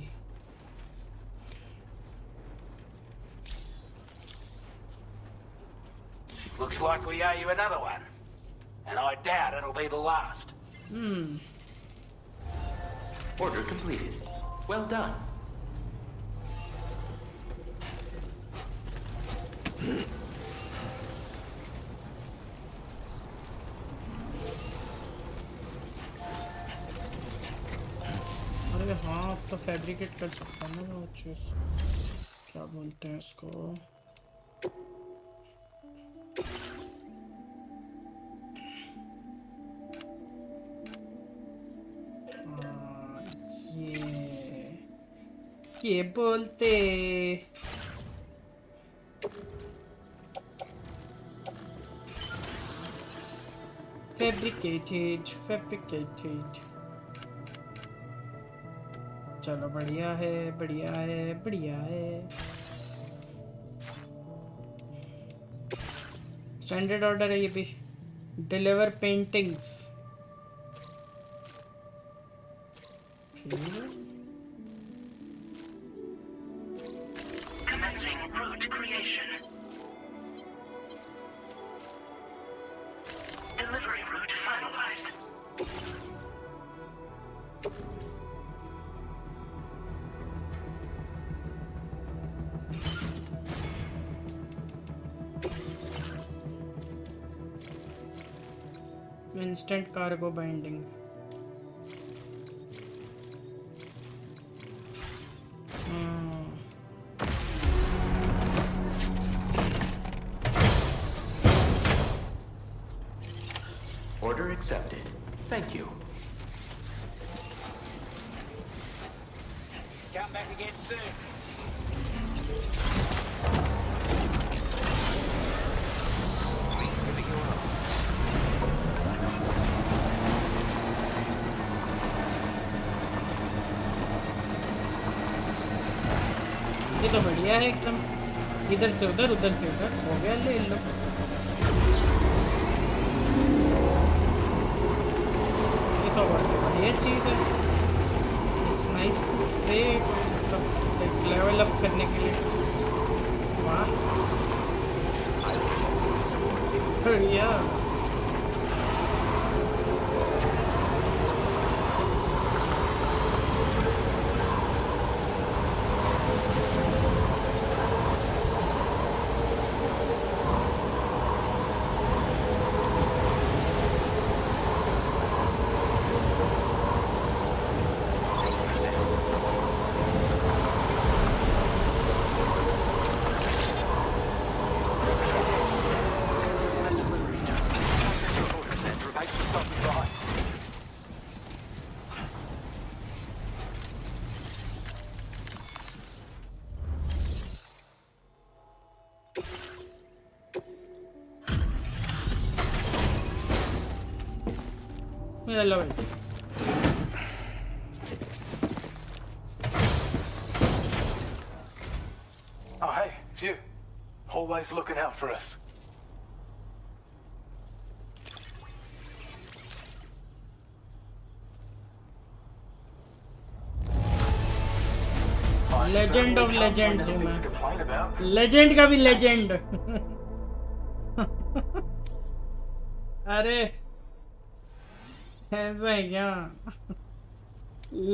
Looks like we owe you another one, and I doubt it'll be the last. Order completed. Well done. अरे हाँ, अब तो फैब्रिकेट कर सकता हूँ ना वो चीज़, क्या बोलते हैं इसको, ये बोलते फैब्रिकेटेड। चलो बढ़िया है बढ़िया है बढ़िया है। स्टैंडर्ड ऑर्डर है ये भी। Deliver paintings. Commencing route creation. Delivery route finalized. Instant cargo binding. Order accepted. Thank you. Come back again soon. ये तो बढ़िया है एकदम, इधर से उधर उधर से उधर हो गया। ले लो, ये तो बढ़िया चीज़ है। इट्स नाइस लेवल अप करने के लिए। वाह बढ़िया। I love it. Oh, hey, it's you. Always looking out for us. Legend of legends हूँ मैं। Legend का भी legend। अरे ऐसा है क्या?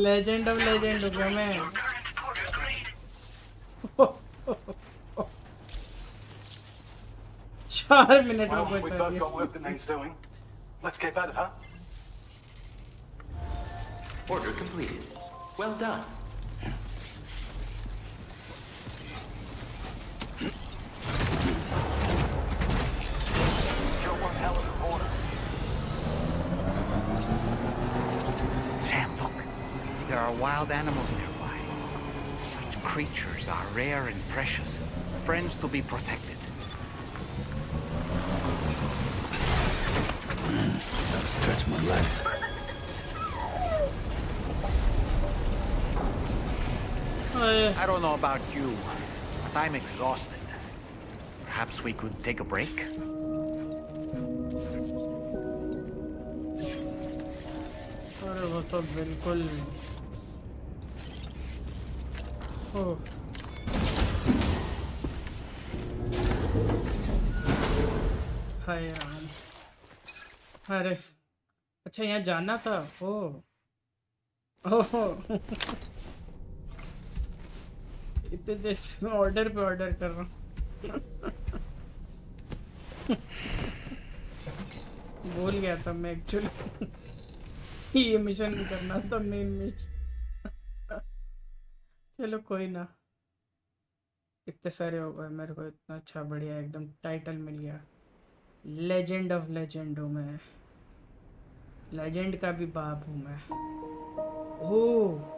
Legend of legend हूँ क्या मैं? 4 मिनट में Well, we've पहुंचा both दिया। got work that needs doing. Let's get better, huh? Order completed. Well done. Sure one hell of a order. Sam, look. There are wild animals nearby. Such creatures are rare and precious. Friends to be protected. Gotta stretch my legs. I don't know about you, but I'm exhausted. Perhaps we could take a break? अरे वो तो बिल्कुल ओह हाय राम अरे अच्छा यहाँ जाना था ओह ओह इतने जैसे मैं ऑर्डर पे ऑर्डर कर रहा हूँ भूल गया था मैं एक्चुअली ये मिशन नहीं करना था मेन मिशन चलो कोई ना इतने सारे हो गए मेरे को इतना अच्छा बढ़िया एकदम टाइटल मिल गया लेजेंड ऑफ लेजेंड हूँ मैं लेजेंड का भी बाप हूँ मैं ओह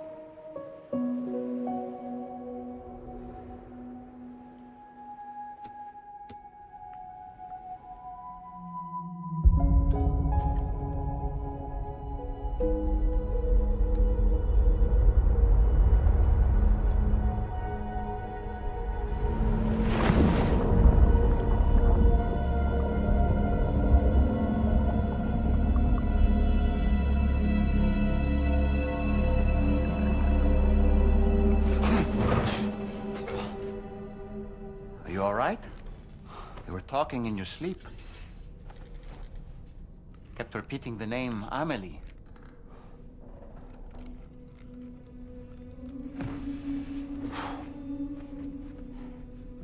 Talking in your sleep. Kept repeating the name Amelie.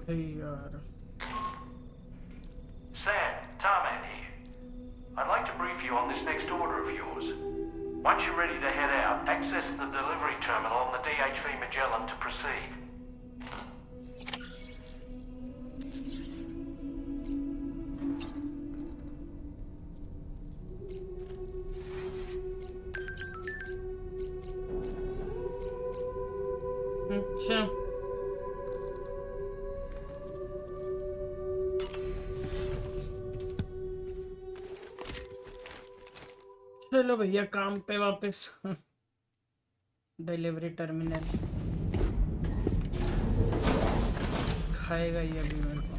Hey, Sam, Tarman here. I'd like to brief you on this next order of yours. Once you're ready to head out, access the delivery terminal on the DHV Magellan to proceed. अच्छा चलो भैया काम पे वापस delivery terminal खाएगा ये अभी मेरे को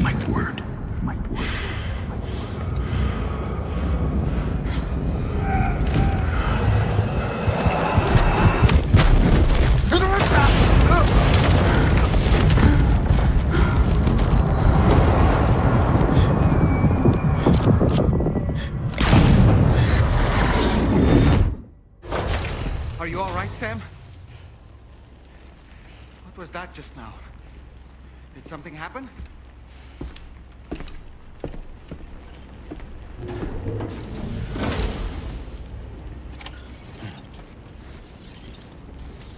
My word. Are you all right, Sam? What was that just now? Did something happen?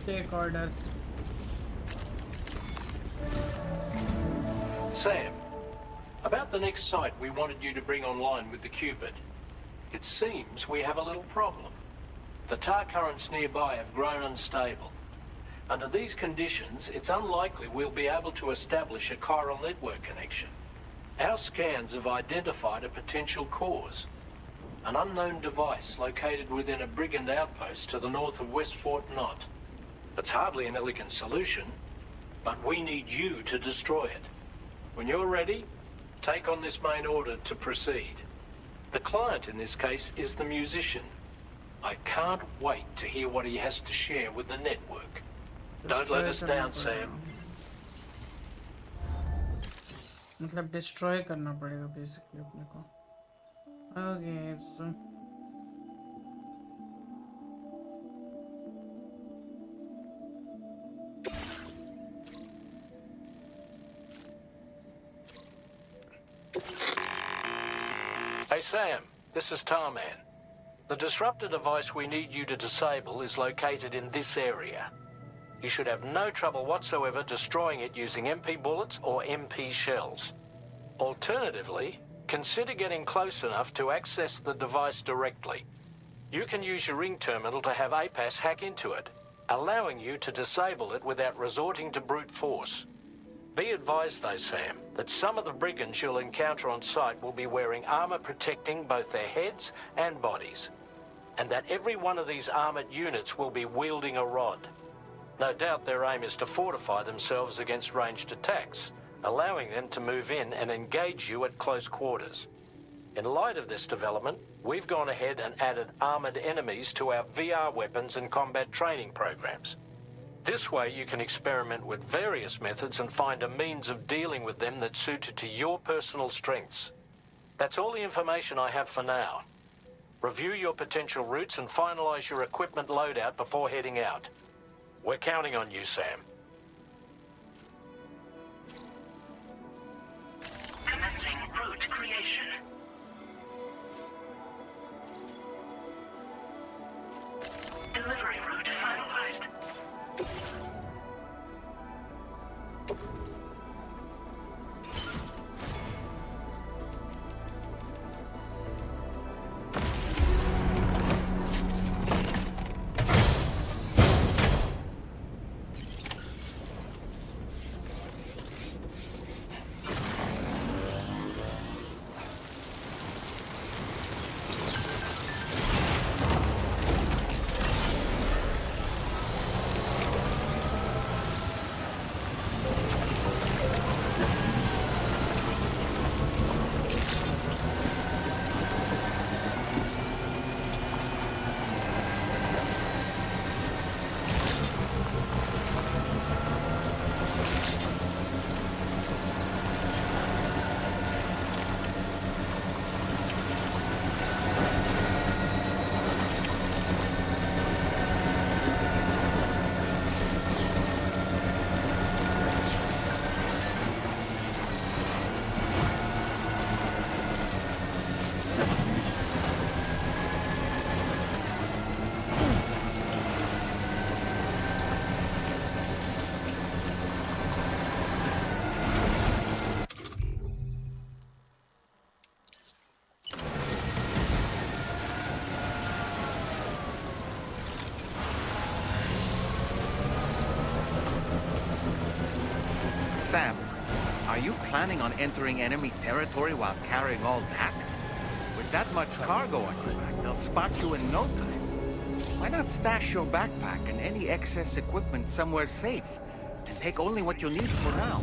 Take order. Sam, about the next site we wanted you to bring online with the Cupid. It seems we have a little problem. The tar currents nearby have grown unstable. Under these conditions, it's unlikely we'll be able to establish a chiral network connection. Our scans have identified a potential cause. An unknown device located within a brigand outpost to the north of West Fort Knot. It's hardly an elegant solution, but we need you to destroy it. When you're ready, take on this main order to proceed. The client in this case is the musician. I can't wait to hear what he has to share with the network. Don't let us down, Sam. मतलब destroy करना पड़ेगा basically अपने को okay so Sam, this is Tarman. The disruptor device we need you to disable is located in this area. You should have no trouble whatsoever destroying it using MP bullets or MP shells. Alternatively, consider getting close enough to access the device directly. You can use your ring terminal to have APAS hack into it, allowing you to disable it without resorting to brute force. Be advised though, Sam, that some of the brigands you'll encounter on site will be wearing armor protecting both their heads and bodies, and that every one of these armored units will be wielding a rod. No doubt their aim is to fortify themselves against ranged attacks, allowing them to move in and engage you at close quarters. In light of this development, we've gone ahead and added armored enemies to our VR weapons and combat training programs. This way you can experiment with various methods and find a means of dealing with them that's suited to your personal strengths. That's all the information I have for now. Review your potential routes and finalize your equipment loadout before heading out. We're counting on you, Sam. Commencing route creation. Delivery route finalized. Sam, are you planning on entering enemy territory while carrying all that? With that much cargo on your back, they'll spot you in no time. Why not stash your backpack and any excess equipment somewhere safe, and take only what you need for now?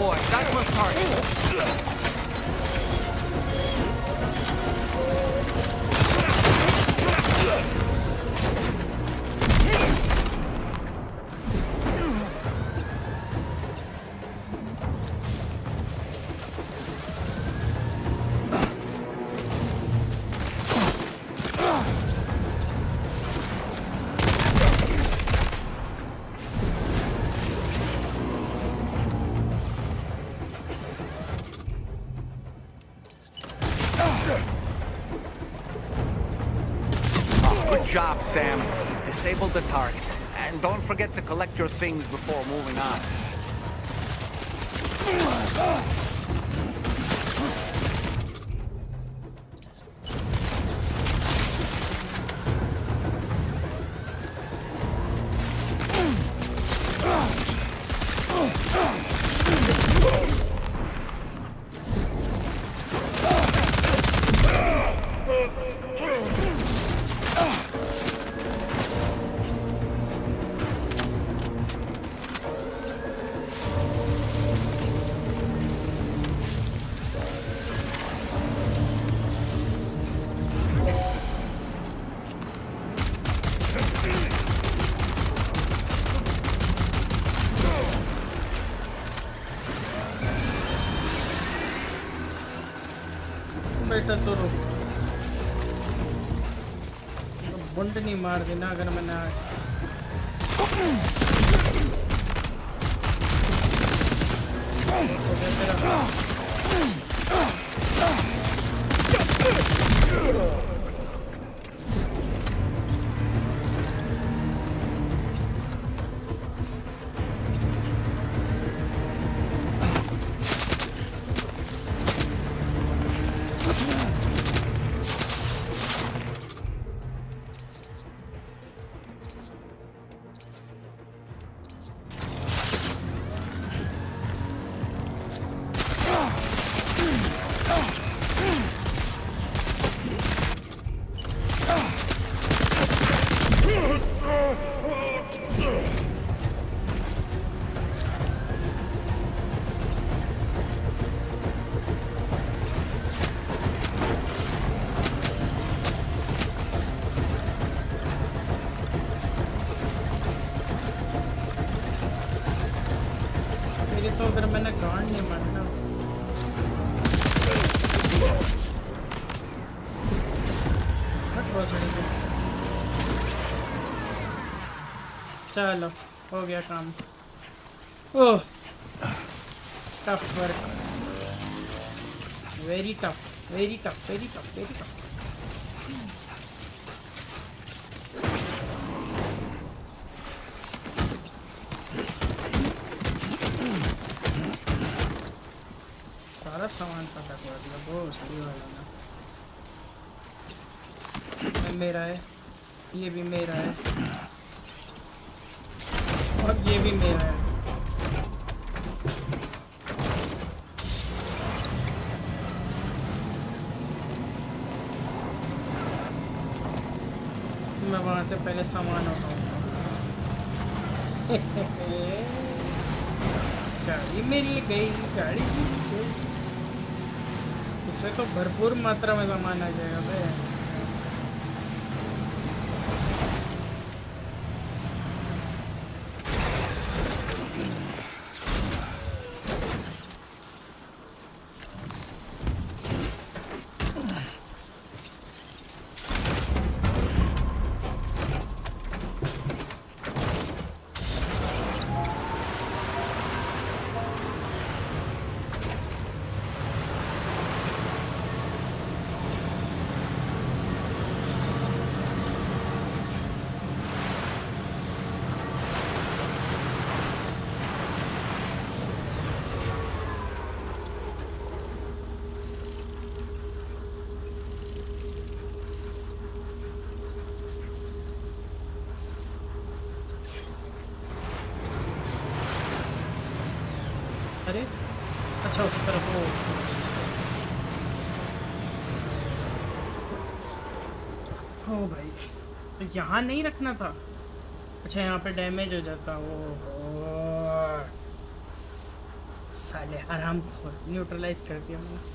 boy. That was target. Good job, Sam. Disable the target. And don't forget to collect your things before moving on. बेटा तो रुक, बुंड नहीं मार देना अगर मैंने आज चलो हो गया काम। Oh tough work, very tough, very tough, very tough, very tough. सारा सामान पता कर दिया वो सही वाला ना, मेरा है, ये भी मेरा है और ये भी मेरा है। मैं वहां से पहले सामान उठाऊंगा। गाड़ी मेरी गई, गाड़ी गई। इसमें तो भरपूर मात्रा में सामान आ जाएगा भाई। अरे अच्छा उस तरफ वो हो भाई, तो यहाँ नहीं रखना था। अच्छा यहाँ पे डैमेज हो जाता। वो साले आराम खोर न्यूट्रलाइज कर दिया मैंने।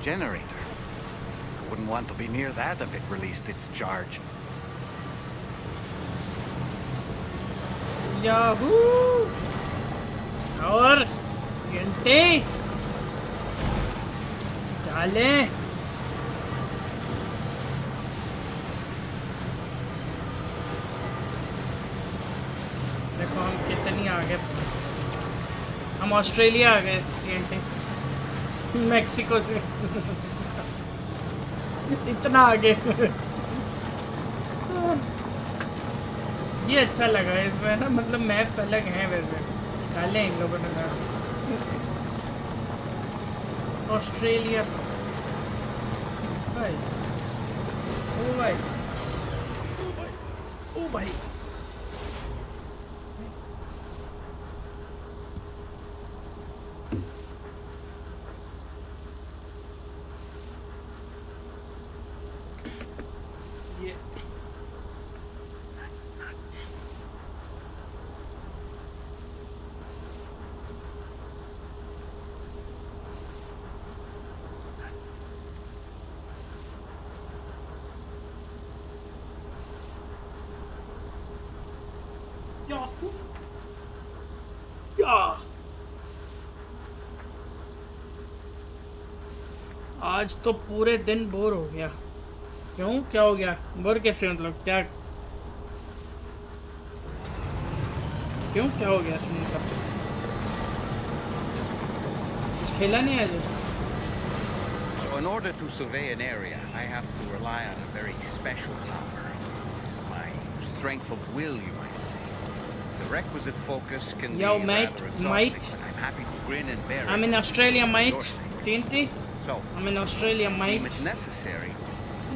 Generator. I wouldn't want to be near that if it released its charge. Yahoo और घंटे डाले देखो हम कितनी आगे, हम ऑस्ट्रेलिया आ गए घंटे मैक्सिको से इतना आगे। ये अच्छा लगा इसमें ना, मतलब मैप्स अलग हैं वैसे डाले इन लोगों ने मैप्स। ऑस्ट्रेलिया भाई, ओ भाई, ओ भाई, आज तो पूरे दिन बोर हो गया। क्यों, क्या हो गया? बोर कैसे, मतलब क्या, क्यों, क्या हो गया? कुछ खेला नहीं आज? So in order to survey an area, I have to rely on a very special power. My strength of will, you might say. The requisite focus can be rather exhausting, but I'm happy to grin and bear it. I'm in Australia, mate. TNT? So, I'm in Australia, mate. Deem it necessary,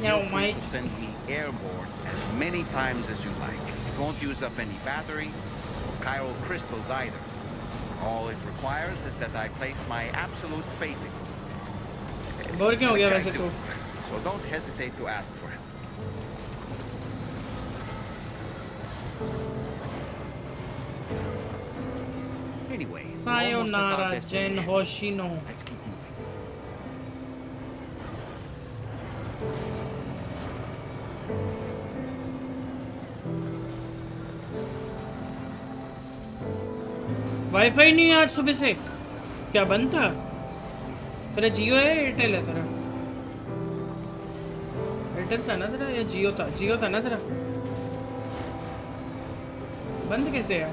Yeah, feel free mate. to send me airborne as many times as you like. It won't use up any battery or chiral crystals either. All it requires is that I place my absolute faith in you. Bore क्यों हो गया Which I वैसे do. तू? So don't hesitate to ask for help. Anyway, we're almost at our Sayonara, destination. Jen Hoshino. Let's keep moving. Wifi नहीं है आज सुबह से, क्या बंद था? तेरा जियो है एयरटेल है तेरा? एयरटेल था ना तेरा या जियो था? जियो था ना तेरा? बंद कैसे है?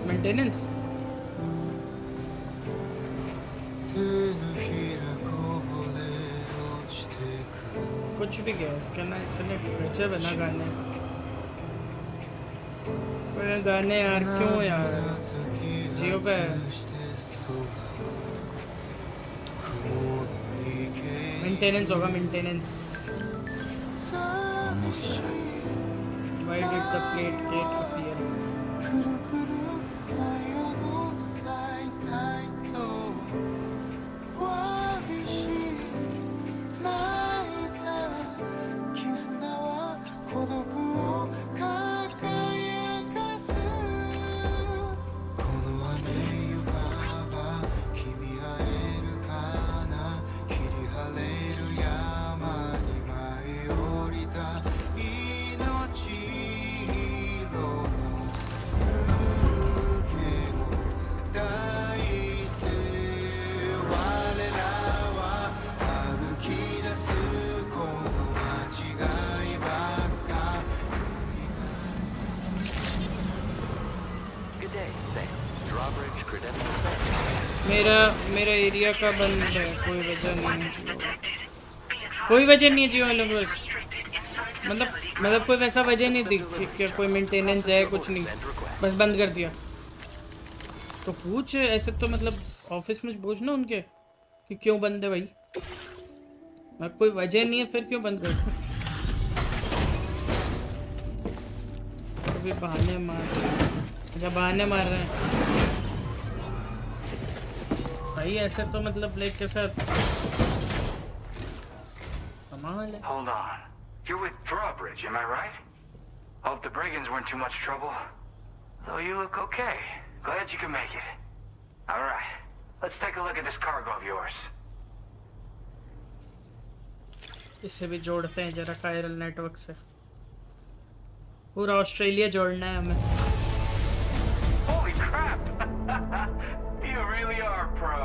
मेंटेनेंस? कुछ भी गैस करना बच्चे बना गाने, गाने यार क्यों यार? जियो पे मेंटेनेंस होगा, maintenance. Why did the plate gate appear? मेरा एरिया का बंद है, कोई वजह नहीं है, कोई वजह नहीं है जियो वालों को, मतलब कोई वैसा वजह नहीं थी कि कोई मेंटेनेंस है, कुछ नहीं, बस बंद कर दिया। तो पूछ ऐसे, तो मतलब ऑफिस में पूछ ना उनके कि क्यों बंद है भाई, कोई वजह नहीं है फिर क्यों बंद कर दो? अभी बहाने मार रहे हैं, अच्छा बहाने मार रहे हैं भाई, ऐसे तो मतलब लाइक कैसा कमाल है। Hold on. You're with Drawbridge, am I right? Hope the brigands weren't too much trouble. Though you look okay. Glad you can make it. All right. Let's take a look at this cargo of yours. इसे भी जोड़ते हैं जरा chiral network से। पूरा Australia जोड़ना है हमें। Holy crap! You really are pro.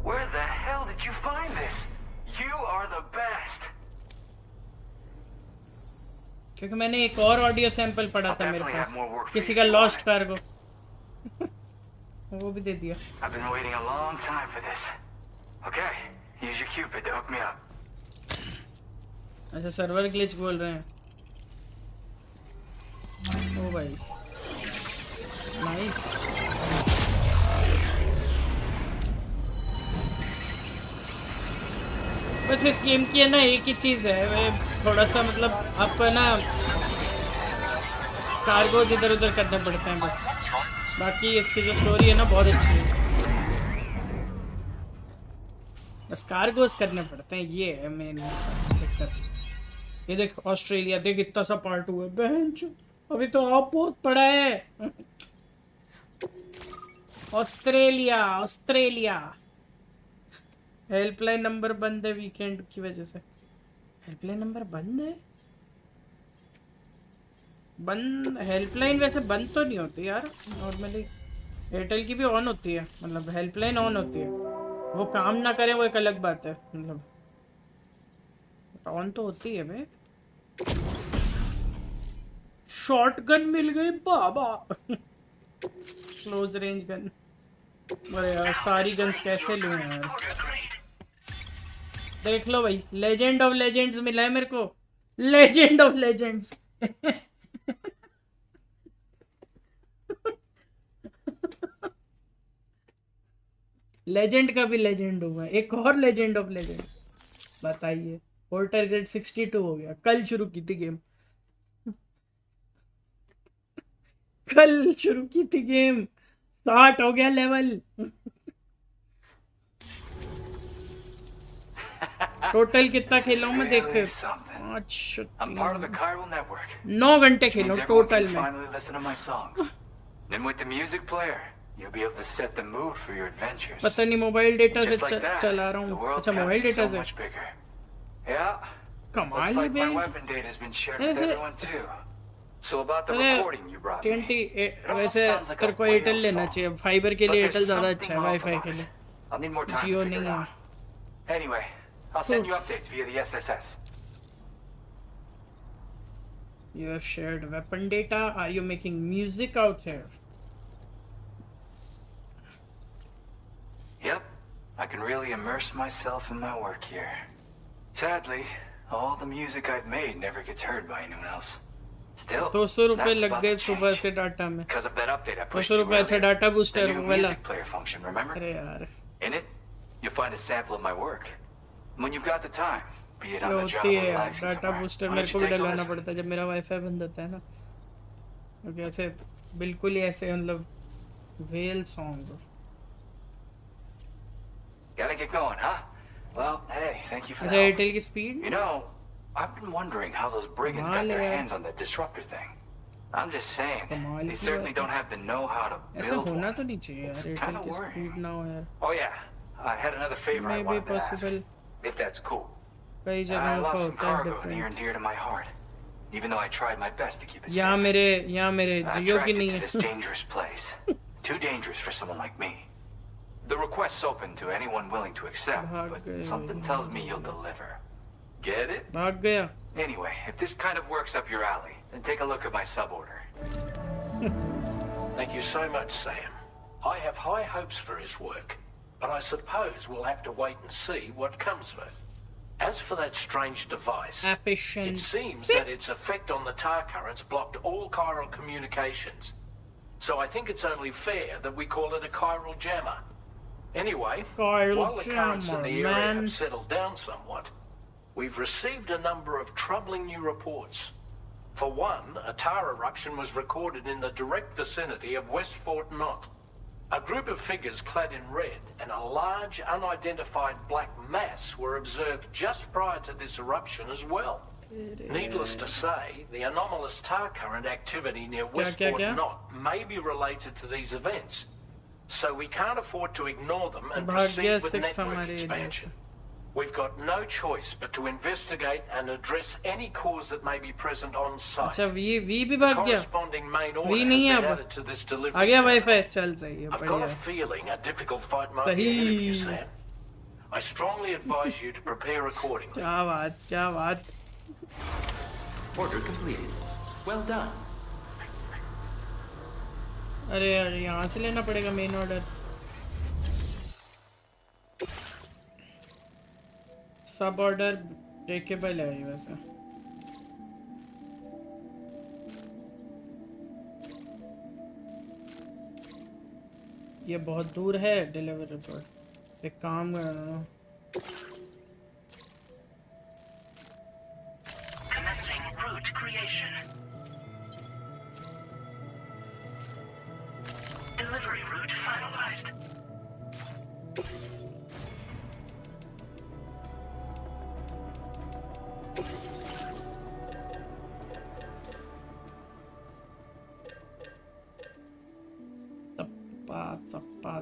Where the hell did you find this? You are the best. क्योंकि मैंने एक और ऑडियो सैंपल पढ़ा था मेरे पास किसी का लॉस्ट कार्गो वो भी दे दिया। I've been waiting a long time for this. Okay, use your Cupid to hook me up. अच्छा सर्वर ग्लिच बोल रहे हैं। ओ भाई नाइस। बस इस गेम की है ना एक ही चीज़ है, थोड़ा सा मतलब आपको ना कार्गोज इधर उधर करने पड़ते हैं बस। बाकी इसकी जो स्टोरी है ना बहुत अच्छी है, बस कार्गोज करने पड़ते हैं, ये है मेन दिक्कत। ये देख ऑस्ट्रेलिया, देख इतना सा पार्ट हुआ है बहनचोद, अभी तो आप बहुत पड़ा है। ऑस्ट्रेलिया ऑस्ट्रेलिया हेल्पलाइन नंबर बंद है वीकेंड की वजह से। हेल्पलाइन नंबर बंद है? बंद हेल्पलाइन वैसे बंद तो नहीं होती यार, नॉर्मली एयरटेल की भी ऑन होती है, मतलब हेल्पलाइन ऑन होती है। वो काम ना करे वो एक अलग बात है, मतलब ऑन तो होती है भाई। शॉटगन मिल गई बाबा। Close range gun. अरे यार सारी गन्स कैसे लूं यार। देख लो भाई, लेजेंड ऑफ लेजेंड्स मिला है मेरे को, लेजेंड ऑफ लेजेंड्स। लेजेंड का भी लेजेंड हुआ, एक और लेजेंड ऑफ लेजेंड। बताइए, पोर्टर ग्रेड 62 हो गया। कल शुरू की थी गेम, कल शुरू की थी गेम, 60 हो गया लेवल। टोटल कितना खेला हूँ मैं देख, 9 घंटे खेला हूँ टोटल में। पता नहीं मोबाइल डेटा से चला रहा हूँ। अच्छा मोबाइल डेटा से, कमाल है भाई। वैसे तेरे को एयरटेल लेना चाहिए, फाइबर के लिए एयरटेल ज्यादा अच्छा है वाईफाई के लिए, जियो नहीं है। Anyway, I'll send you updates via the SSS. You have shared weapon data. Are you making music out here? Yep, I can really immerse myself in my work here. Sadly, all the music I've made never gets heard by anyone else. Still, 200 रुपए that's लग about गए to सुबह change. से data में। Because of that update I pushed 200 you रुपए अच्छा earlier. Data The booster new वाला। music player function, remember? अरे यार। In it, you'll find a sample of my work. When you've got the time, be it on the job होती or है यार, relaxing data somewhere. Booster Why मेरे don't को you भी take a डलवाना listen? पड़ता है जब मेरा वाईफाई बंद होता है ना, क्योंकि ऐसे बिल्कुल ही ऐसे मतलब well song. Gotta get going, huh? Well, hey, thank you for अच्छा that. एयरटेल की speed, You know, I've been wondering how those brigands got their hands on that disruptor thing. I'm just saying, they certainly don't have the know-how to ऐसा build होना one. तो नहीं चाहिए यार, It's Airtel kinda की worrying. Speed ना हो यार। Oh yeah, I had another favor I Maybe wanted to ask, possible. if that's cool. कई I जगहों lost का some होता है cargo near and different. dear to my heart, even though I tried my best to keep it यहाँ safe. मेरे I जियो की tracked नहीं it to है। this dangerous place. Too dangerous for someone like me. The request's open to anyone willing to accept, but something tells me you'll deliver. Get it? भाग गया। Anyway, if this kind of works up your alley, then take a look at my suborder. Thank you so much, Sam. I have high hopes for his work, but I suppose we'll have to wait and see what comes of it. As for that strange device, it seems that its effect on the tar currents blocked all chiral communications. So I think it's only fair that we call it a chiral jammer. Anyway, Chiral while the currents in the jammer, area man. have settled down somewhat, we've received a number of troubling new reports. For one, a tar eruption was recorded in the direct vicinity of West Fort Knott. A group of figures clad in red and a large unidentified black mass were observed just prior to this eruption as well. Needless to say, the anomalous tar current activity near Westport Knot may be related to these events, so we can't afford to ignore them and proceed with network expansion. We've got no choice but to investigate and address any cause that may be present on site. अच्छा V भी The भाग गया corresponding main order V has नहीं been है added to this अब delivery आ गया terminal. Wifi चल सही है I've got a बढ़िया feeling a difficult fight might be ahead of you, Sam. I strongly advise you to prepare accordingly. क्या बात Order completed. Well done. अरे यार यहाँ से लेना पड़ेगा मेन ऑर्डर सब ऑर्डर ब्रेकेबल है ये वैसे ये बहुत दूर है डिलीवरी रिपोर्ट एक काम करना Commencing route creation. Delivery route finalized. चप्पा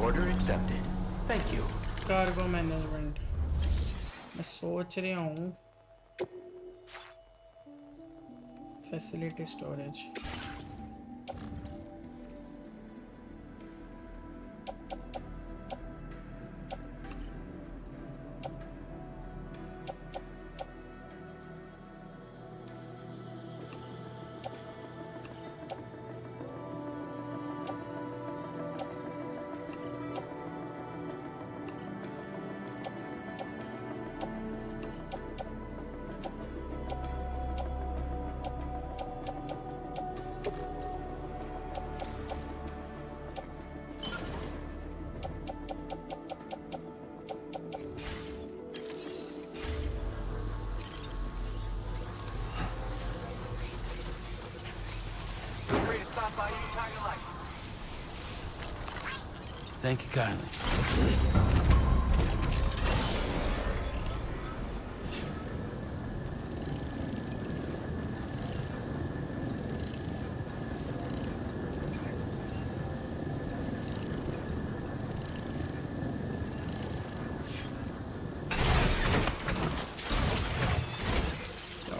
Order accepted. Thank you. Cargo management मैं सोच रहा हूँ facility storage Thank you kindly.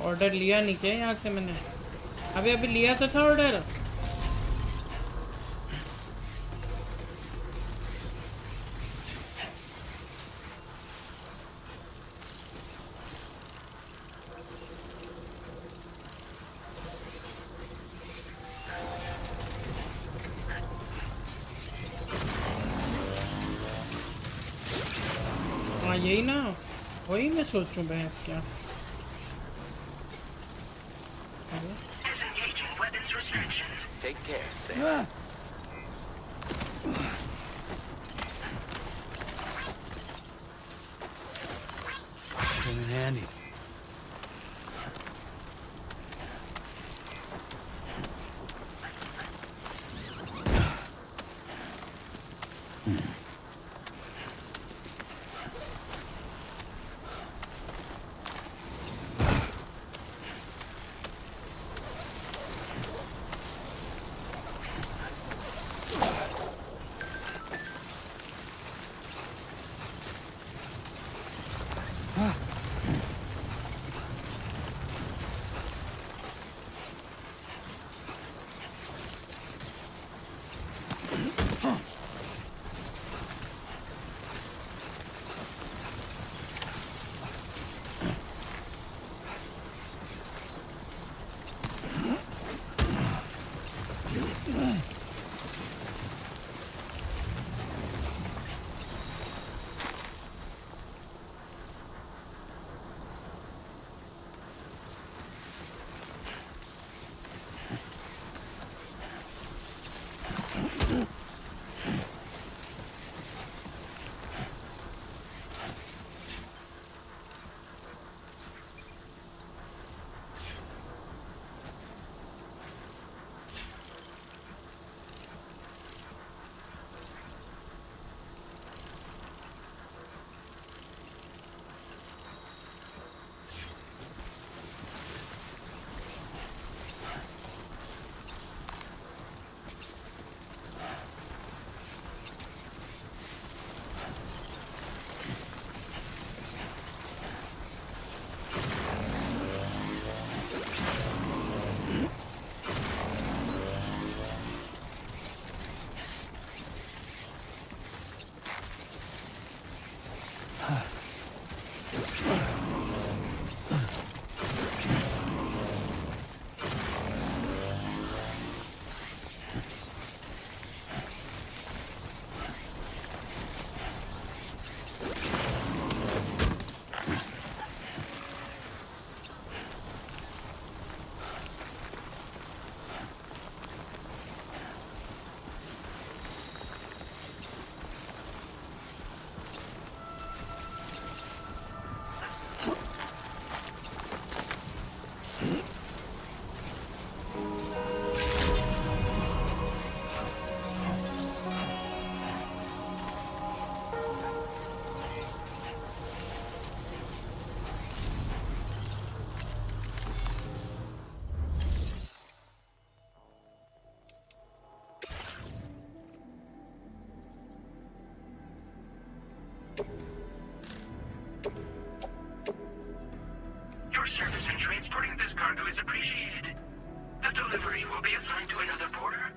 Order लिया नहीं क्या यहाँ से मैंने अभी लिया तो था ऑर्डर हाँ यही ना वही मैं सोचूं भैंस क्या Disengaging weapons restrictions. Take care, Sam. Came in handy. Your service in transporting this cargo is appreciated. The delivery will be assigned to another porter.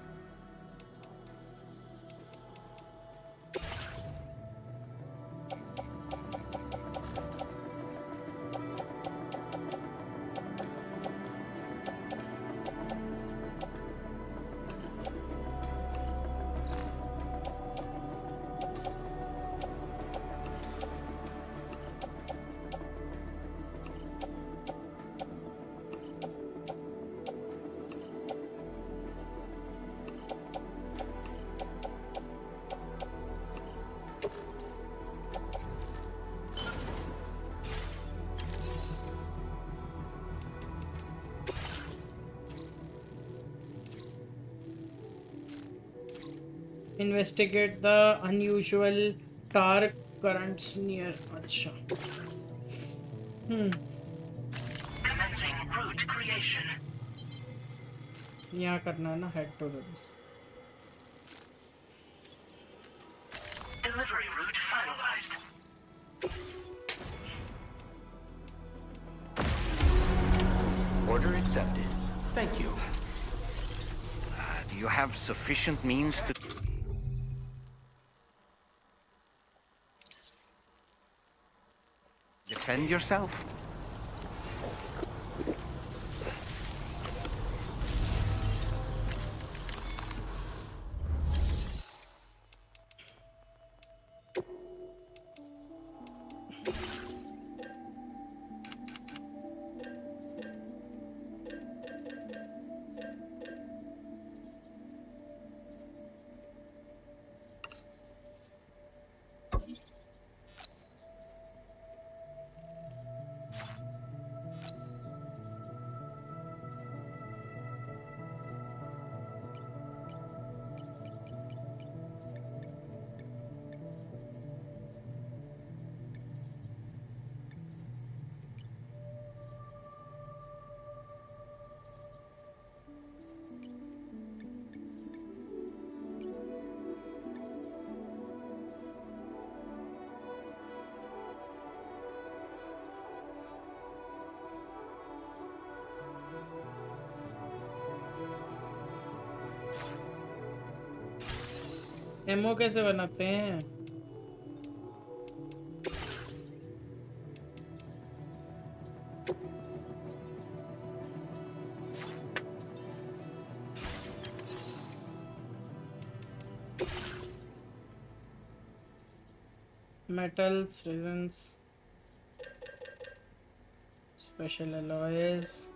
Investigate the unusual tar currents near. Acha. Commencing route creation. यहाँ करना है ना, head to this. Delivery route finalized. Order accepted. Thank you. Do you have sufficient means to... defend yourself? Ammo कैसे बनाते हैं? Metals, resins, special alloys.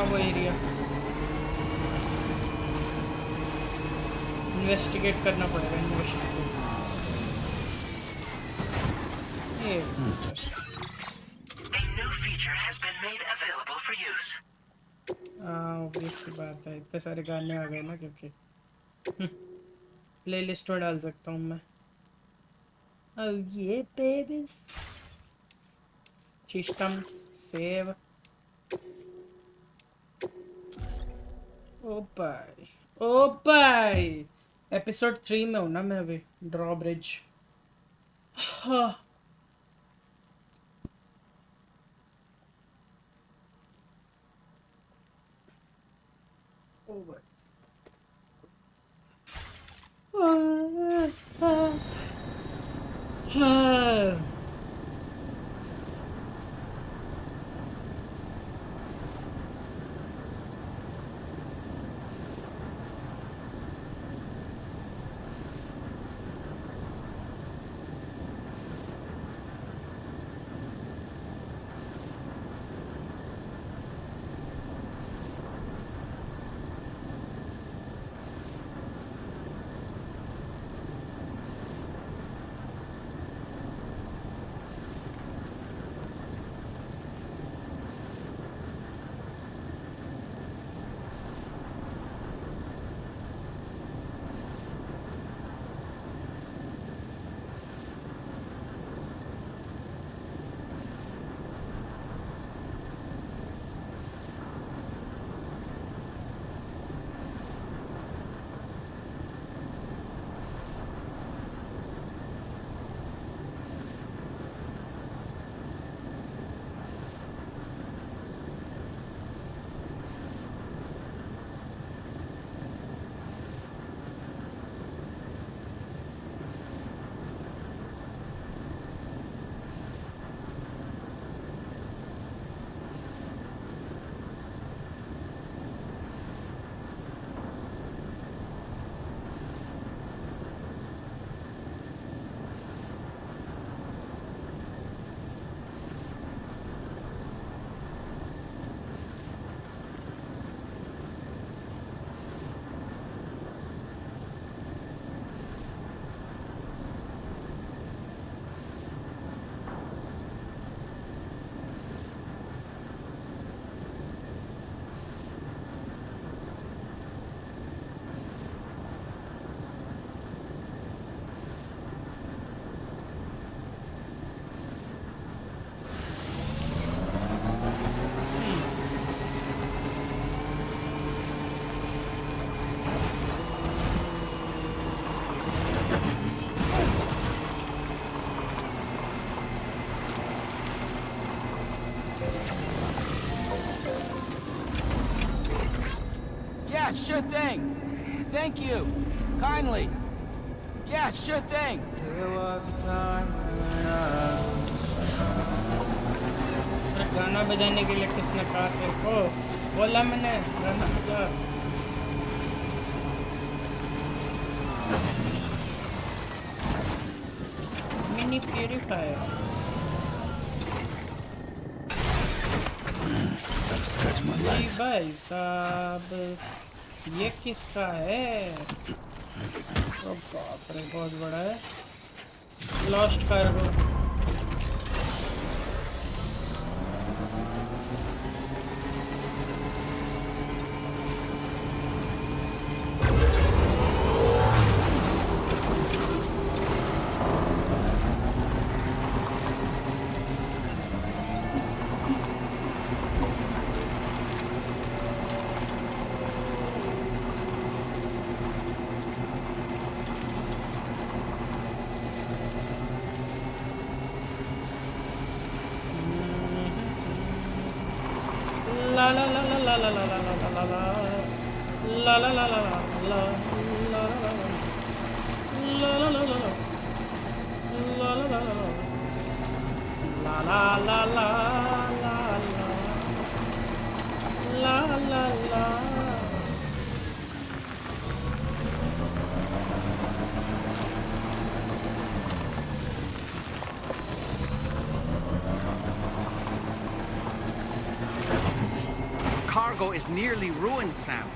वो area investigate करना पड़ेगा। ऑब्वियस बात है, इतने सारे गाने आ गए ना, क्योंकि प्लेलिस्ट में डाल सकता हूँ मैं। Oh yeah baby, system save. Oh भाई एपिसोड 3 में हूँ ना मैं अभी, ड्रॉब्रिज। हाँ over. Yeah, sure thing. Thank you. Kindly. Yeah, sure thing. There was a time गाना बजाने के लिए किसने कहा तेरे को? बोला मैंने गाना बजा. Mini purifier. जी भाई साहब, ये किसका है? ओ बाप रे, बहुत बड़ा है. Lost cargo. La la la la la la la la la la la la la la la la la la la la Cargo is nearly ruined, Sam.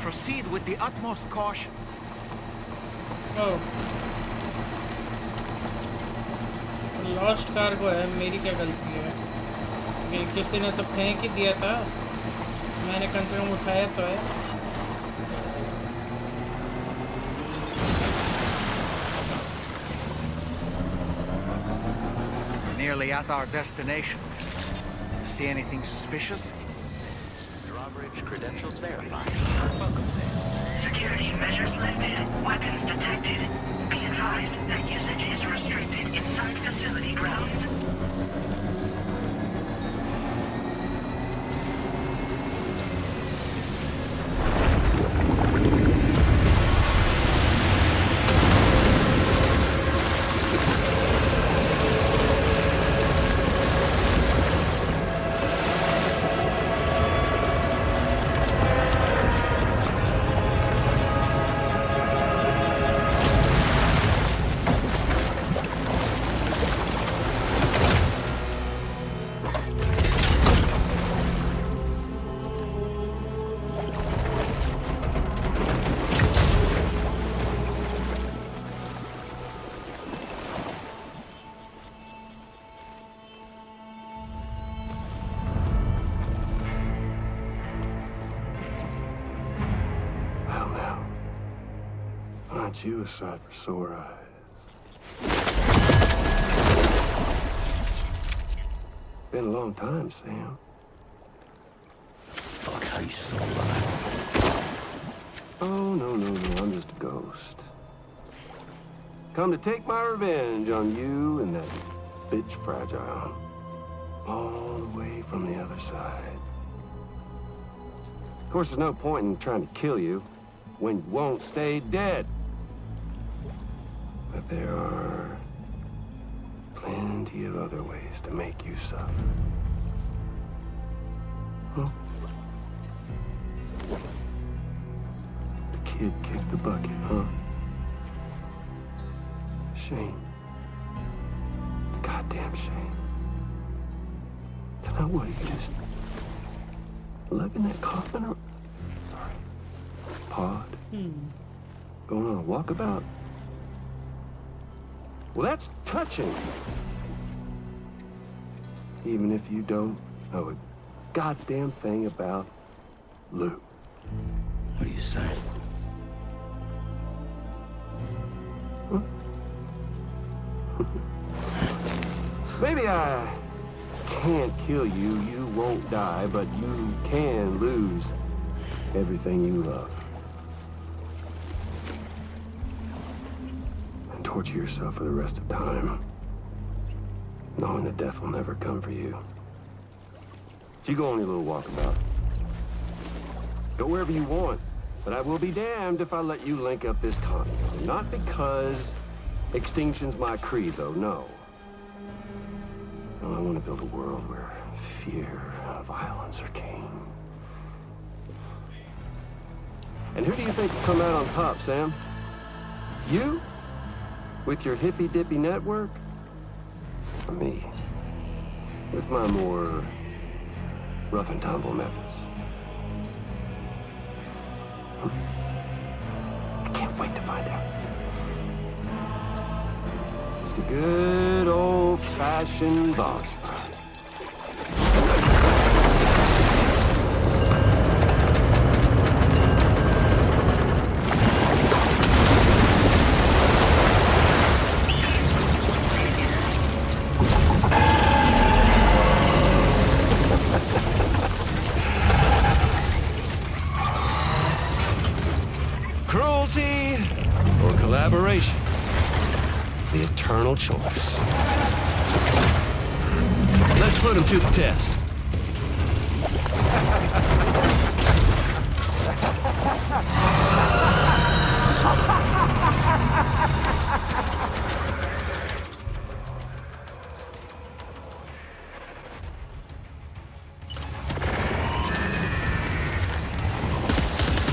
Proceed with the utmost caution. Oh. Lost cargo है, मेरी क्या गलती है? ये किसी ने तो फेंक ही दिया था, मैंने कम से कम उठाया तो है. Nearly at our destination. See anything suspicious? Drawbridge credentials verified. Welcome, Sam. Security measures lifted. Weapons detected. Be advised that usage is restricted inside facility grounds. get you a sight for sore eyes. Been a long time, Sam. Fuck, how you still alive? Oh, no, I'm just a ghost. Come to take my revenge on you and that bitch Fragile. All the way from the other side. Of course, there's no point in trying to kill you when you won't stay dead. But there are plenty of other ways to make you suffer. Huh? The kid kicked the bucket, huh? Shame. The goddamn shame. So now what, you just lug in that coffin or pod? Going on a walkabout? Well, that's touching. Even if you don't know a goddamn thing about Lou. What are you saying? Huh? Maybe I can't kill you, you won't die, but you can lose everything you love. And torture yourself for the rest of time, knowing that death will never come for you. So you go on your little walkabout. Go wherever you want, but I will be damned if I let you link up this continent. Not because extinction's my creed, though, no. No, I want to build a world where fear and violence are king. And who do you think will come out on top, Sam? You? With your hippy-dippy network? Or me? With my more rough and tumble methods? I can't wait to find out. Just a good old-fashioned boss fight. Cruelty or collaboration? The eternal choice. Let's put him to the test.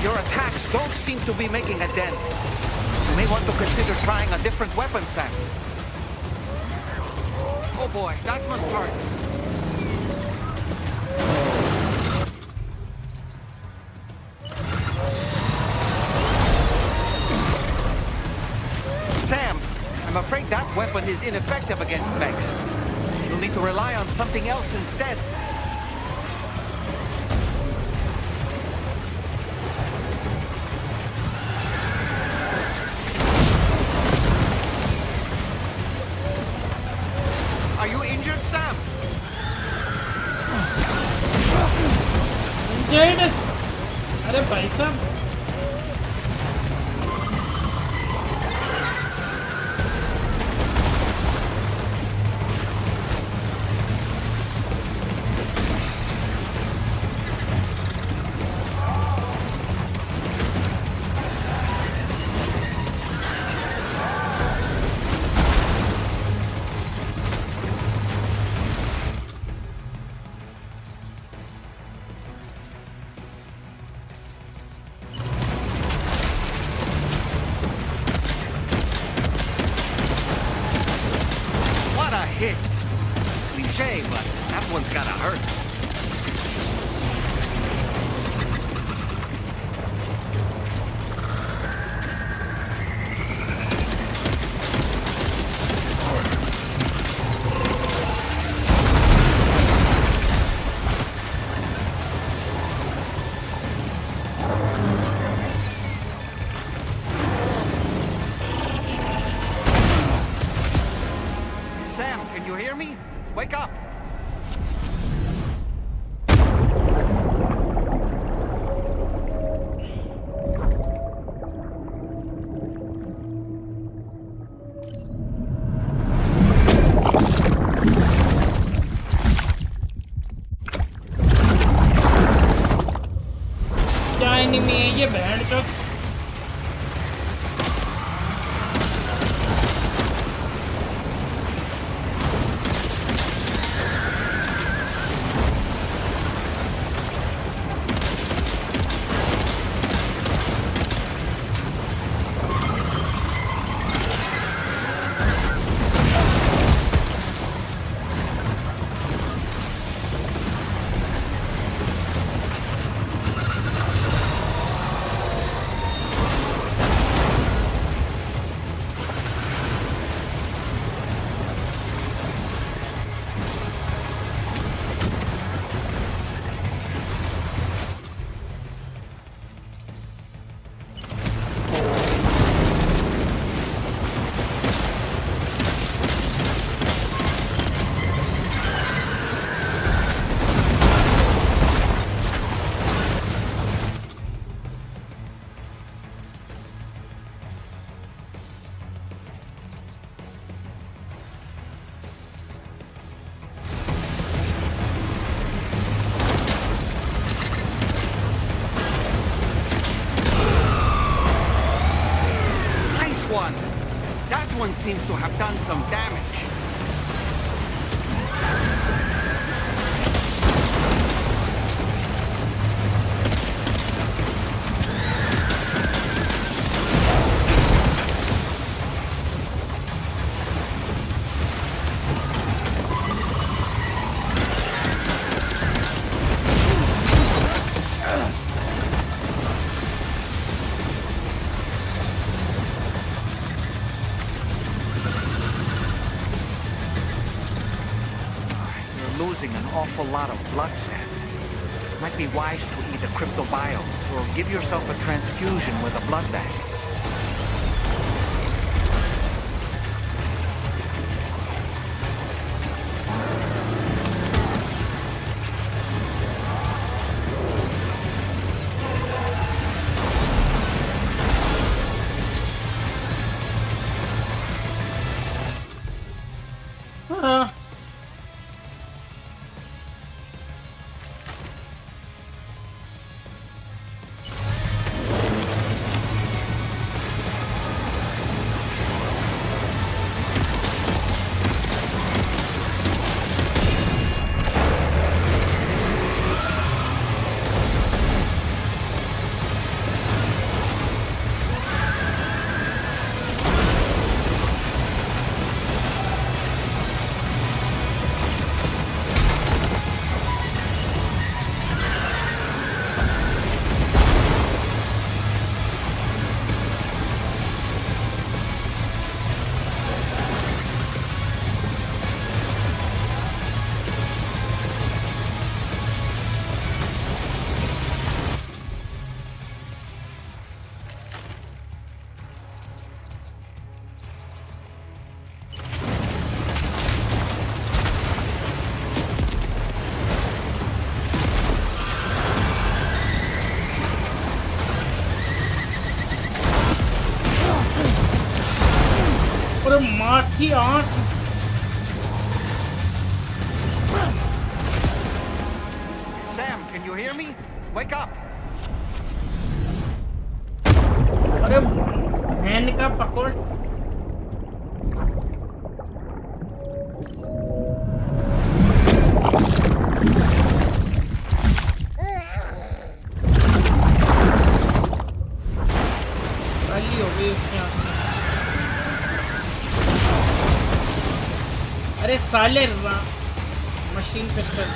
Your attacks don't seem to be making a dent. You may want to consider trying a different weapon, Sam. Oh boy, that must hurt. Sam, I'm afraid that weapon is ineffective against mechs. You'll need to rely on something else instead. Are you injured, Sam? Injured? अरे भाई साहब What a hit! Cliche, but that one's gotta hurt. you hear me? Wake up! क्या enemy है ये band का? One seems to have done some damage. Losing an awful lot of blood, Sam. Might be wise to eat a cryptobio or give yourself a transfusion with a blood bag. Sam, can you hear me? Wake up! अरे बहन का पकड़ खाली हो गई उसके हाथ में। अरे साले machine pistol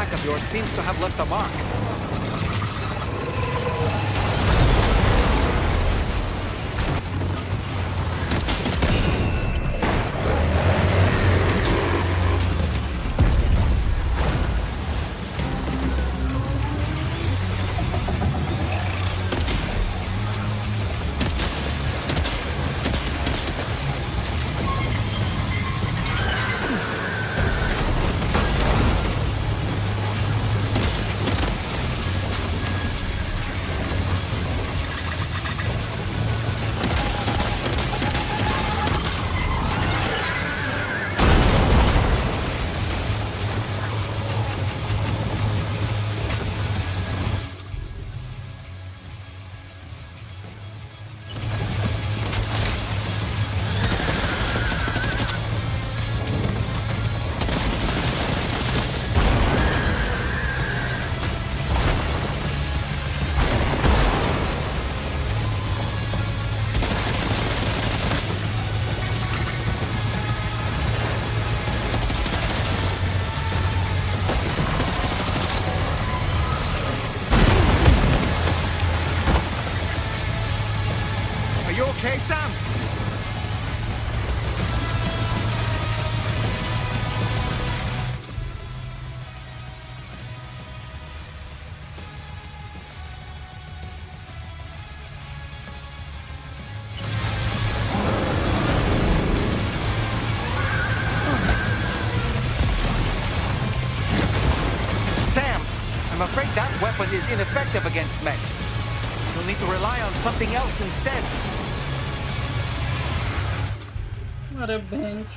attack of yours seems to have left a mark. Okay, Sam? Sam, I'm afraid that weapon is ineffective against mechs. You'll need to rely on something else instead. What a bench.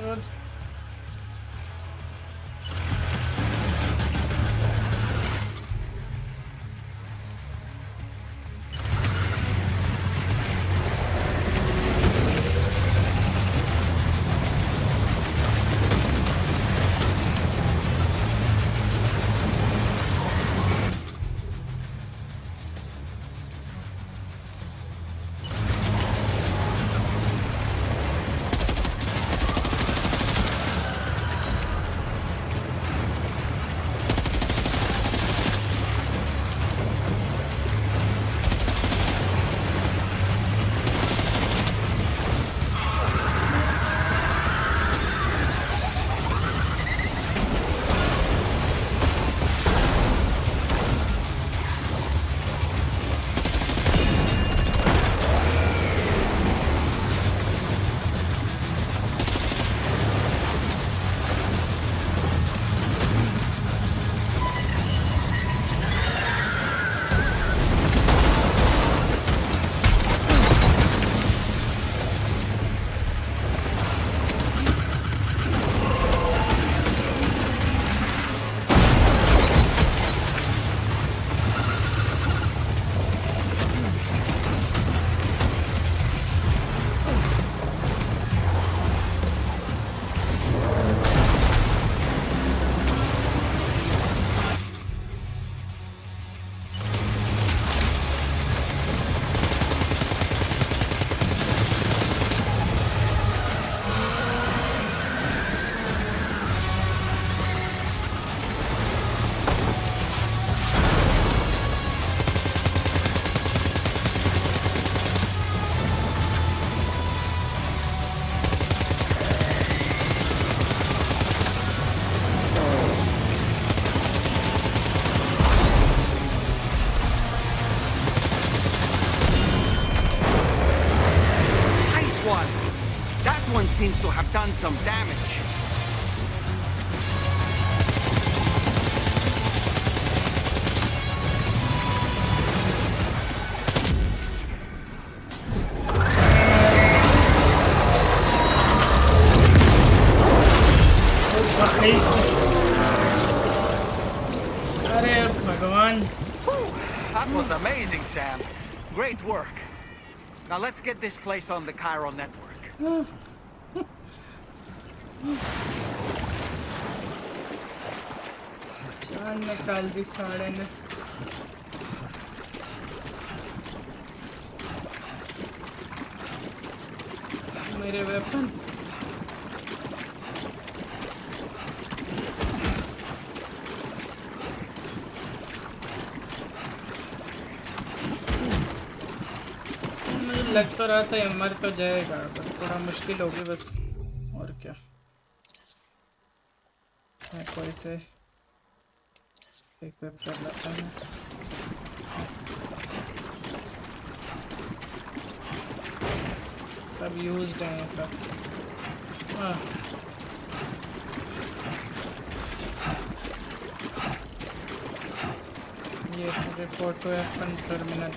Seems to have done some damage. Arey Bhagwan. That was amazing, Sam. Great work. Now let's get this place on the chiral network. जान निकाल दी साड़े ने मेरे weapon लग तो रहा था ये मर तो जाएगा पर थोड़ा मुश्किल होगी बस और क्या मैं कोई से इक्विप कर लेता हूँ सब यूज्ड हैं सब ये report to FN terminal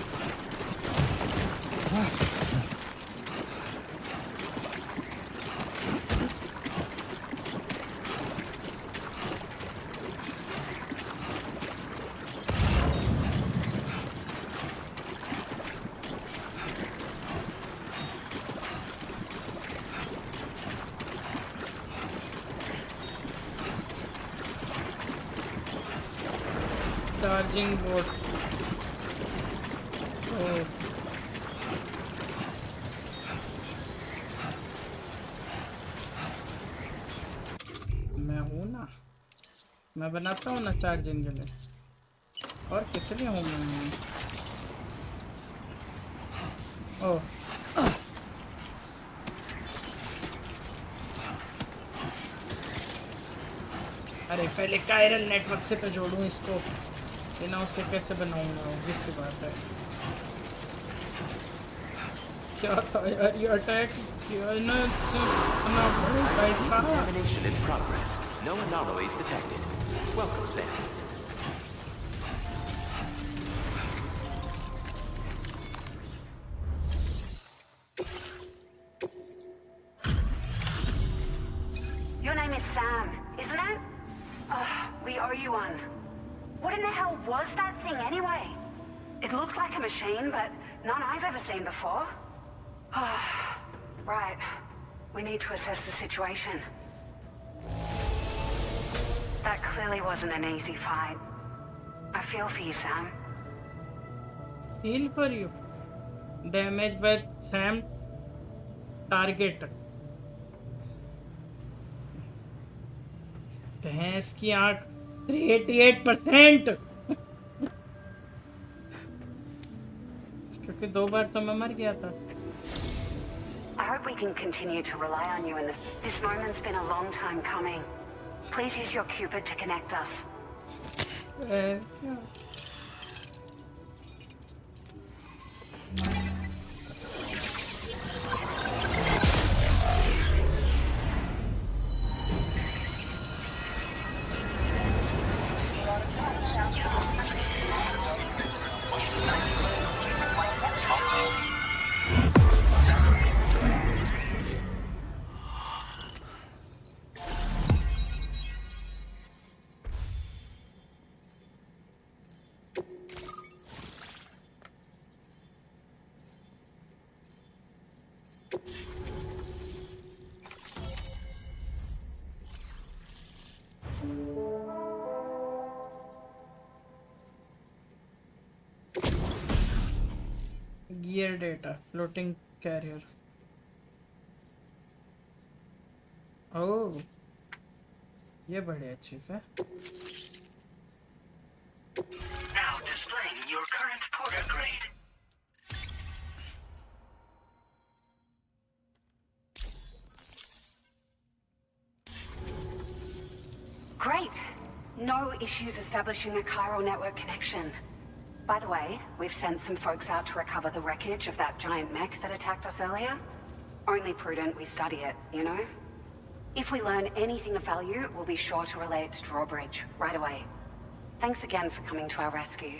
charging board मैं हूँ ना मैं बनाता हूँ ना चार्जिंग के लिए और किस लिए हूँ मैं ओह अरे पहले कायरल नेटवर्क से तो जोड़ूँ इसको बिना उसके कैसे बनाऊंगा obvious सी बात है क्या था यार ये अटैक किया ना साइज का Examination in progress. No anomalies detected. Welcome, Sam. Your name is Sam, isn't it? We owe you one. What in the hell was that thing anyway? It looked like a machine, but none I've ever seen before. Right. We need to assess the situation. That clearly wasn't an easy fight. I feel for you, Sam. Feel for you. Damage by Sam. Target. भैंस की आंख 388% क्योंकि 2 बार तो मैं मर गया था I hope we can continue to rely on you in this moment's been a long time coming. Please use your Cupid to connect us. Gear data, floating carrier. Oh, ये बड़े अच्छे से. Now displaying your current porter grade. Great. No issues establishing a chiral network connection. By the way, we've sent some folks out to recover the wreckage of that giant mech that attacked us earlier. Only prudent we study it, you know? If we learn anything of value, we'll be sure to relay it to Drawbridge right away. Thanks again for coming to our rescue.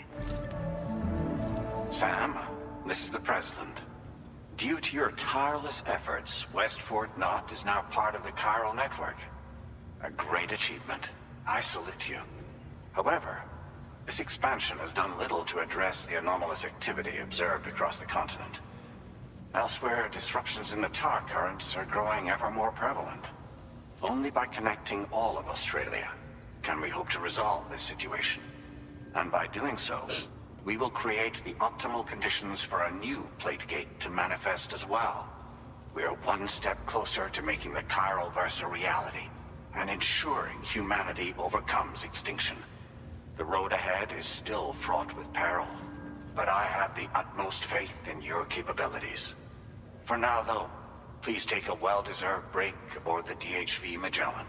Sam, this is the President. Due to your tireless efforts, West Fort Knot is now part of the chiral network. A great achievement. I salute you. However, this expansion has done little to address the anomalous activity observed across the continent. Elsewhere, disruptions in the tar currents are growing ever more prevalent. Only by connecting all of Australia can we hope to resolve this situation. And by doing so, we will create the optimal conditions for a new Plategate to manifest as well. We are one step closer to making the chiral verse a reality, and ensuring humanity overcomes extinction. The road ahead is still fraught with peril, but I have the utmost faith in your capabilities. For now, though, please take a well-deserved break aboard the DHV Magellan.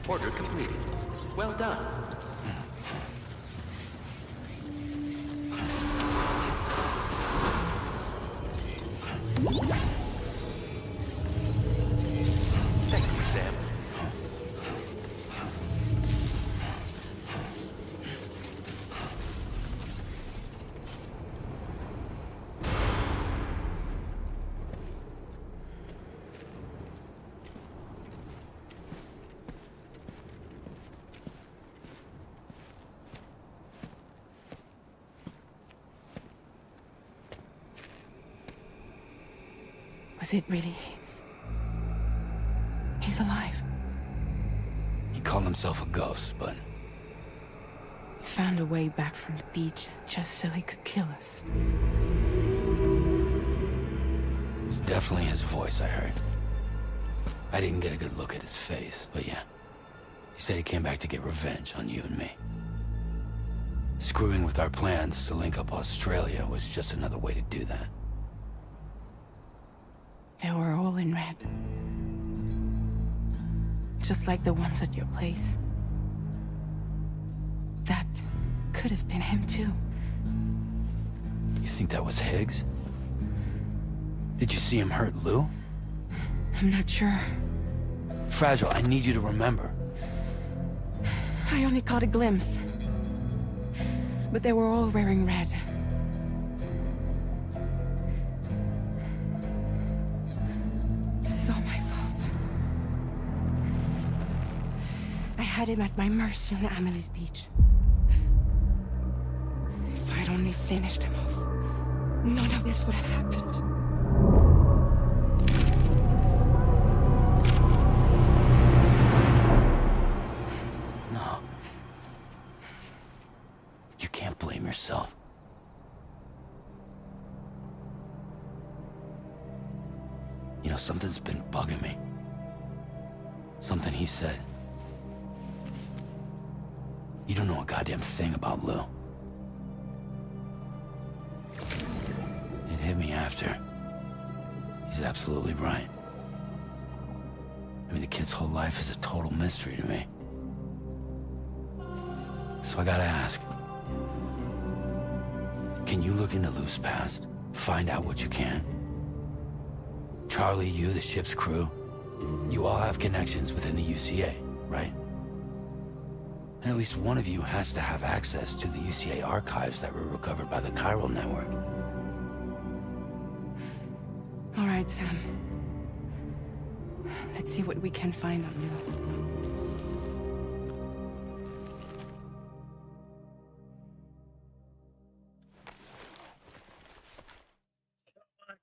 Order completed. Well done. Thank you, Sam. Was it really Higgs? He's alive. He called himself a ghost, but He found a way back from the beach just so he could kill us. it was definitely his voice I heard. I didn't get a good look at his face, but yeah. He said he came back to get revenge on you and me. Screwing with our plans to link up Australia was just another way to do that. They were all in red. Just like the ones at your place. That could have been him too. You think that was Higgs? Did you see him hurt Lou? I'm not sure. Fragile, I need you to remember. I only caught a glimpse. But they were all wearing red. This is all my fault. I had him at my mercy on Amelie's beach. If I'd only finished him off, none of this would have happened. No. You can't blame yourself. You know, something's been bugging me. Something he said. You don't know a goddamn thing about Lou. It hit me after. He's absolutely right. I mean, the kid's whole life is a total mystery to me. So I gotta ask. Can you look into Lou's past? Find out what you can? Charlie, you, the ship's crew, you all have connections within the UCA, right? And at least one of you has to have access to the UCA archives that were recovered by the chiral network. All right, Sam. Let's see what we can find on Lou.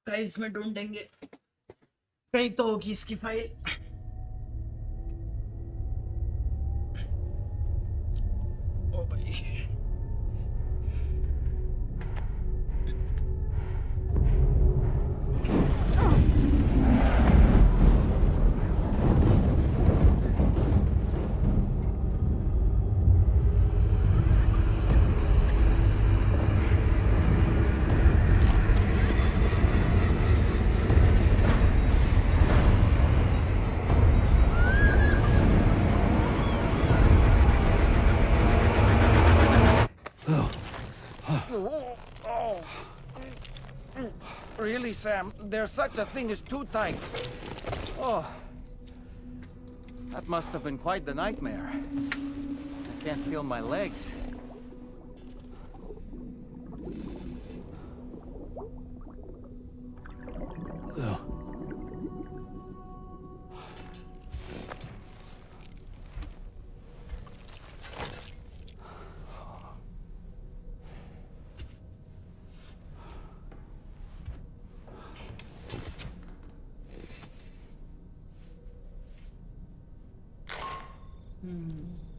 Guys में ढूंढेंगे कहीं तो होगी इसकी file ओ भाई Really, Sam? There's such a thing as too tight. Oh. That must have been quite the nightmare. I can't feel my legs. Lou.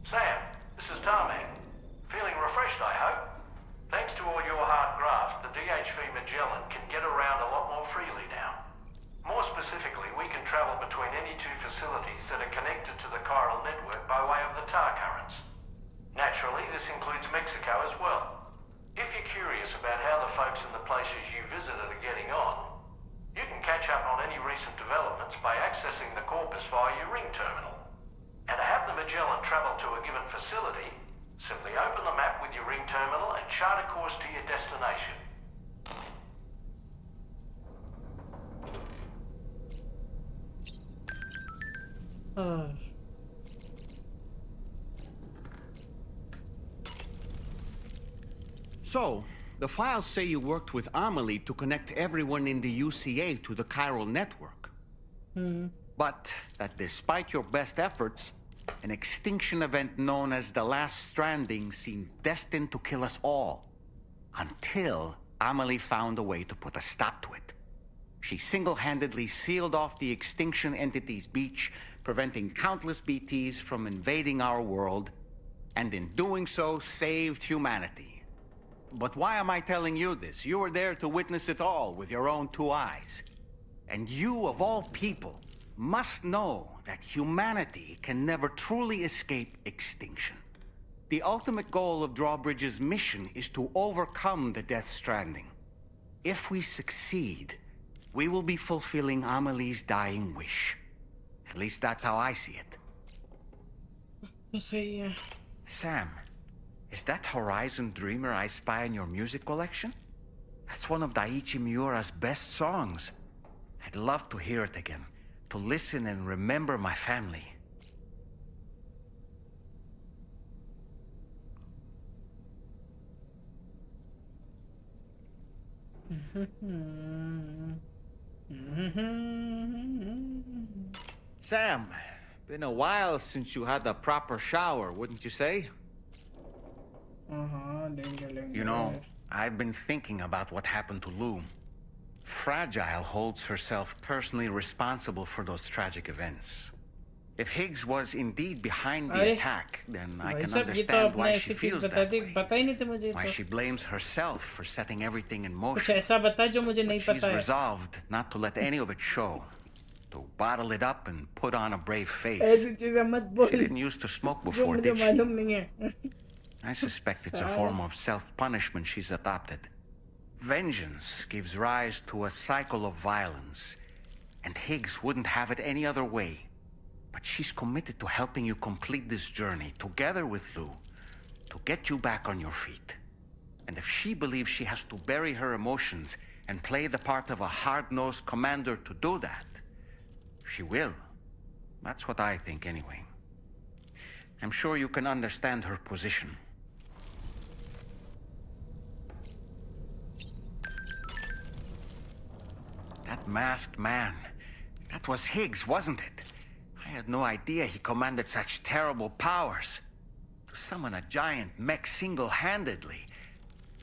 Sam, this is Tarmac. Feeling refreshed, I hope. Thanks to all your hard graft, the DHV Magellan can get around a lot more freely includes Mexico as well. If you're curious about how the folks in the places you visited are getting on, you can catch up on any recent developments by accessing the corpus via your ring terminal. And to have the Magellan travel to a given facility, simply open the map with your ring terminal and chart a course to your destination. So, the files say you worked with Amulet to connect everyone in the UCA to the chiral network. But that despite your best efforts, an extinction event known as the Last Stranding seemed destined to kill us all. Until Amulet found a way to put a stop to it. She single-handedly sealed off the extinction entity's beach, preventing countless BTs from invading our world, and in doing so, saved humanity. But why am I telling you this? You were there to witness it all with your own 2 eyes. And you, of all people, must know that humanity can never truly escape extinction. The ultimate goal of Drawbridge's mission is to overcome the Death Stranding. If we succeed, we will be fulfilling Amelie's dying wish. At least that's how I see it. You see, Sam, is that Horizon Dreamer I spy in your music collection? That's one of Daiichi Miura's best songs. I'd love to hear it again, to listen and remember my family. Sam, been a while since you had a proper shower, wouldn't you say? You know, I've been thinking about what happened to Lou. Fragile holds herself personally responsible for those tragic events. If Higgs was indeed behind the attack, then I can understand why she feels that way. Why she blames herself for setting everything in motion. But she's resolved not to let any of it show. To bottle it up and put on a brave face. She didn't used to smoke before, did she? I suspect it's a form of self-punishment she's adopted. Vengeance gives rise to a cycle of violence, and Higgs wouldn't have it any other way. But she's committed to helping you complete this journey, together with Lou, to get you back on your feet. And if she believes she has to bury her emotions and play the part of a hard-nosed commander to do that, she will. That's what I think, anyway. I'm sure you can understand her position. That masked man, that was Higgs, wasn't it? I had no idea he commanded such terrible powers. To summon a giant mech single-handedly.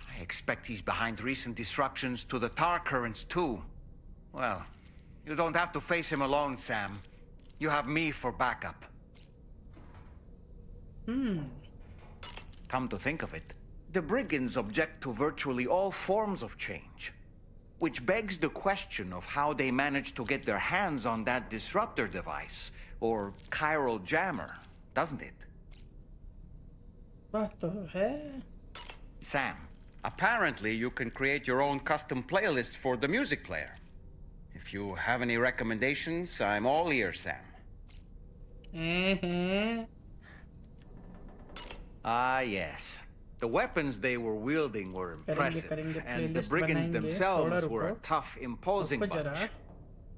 I expect he's behind recent disruptions to the tar currents too. Well, you don't have to face him alone, Sam. You have me for backup. Come to think of it, the brigands object to virtually all forms of change. Which begs the question of how they managed to get their hands on that disruptor device, or chiral jammer, doesn't it? What the hell? Sam, apparently you can create your own custom playlist for the music player. If you have any recommendations, I'm all ears, Sam. Ah, yes. The weapons they were wielding were impressive, and the brigands themselves were a tough, imposing bunch.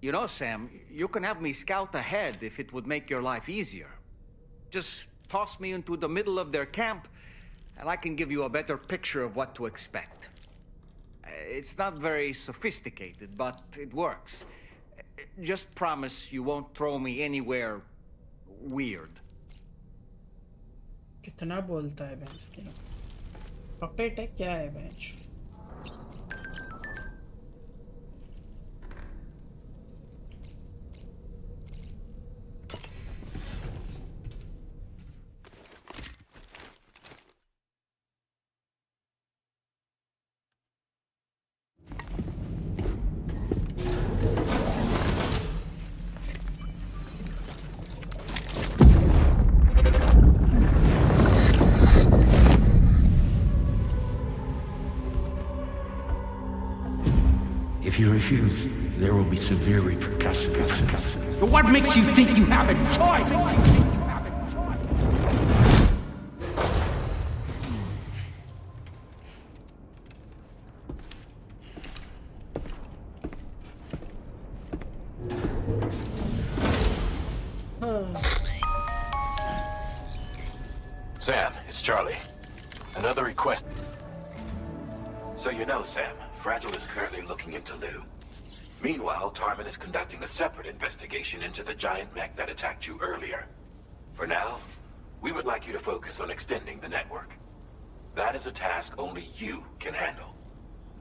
You know, Sam, you can have me scout ahead if it would make your life easier. Just toss me into the middle of their camp, and I can give you a better picture of what to expect. It's not very sophisticated, but it works. Just promise you won't throw me anywhere weird. कितना बोलता है bench के? Puppet है क्या है bench? If you refuse, there will be severe repercussions. But what makes you think you have a choice? Sam, it's Charlie. Another request. So you know, Sam, Fragile is currently looking into Lou. Meanwhile, Tarman is conducting a separate investigation into the giant mech that attacked you earlier. For now, we would like you to focus on extending the network. That is a task only you can handle.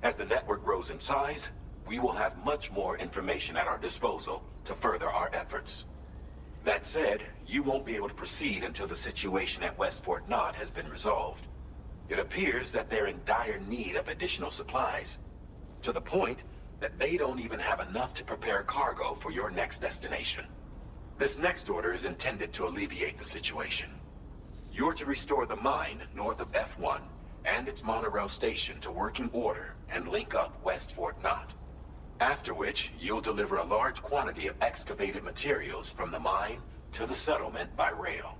As the network grows in size, we will have much more information at our disposal to further our efforts. That said, you won't be able to proceed until the situation at West Fort Knott has been resolved. It appears that they're in dire need of additional supplies, to the point that they don't even have enough to prepare cargo for your next destination. This next order is intended to alleviate the situation. You're to restore the mine north of F1 and its monorail station to working order and link up West Fort Knott. After which, you'll deliver a large quantity of excavated materials from the mine to the settlement by rail.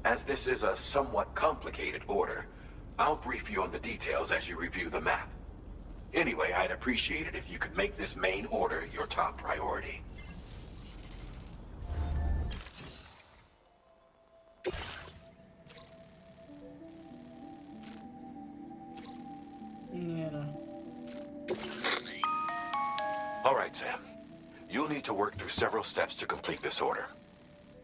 As this is a somewhat complicated order, I'll brief you on the details as you review the map. Anyway, I'd appreciate it if you could make this main order your top priority. Yeah. All right, Sam. You'll need to work through several steps to complete this order.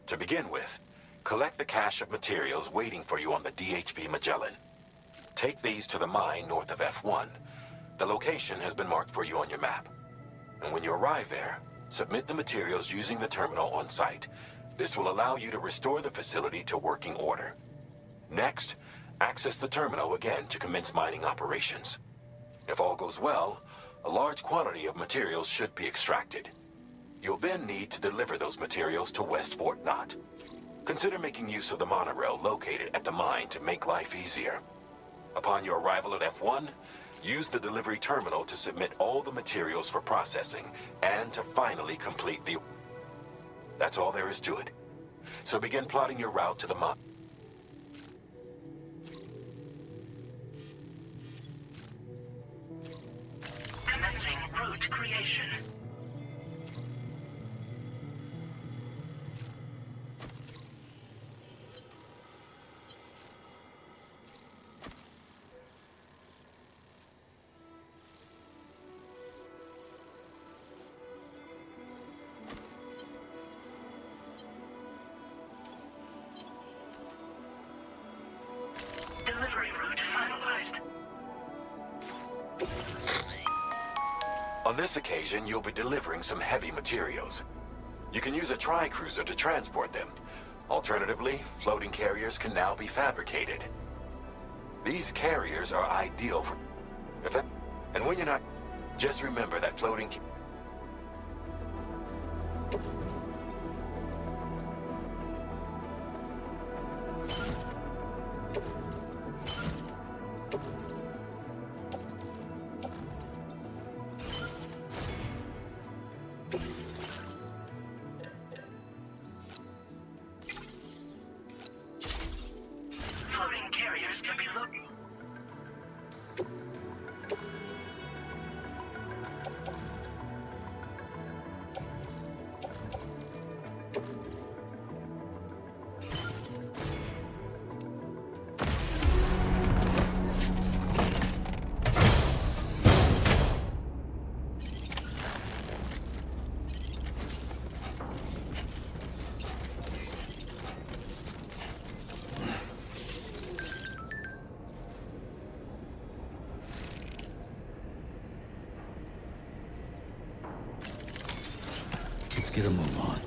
To begin with, collect the cache of materials waiting for you on the DHV Magellan. Take these to the mine north of F1. The location has been marked for you on your map. And when you arrive there, submit the materials using the terminal on site. This will allow you to restore the facility to working order. Next, access the terminal again to commence mining operations. If all goes well, a large quantity of materials should be extracted. You'll then need to deliver those materials to West Fort Knott. Consider making use of the monorail located at the mine to make life easier. Upon your arrival at F1, use the delivery terminal to submit all the materials for processing and to finally complete the... That's all there is to it. So begin plotting your route to the mine. Commencing route creation. Delivery route finalized. On this occasion, you'll be delivering some heavy materials. You can use a tri-cruiser to transport them. Alternatively, floating carriers can now be fabricated. These carriers are ideal for... And when you're not... Just remember that floating... Floating carriers can be looked. Let's get a move on.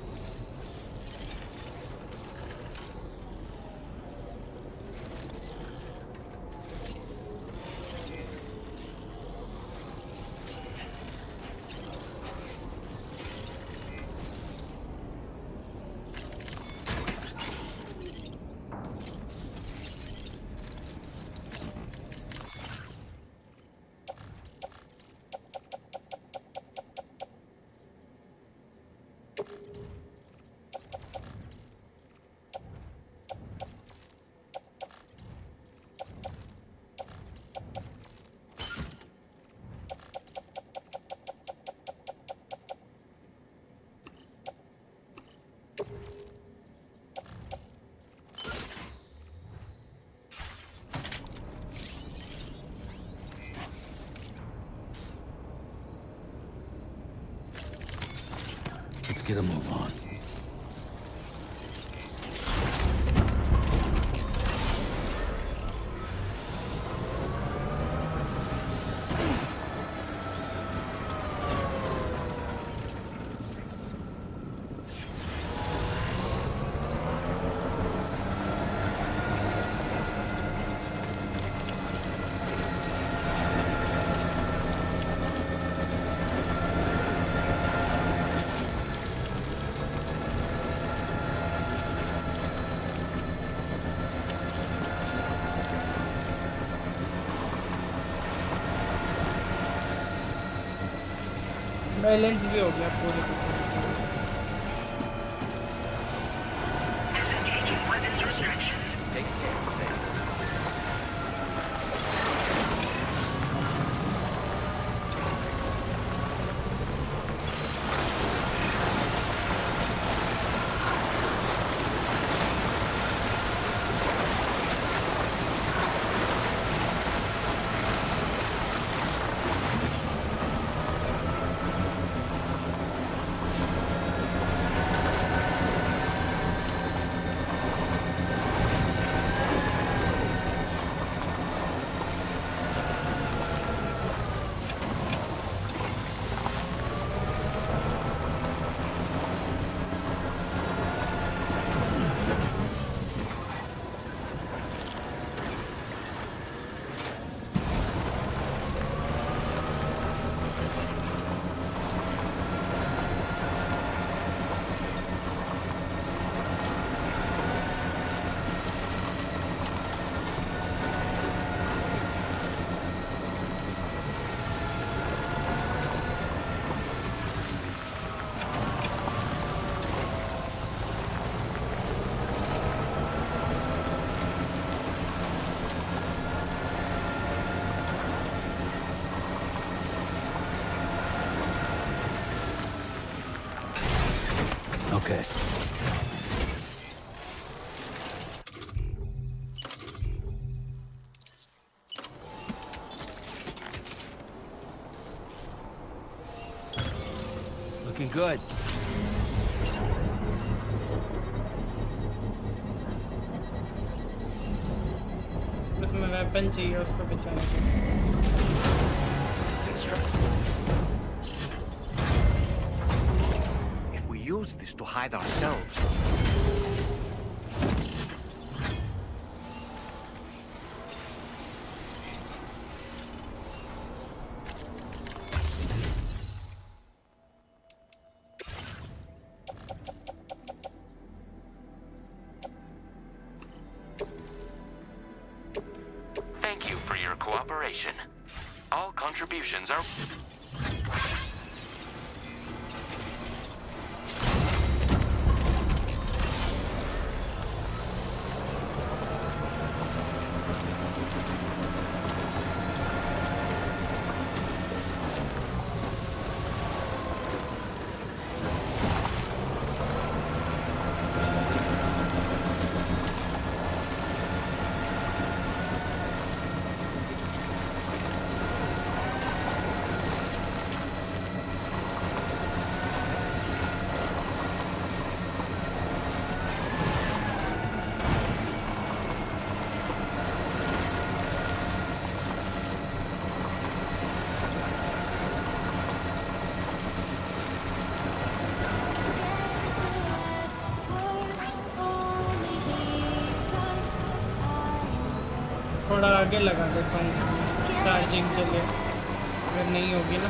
get a move on. Balance भी हो गया पूरे Disengaging weapons restrictions. Take care, Sam. Okay. Looking good. उसमें weapon चाहिए उसको बचाने के If we use this to hide ourselves, Thank you for your cooperation. All contributions are... थोड़ा आगे लगा देता हूँ चार्जिंग के लिए अगर नहीं होगी ना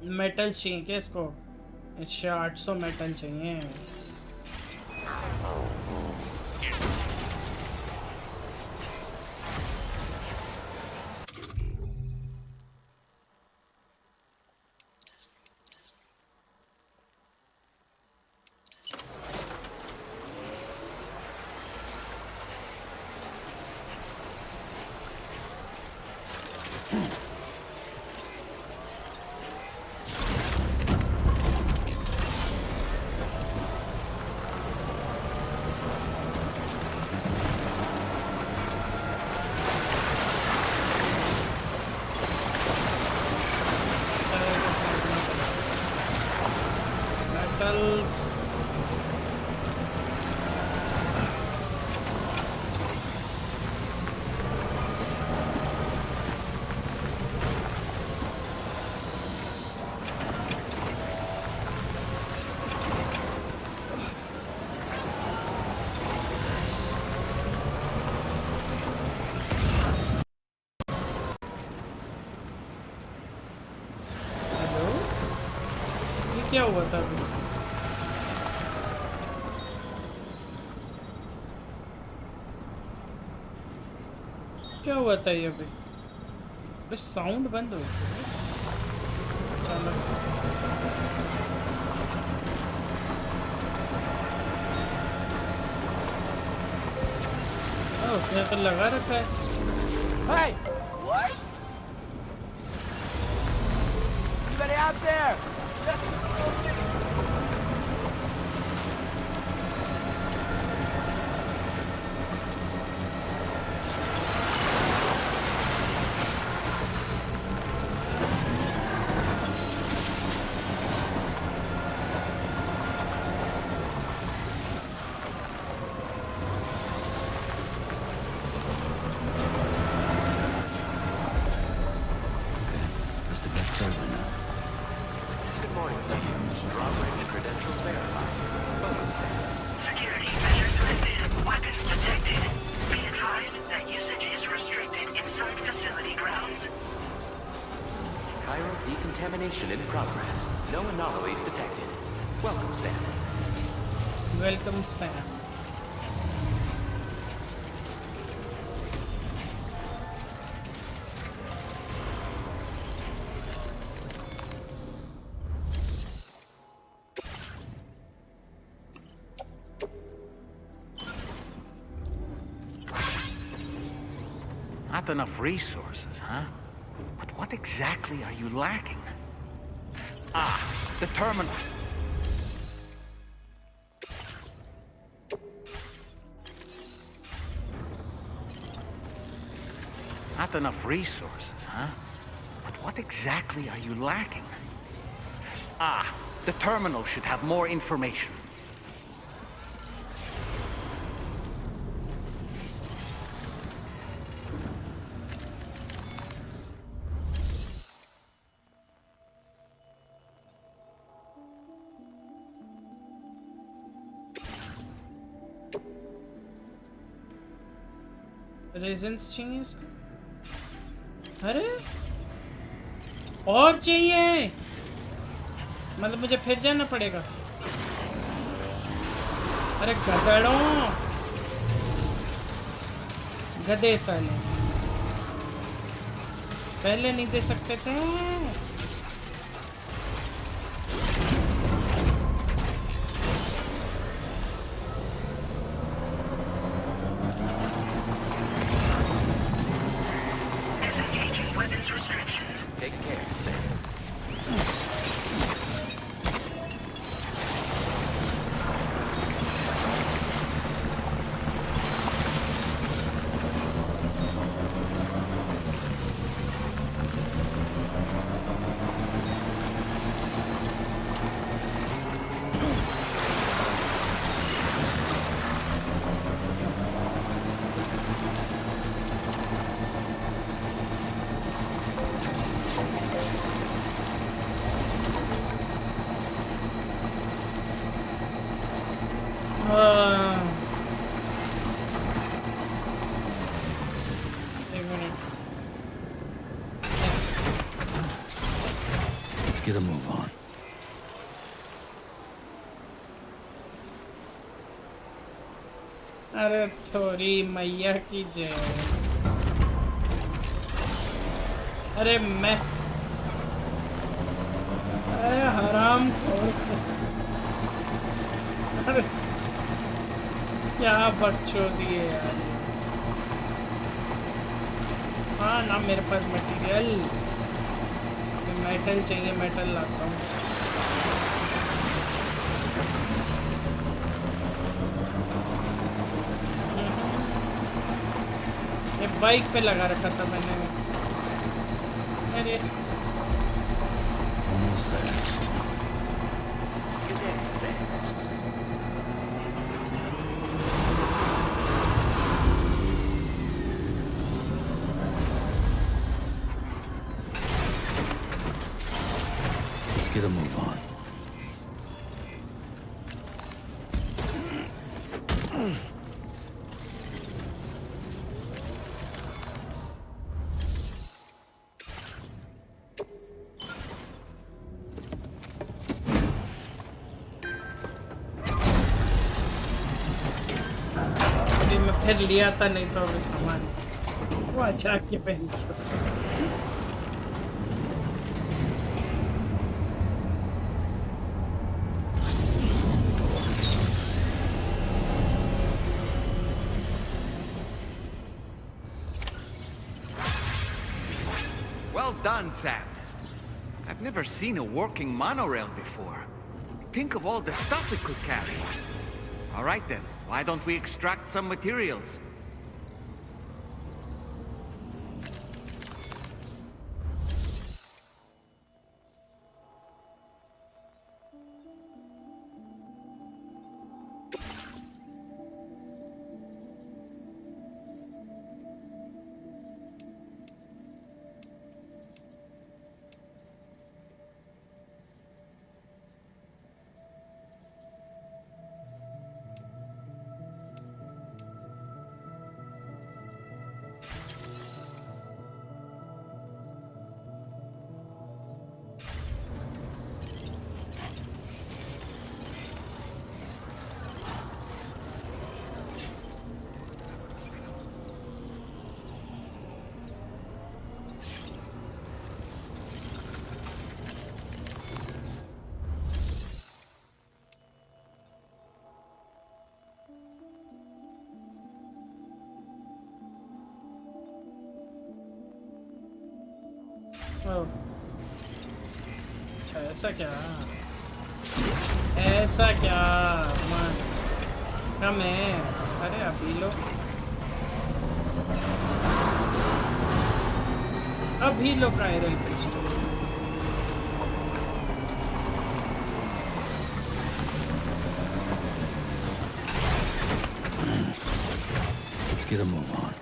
मेटल चाहिए क्या इसको? अच्छा 800 मेटल चाहिए। क्या हुआ था अभी? क्या हुआ था ये अभी? बस साउंड बंद हो गया अचानक से। ओह, तो लगा रखा है। Hey! What? Anybody out there? Just a little bit. Decontamination in progress. No anomalies detected. Welcome, Sam. Welcome, Sam. Not enough resources, huh? But what exactly are you lacking? Ah, the terminal. Not enough resources, huh? But what exactly are you lacking? Ah, the terminal should have more information. Resins चाहिए इसको। अरे और चाहिए, मतलब मुझे फिर जाना पड़ेगा। अरे गधड़ों, गधे साले, पहले नहीं दे सकते थे। get a move on. अरे थोड़ी मैया की जय। अरे मैं अरे हराम खोर। अरे क्या बच्चों दिए यार। हाँ ना मेरे पास मटेरियल, मेटल चाहिए, मेटल लाता हूँ। ये बाइक पे लगा रखा था मैंने। अरे Almost there. Let's get a move on. फिर लिया था, नहीं तो अभी सामान वो अच्छा के पहन। Well done, Sam. I've never seen a working monorail before. Think of all the stuff it could carry. All right then, why don't we extract some materials? अच्छा ऐसा क्या, ऐसा क्या कम है। अरे अभी लो, अभी लो chiral pistol. Let's get a move on.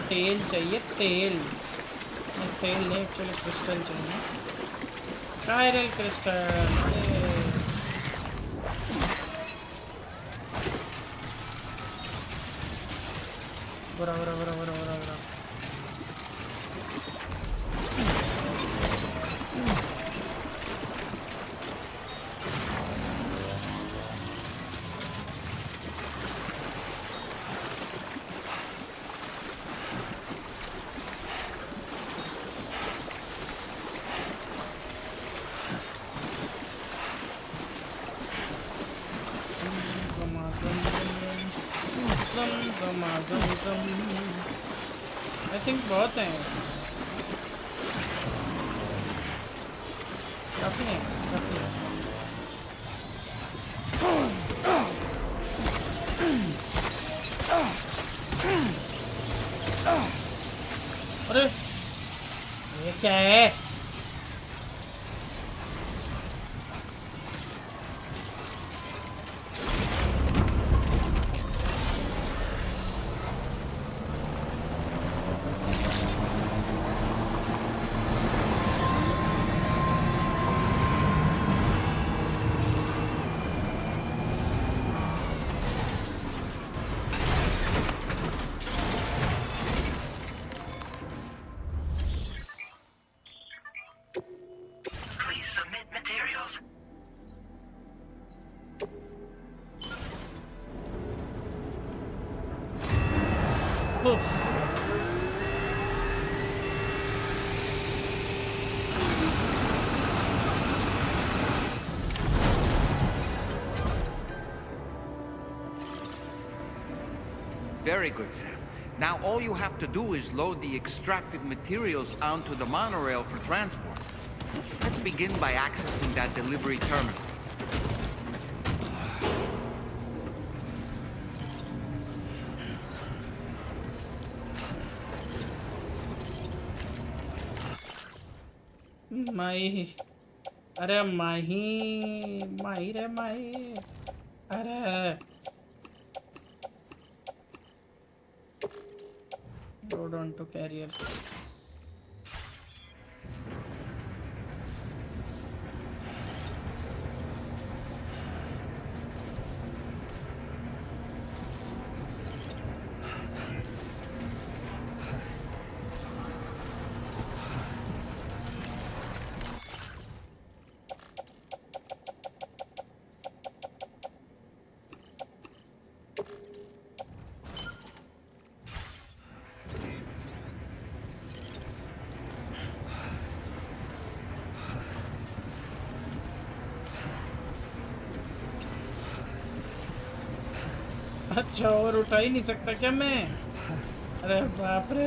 तेल चाहिए, तेल नहीं, एक्चुअली क्रिस्टल चाहिए। Chiral crystal. Bora. I think बहुत हैं काफी हैं अरे ये क्या है Very good, Sam. Now all you have to do is load the extracted materials onto the monorail for transport. Let's begin by accessing that delivery terminal. माही अरे माही रे माही अरे load on to carrier अच्छा और उठा ही नहीं सकता क्या मैं अरे बाप रे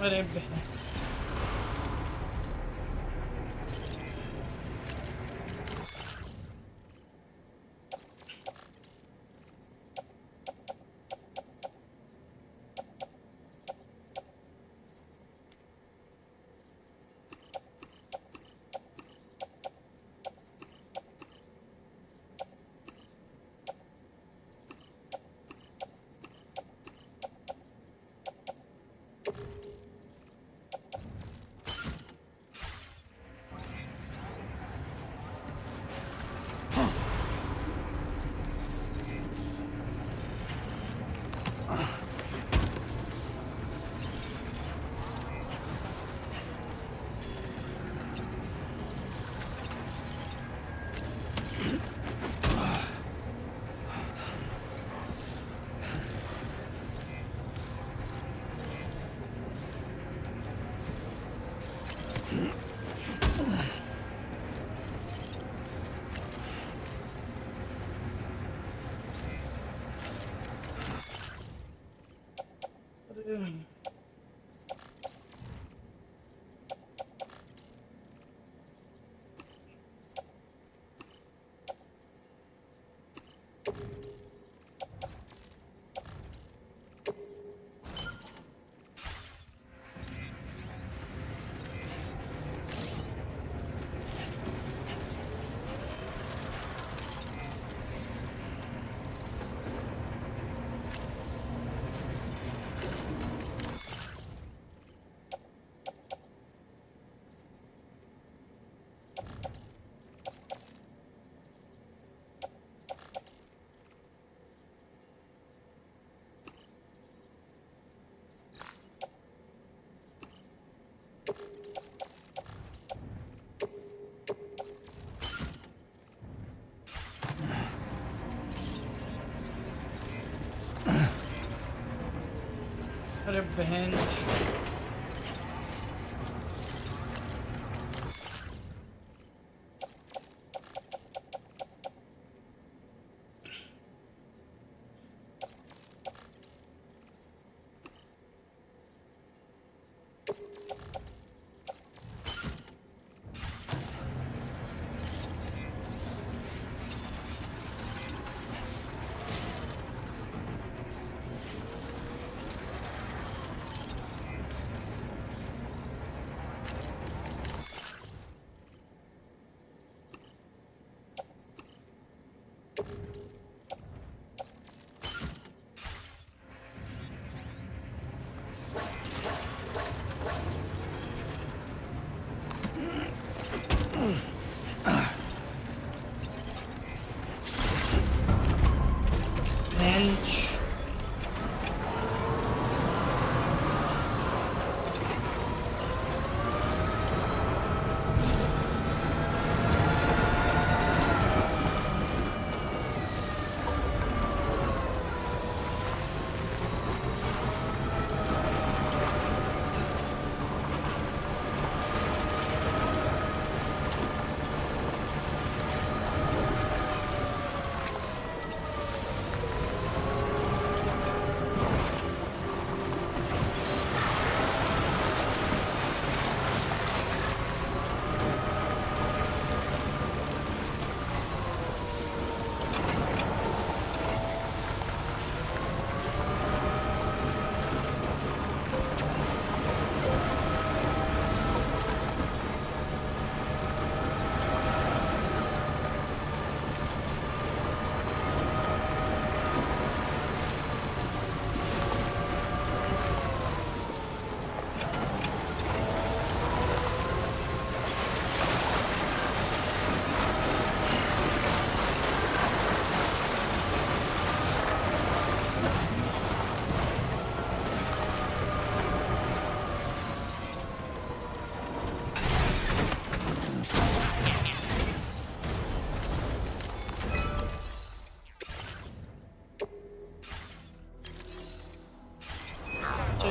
अरे बहन अरे बहन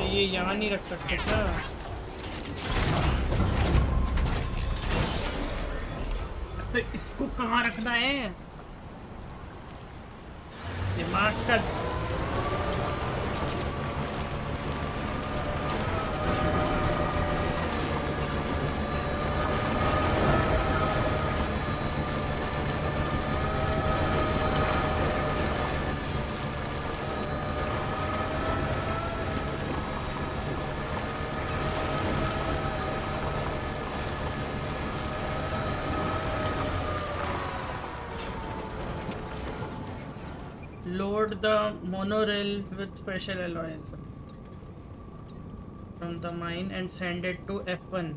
ये यहाँ नहीं रख सकते क्या? तो इसको कहाँ रखना है? दिमाग का Load the monorail with special alloys from the mine and send it to F1.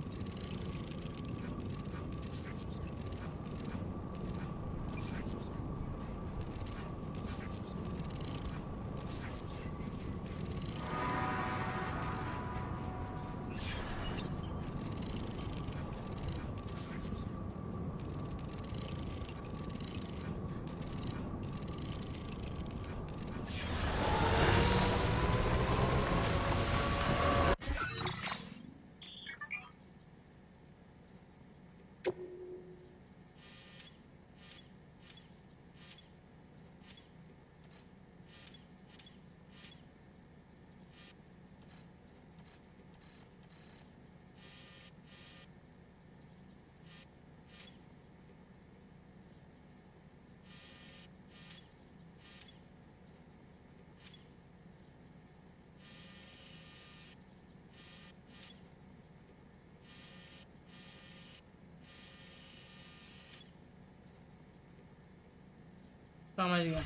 समझ गया।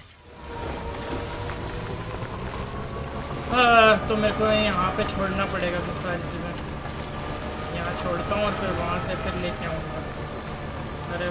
तो मेरे को यहाँ पे छोड़ना पड़ेगा तो सारी चीज़ें यहाँ छोड़ता हूँ और फिर वहाँ से फिर लेके आऊँगा। अरे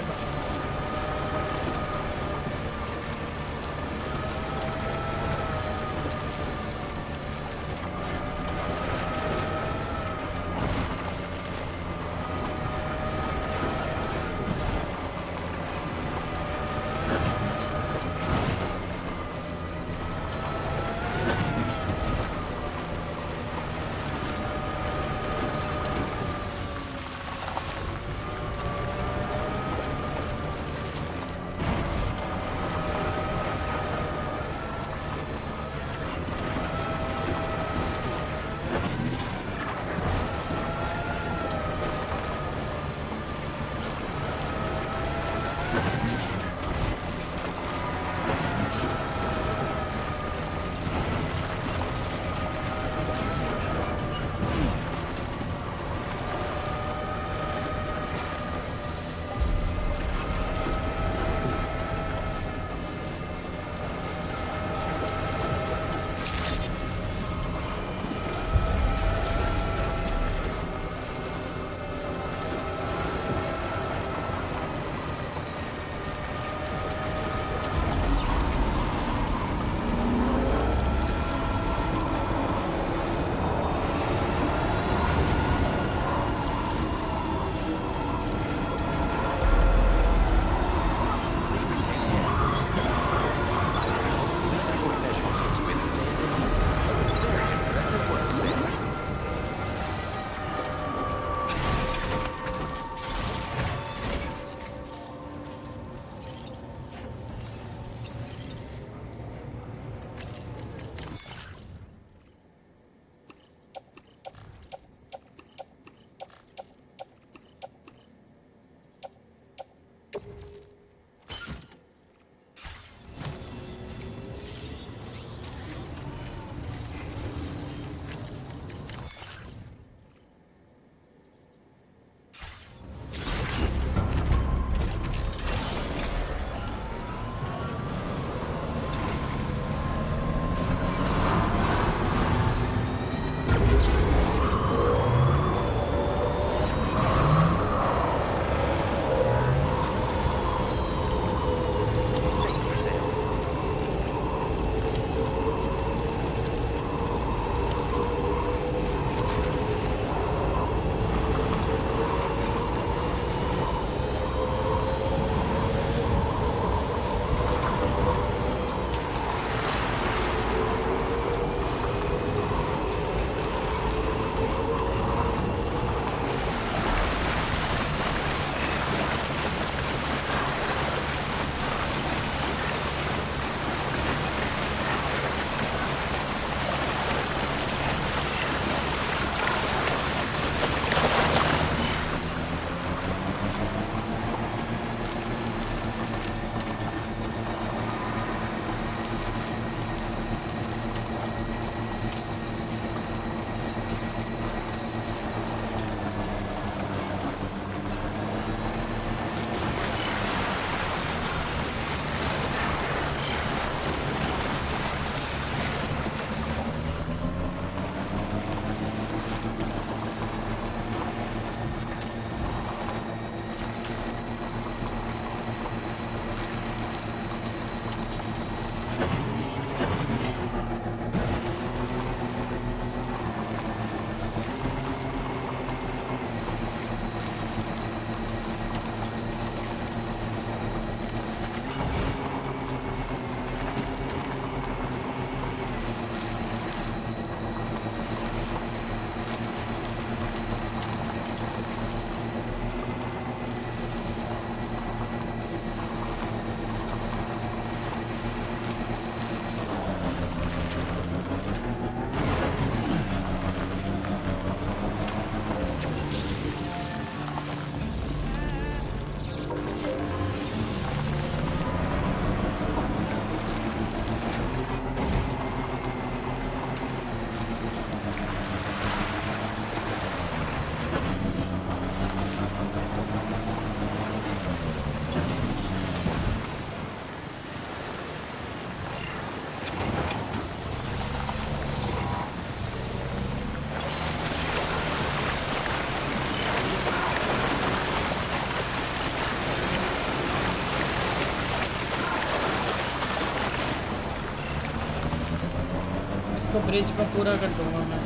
इसको ब्रिज पर पूरा कर दूंगा मैं,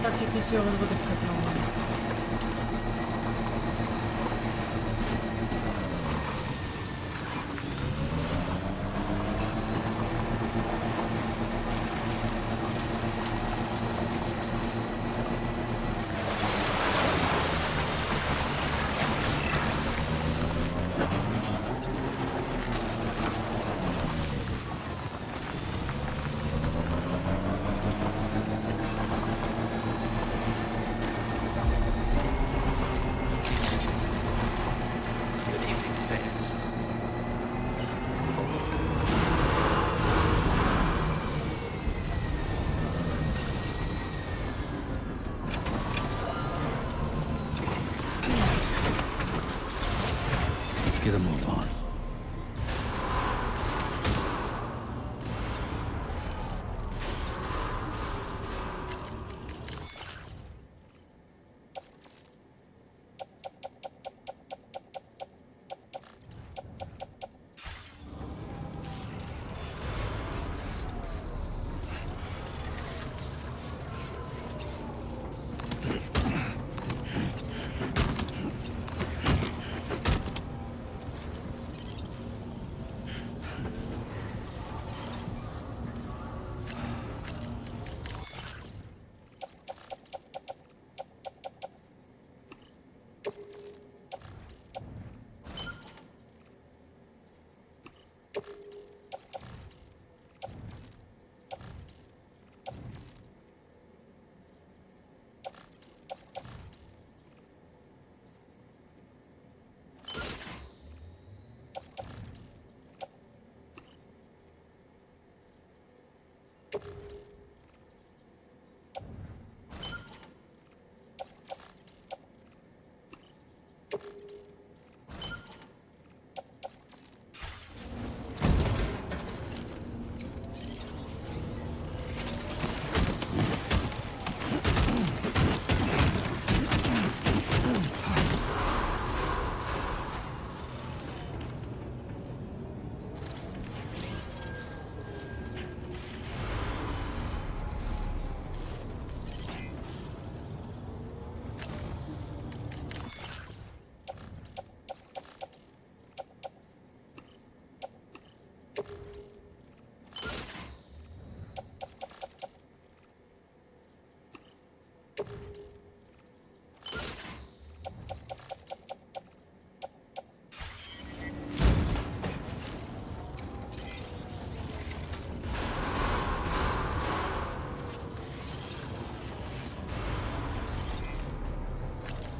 ताकि किसी और को दिक्कत ना हो। Get a move on.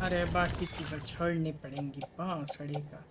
अरे बाकी चीज़ें छोड़नी पड़ेंगी बांसुरी का।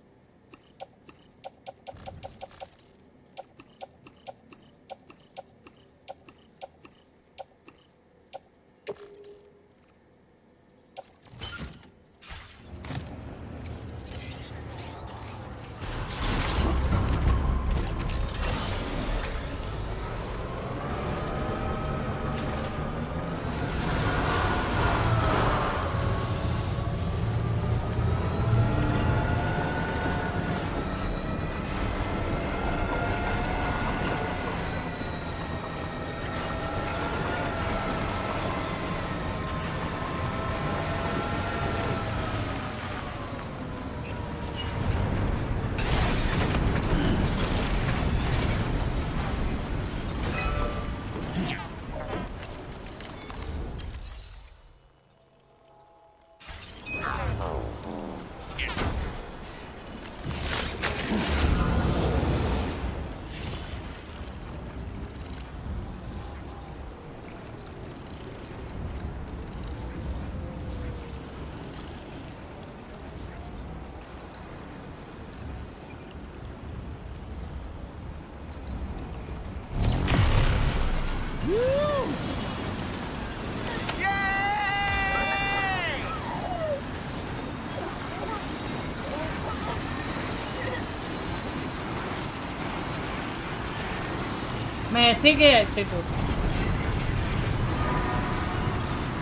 मैं ऐसे गया थे तो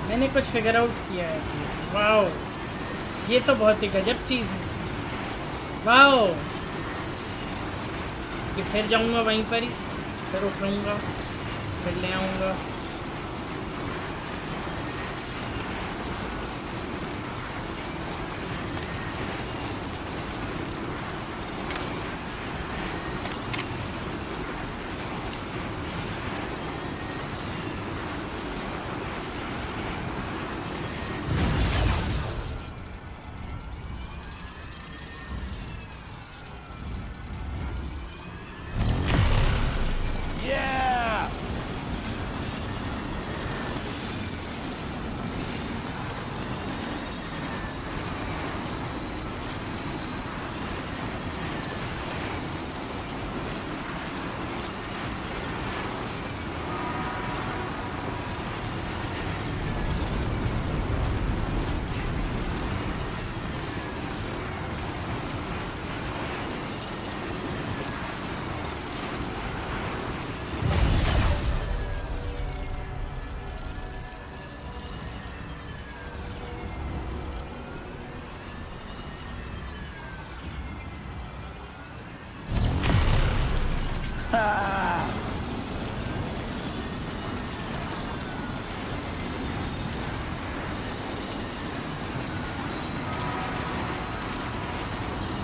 मैंने कुछ फिगर आउट किया है। वाओ, ये तो बहुत ही गजब चीज़ है। वाओ, कि फिर जाऊंगा वहीं पर ही, फिर उठाऊंगा। फिर ले आऊँगा।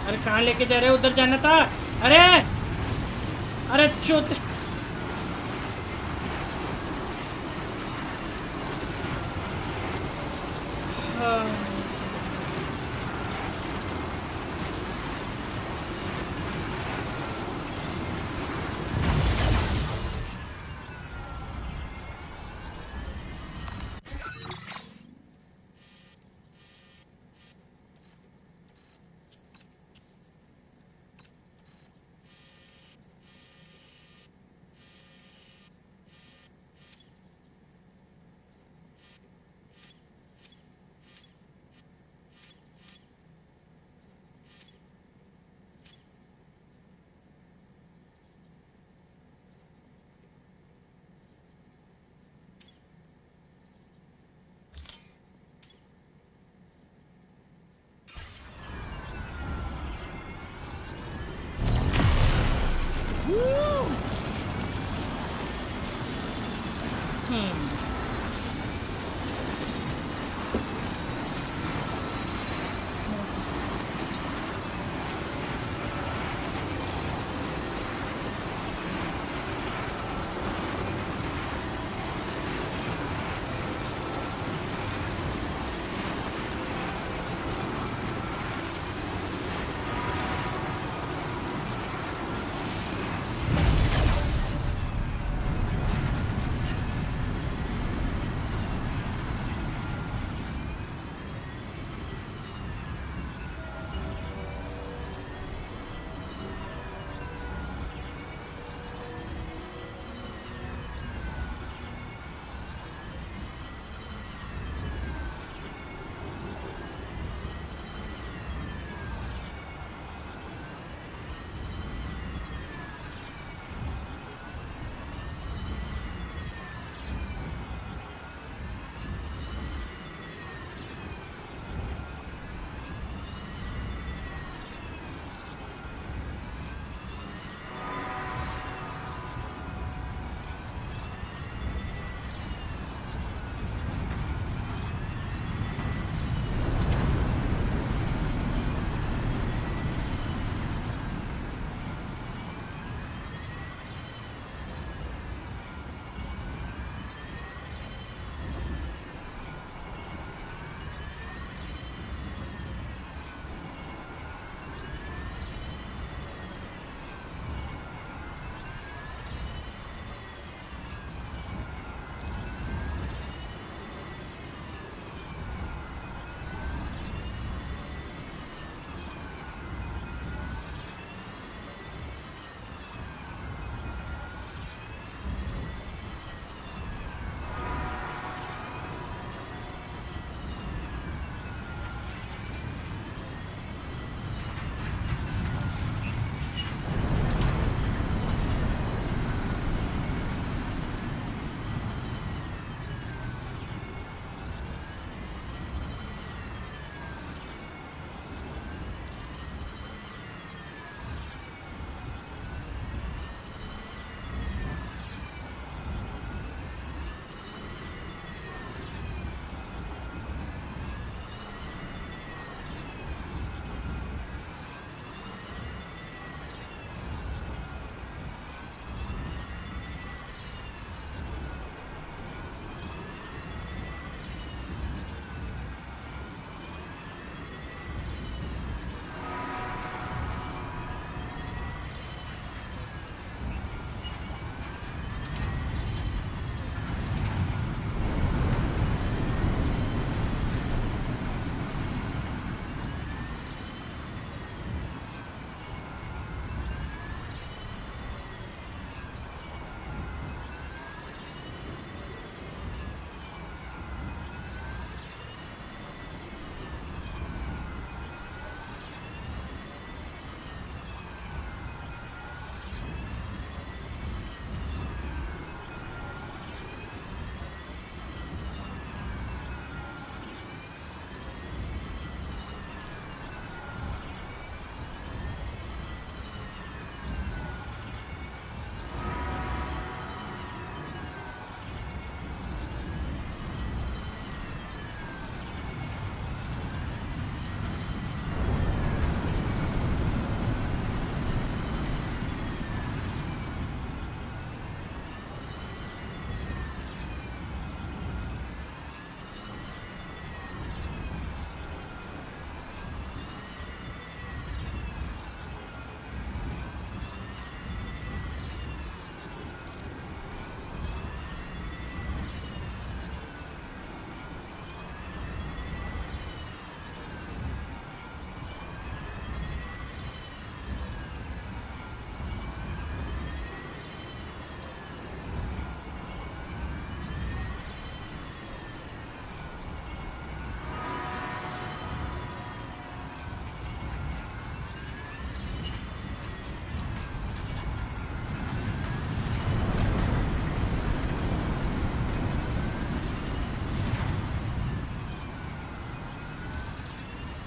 अरे कहाँ लेके जा रहे हो? उधर जाना था। अरे अरे चोत।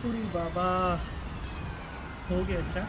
अरे बाबा, हो गया क्या?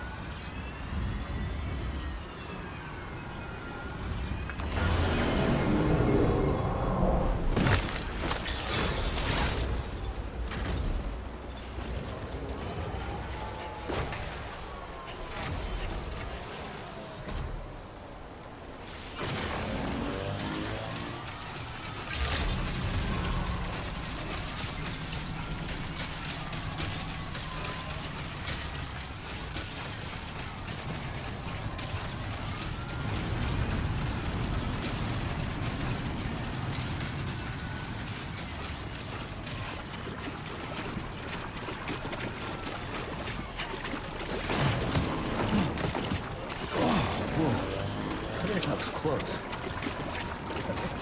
Close.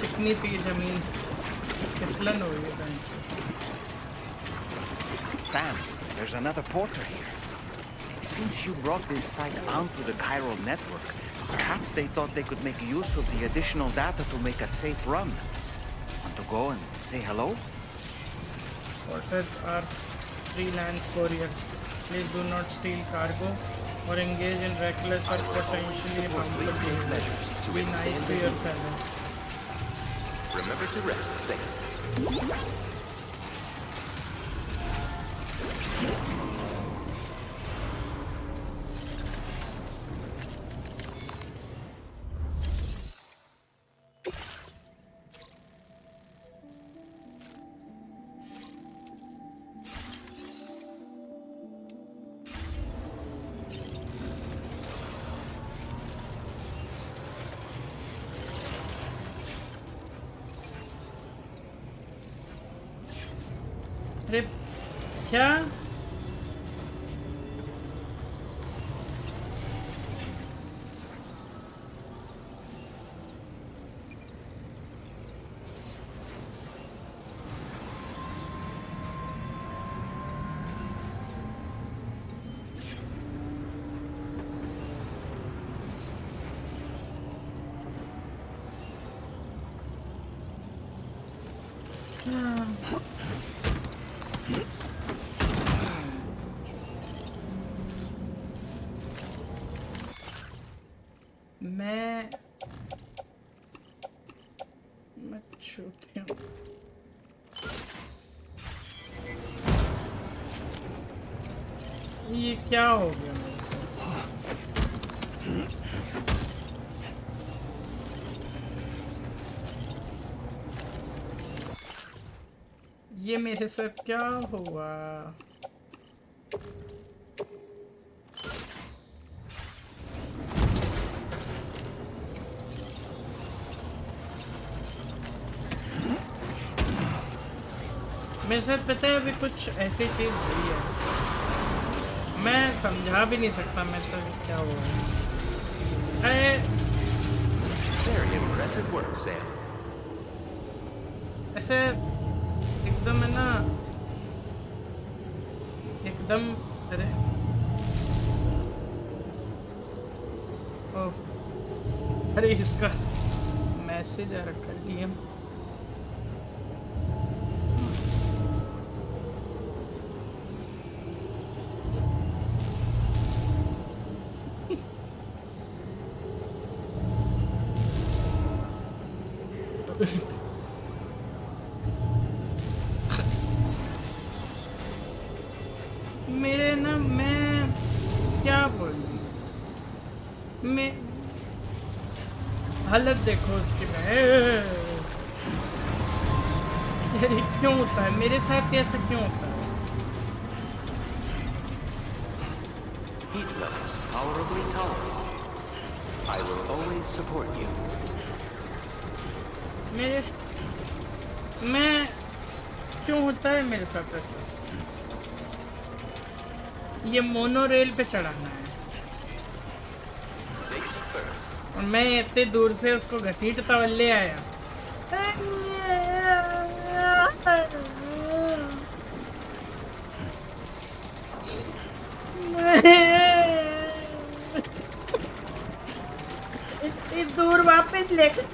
चिकनी थी जमीन, फिसलन हो गई था। Sam, there's another porter here. Since you brought this site onto the chiral network, perhaps they thought they could make use of the additional data to make a safe run. Want to go and say hello? Porters are freelance couriers. Please do not steal cargo or engage in reckless or potentially harmful behavior. Be nice to your fellow. Remember to rest safe. अरे क्या? मैं छूती हूँ। ये क्या हो गया मेरे से? ये मेरे साथ क्या हुआ? मेरे साथ पता है अभी कुछ ऐसी चीज हुई है, मैं समझा भी नहीं सकता मेरे साथ क्या हुआ है। Very impressive work, Sam. ऐसे एकदम है ना, एकदम अरे ओह अरे इसका मैसेज आ रखा है डीएम। मेरे ना, मैं क्या बोलूं, मैं हालत देखो उसकी। यार ये क्यों होता है मेरे साथ, ऐसा क्यों होता है? Heat levels tolerably tolerable. I will always support you. मैं क्यों होता है मेरे साथ ऐसा? ये मोनोरेल पे चढ़ाना है और मैं इतने दूर से उसको घसीटता हुआ ले आया। इतनी दूर वापस लेकर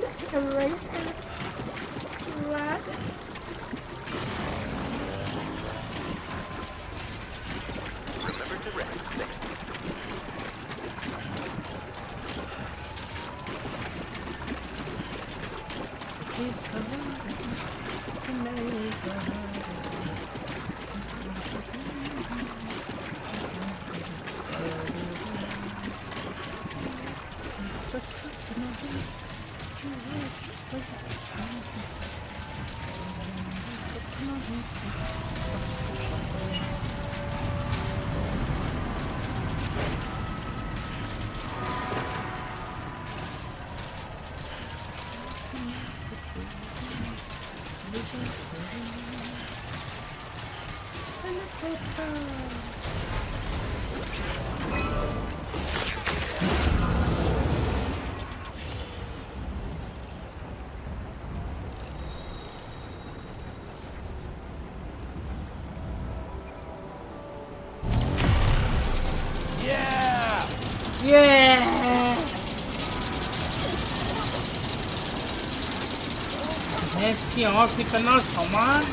भैंस की आँख इतना सामान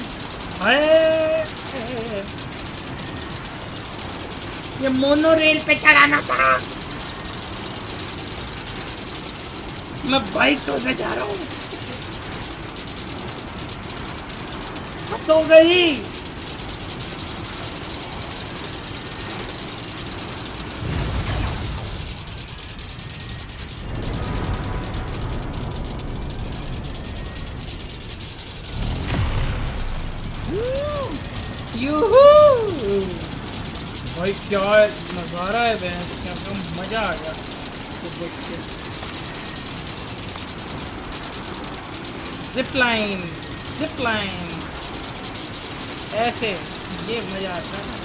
है। ये मोनोरेल पे चढ़ाना था। मैं बाइक तो से जा रहा हूँ। तो गई। भाई क्या नजारा है भैंस का, मजा आ गया तो देख के। जिप लाइन ऐसे ये मजा आता है।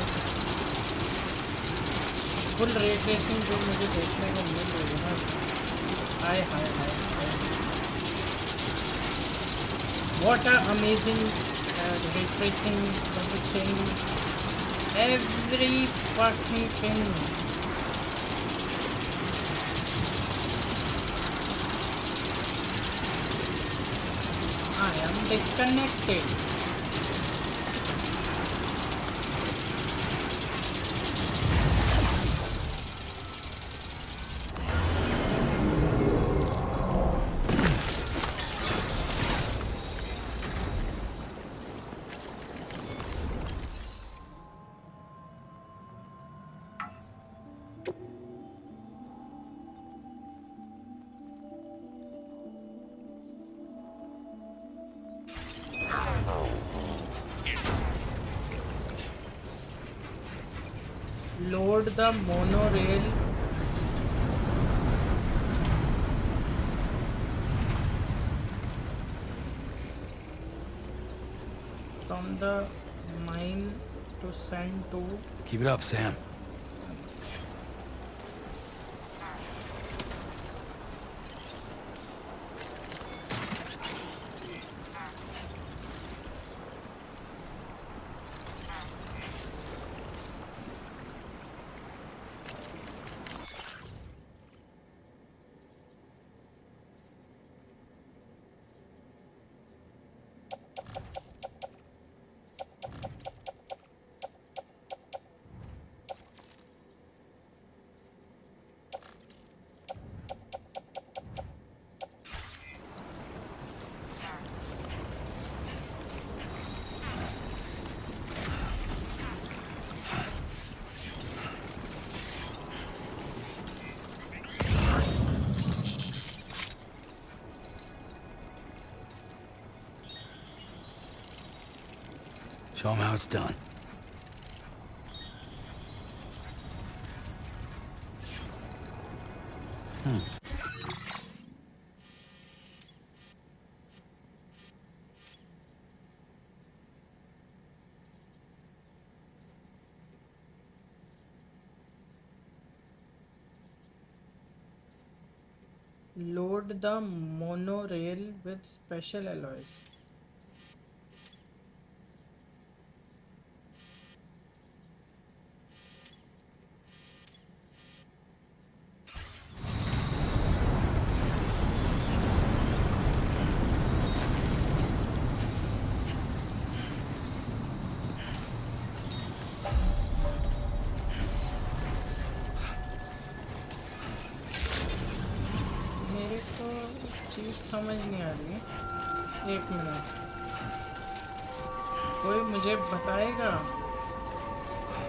फुल रेट रेसिंग जो मुझे देखने को मिल रही है ना, hi hi hi, what a amazing rate racing, every fucking thing. I am disconnected. Load the monorail from the mine to send to. Keep it up, Sam. Show them how it's done. Load the monorail with special alloys. समझ नहीं आ रही है। एक minute, कोई मुझे बताएगा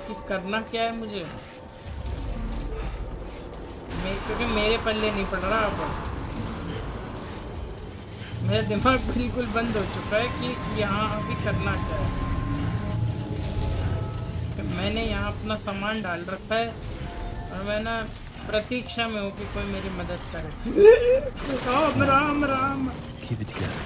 कि करना क्या है मुझे? क्योंकि मेरे पल्ले नहीं पड़ रहा अब। मेरा दिमाग बिल्कुल बंद हो चुका है कि यहाँ अभी करना क्या है। मैंने यहाँ अपना सामान डाल रखा है और मैं ना प्रतीक्षा में हूँ कि कोई मेरी मदद करे। Ram Ram Ram. Keep it together.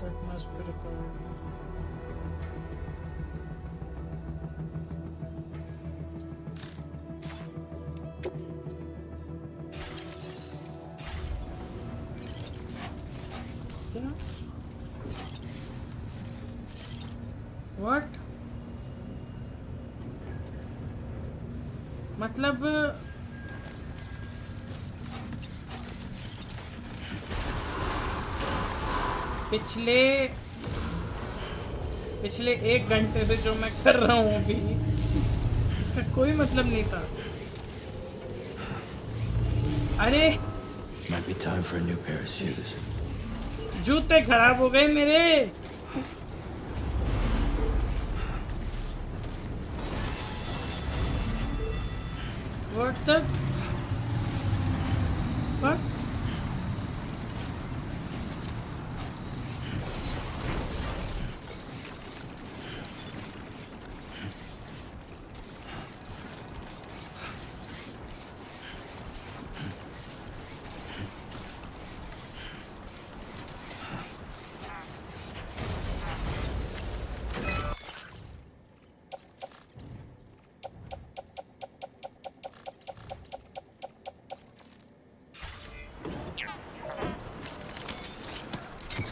That must be recovered. क्या? What? मतलब पिछले 1 घंटे से जो मैं कर रहा हूँ अभी, इसका कोई मतलब नहीं था। अरे Might be time for a new pair of shoes. जूते खराब हो गए मेरे। What the? What?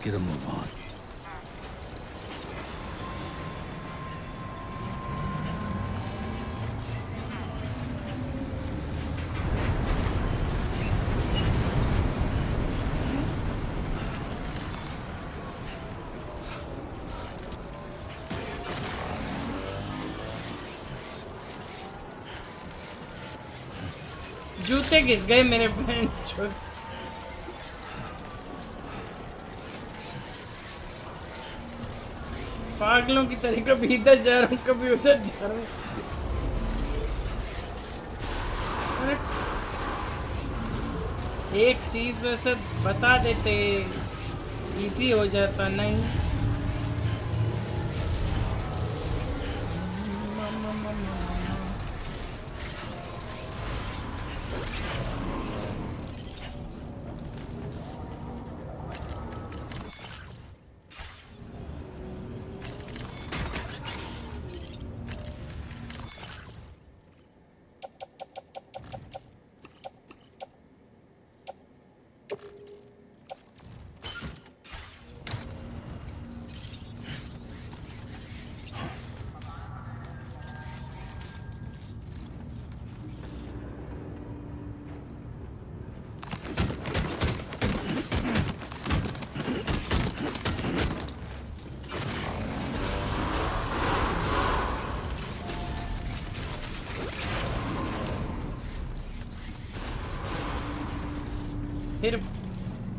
Get a move on. जूते घिस गए मेरे बहन चोद। पागलों की तरह कभी इधर जा रहा हूँ कभी उधर जा रहा हूँ। एक चीज ऐसे बता देते इजी हो जाता। नहीं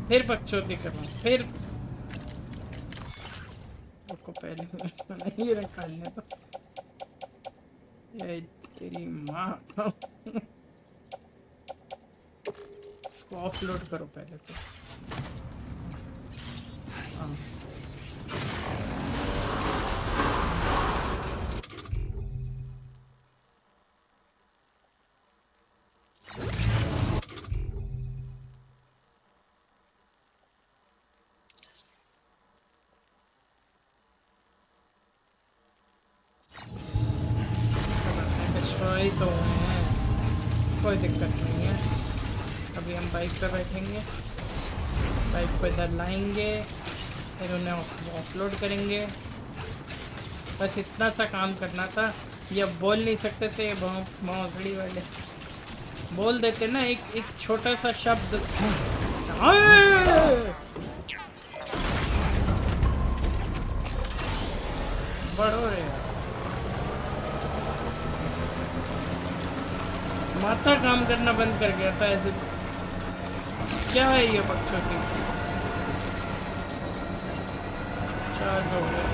फिर बकचोदी कर रहा हूँ। फिर रुको पहले ये रखा लेने तो ये तेरी माँ इसको ऑफलोड करो पहले तो हाँ तो कोई दिक्कत नहीं है। अभी हम बाइक पर बैठेंगे, बाइक को इधर लाएंगे, फिर उन्हें ऑफलोड करेंगे। बस इतना सा काम करना था। ये अब बोल नहीं सकते थे भौंकड़ी वाले, बोल देते ना एक छोटा सा शब्द। बड़ो रे माथा काम करना बंद कर गया था ऐसे। क्या है ये बच्चों की चार्ज हो गया।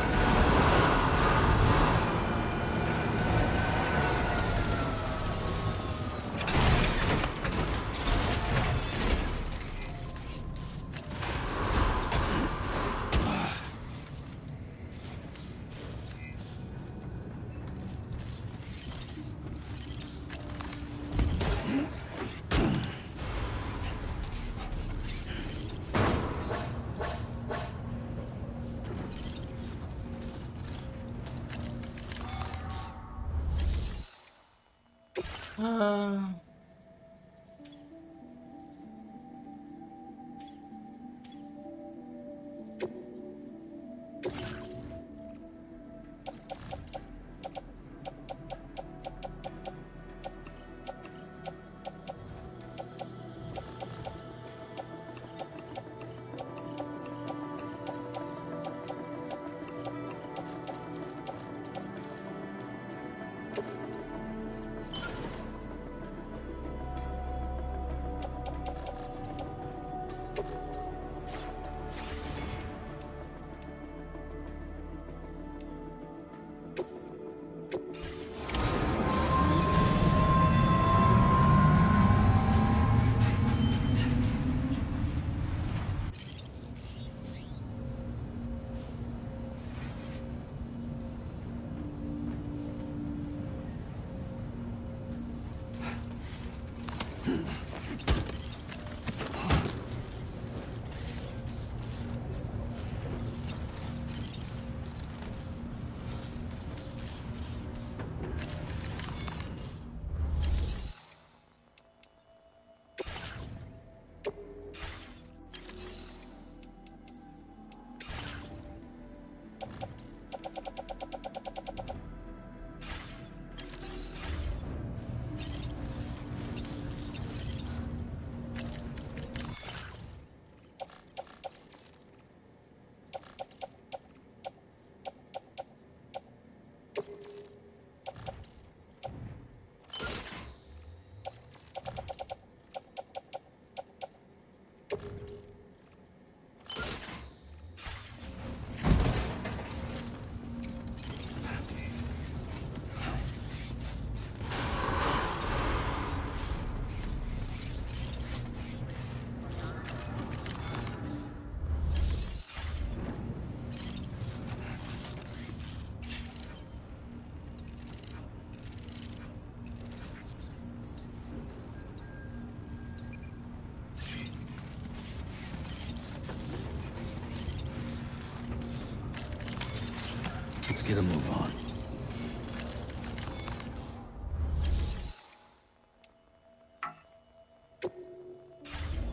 Let's get a move on.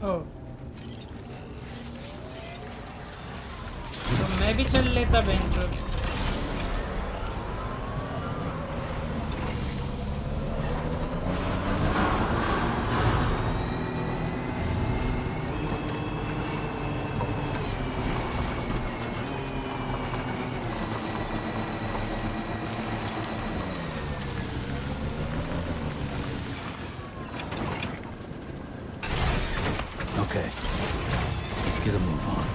Oh. तो मैं भी चल लेता बेंचो। Okay, let's get a move on.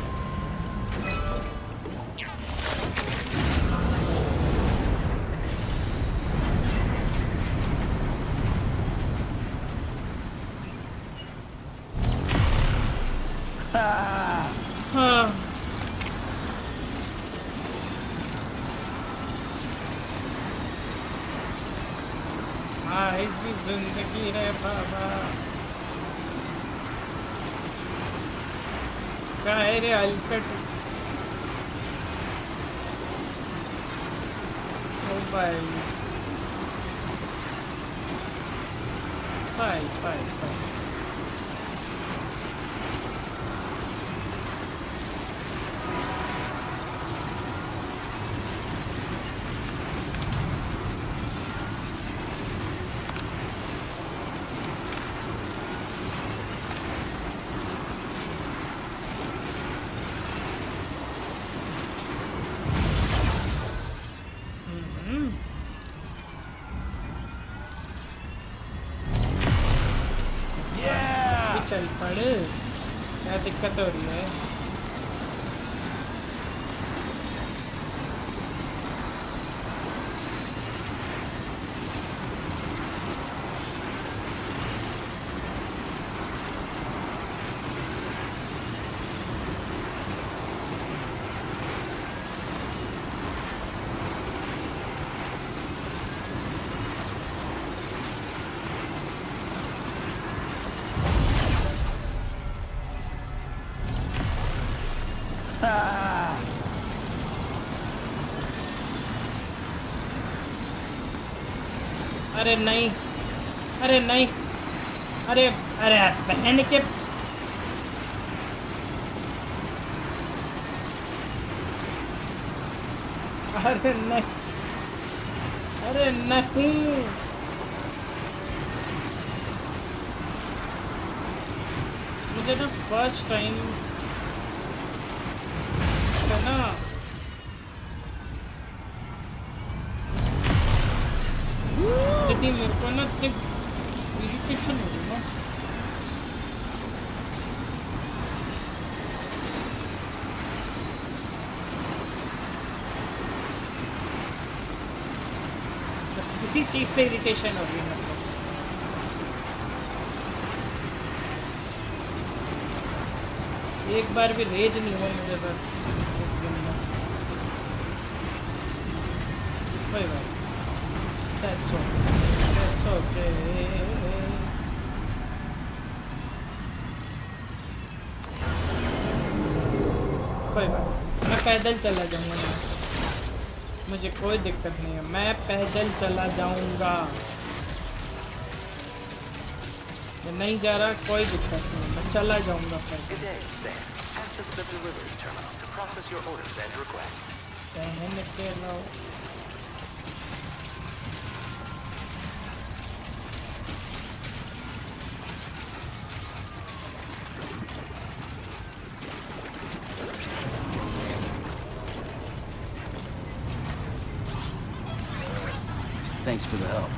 हाँ ऐसी जिंदगी है बाबा क्या है रे अल्फेट ओ भाई फाइल चल पड़े क्या दिक्कत हो रही है अरे नहीं अरे नहीं अरे अरे बहन के अरे नहीं अरे नहीं मुझे ना फर्स्ट टाइम से ना मेरे को ना इरिटेशन हो रही है बस किसी चीज से इरिटेशन हो रही है मेरे को एक बार भी रेज नहीं हुआ मुझे सर इस गेम में कोई बात That's okay. कोई बात मैं पैदल चला जाऊंगा मुझे कोई दिक्कत नहीं है मैं पैदल चला जाऊंगा मैं नहीं जा रहा कोई दिक्कत नहीं मैं चला जाऊंगा पैदल Thanks for the help.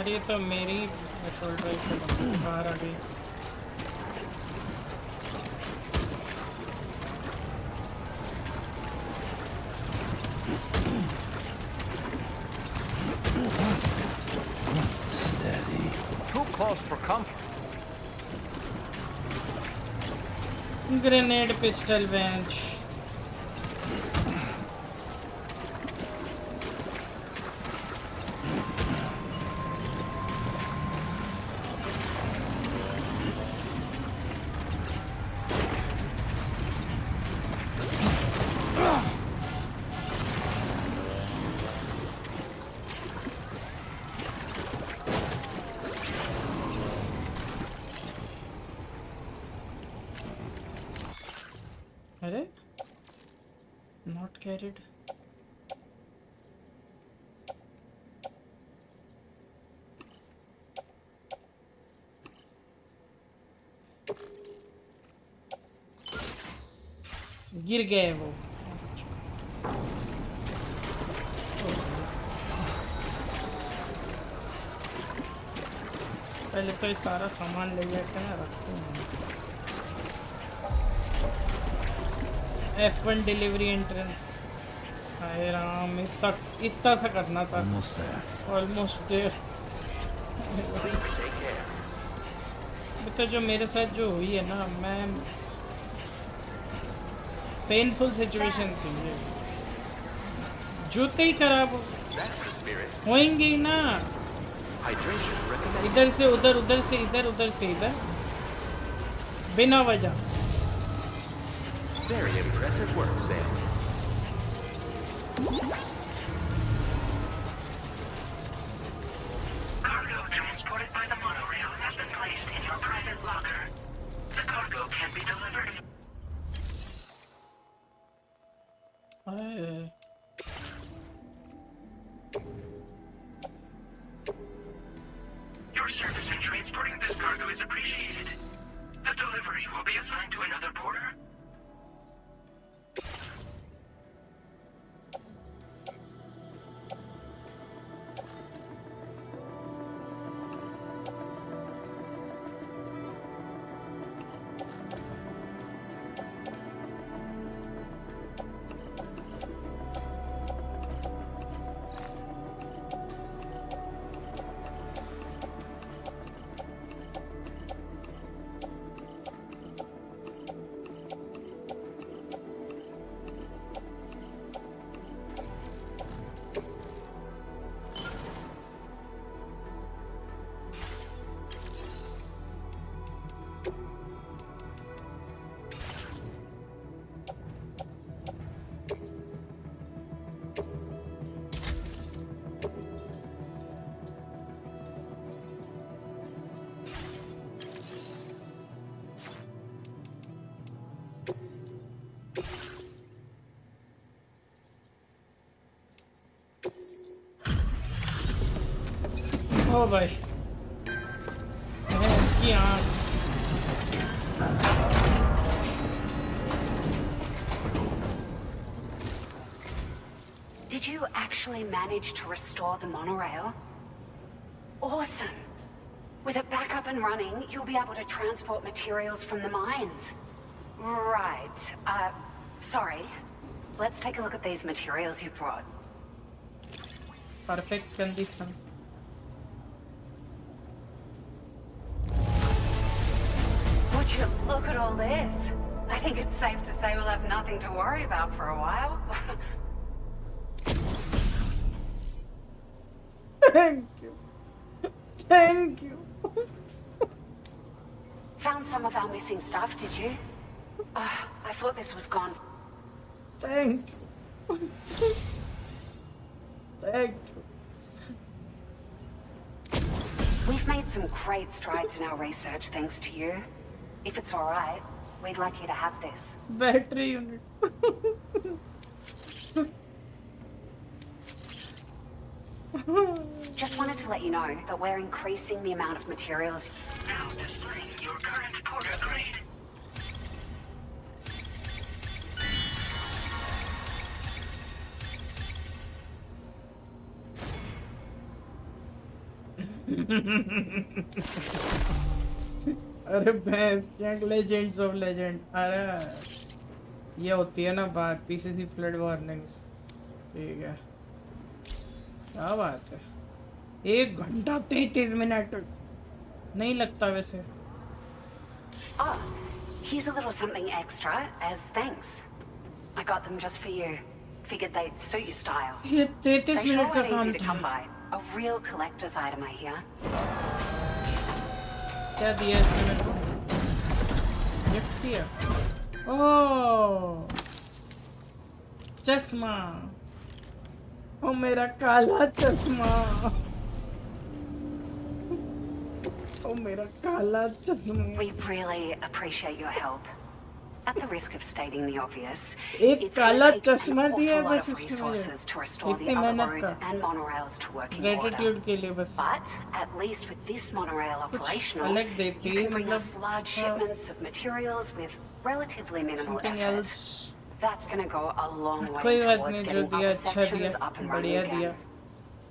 ये तो मेरी असॉल्ट राइफल बाहर आ गई Too close for comfort. Grenade pistol bench. अरे not carried. गिर गए वो। पहले तो ये सारा सामान ले जाके ना रखते हैं। F1 delivery entrance. हाय राम, इतना सा करना था। Almost there. तो जो मेरे साथ जो हुई है ना, मैं पेनफुल सिचुएशन थी ये। जूते ही खराब होंगे ही ना। इधर से उधर, उधर से इधर, उधर से इधर, बिना वजह। Very impressive work, Sam. Cargo transported by the monorail has been placed in your private locker. The cargo can be delivered. Your service in transporting this cargo is appreciated. The delivery will be assigned to another porter. ओ भाई, इसकी आँख। Did you actually manage to restore the monorail? Awesome. With it back up and running, you'll be able to transport materials from the mines. Right. Sorry. Let's take a look at these materials you brought. Perfect condition. Would you look at all this? I think it's safe to say we'll have nothing to worry about for a while. Thank you. Thank you. Found some of our missing stuff, did you? I thought this was gone. Thank you. Thank you. We've made some great strides in our research thanks to you. If it's alright, we'd like you to have this. Battery unit. Just wanted to let you know that we're increasing the amount of materials. Now displaying your current porter grade. अरे भैंस क्या legends of legend. अरे ये होती है ना बात, PCC flood warnings. ठीक है, क्या बात है। 1 घंटा 33 मिनट नहीं लगता वैसे। Oh, here's a little something extra as thanks. I got them just for you. Figured they'd suit your style. ये 33 They sure मिनट का weren't काम easy to था। come by. A real collector's item, I hear. क्या दिया इसने मेरे को? Gift दिया। ओह, चश्मा। ओ मेरा काला चश्मा। ओ मेरा काला चश्मा। We really appreciate your help. At the risk of stating the obvious, एक it's काला going to take चश्मा an दिया awful lot बस of इसके resources to restore the इतनी other मेहनत roads का and monorails to working order. gratitude के लिए बस But at least with this monorail operational, अलग देती you can bring us मतलब large shipments of materials with relatively minimal something effort. else That's going to go a long way कोई बात towards नहीं जो getting दिया other अच्छा sections दिया up and running बढ़िया again. दिया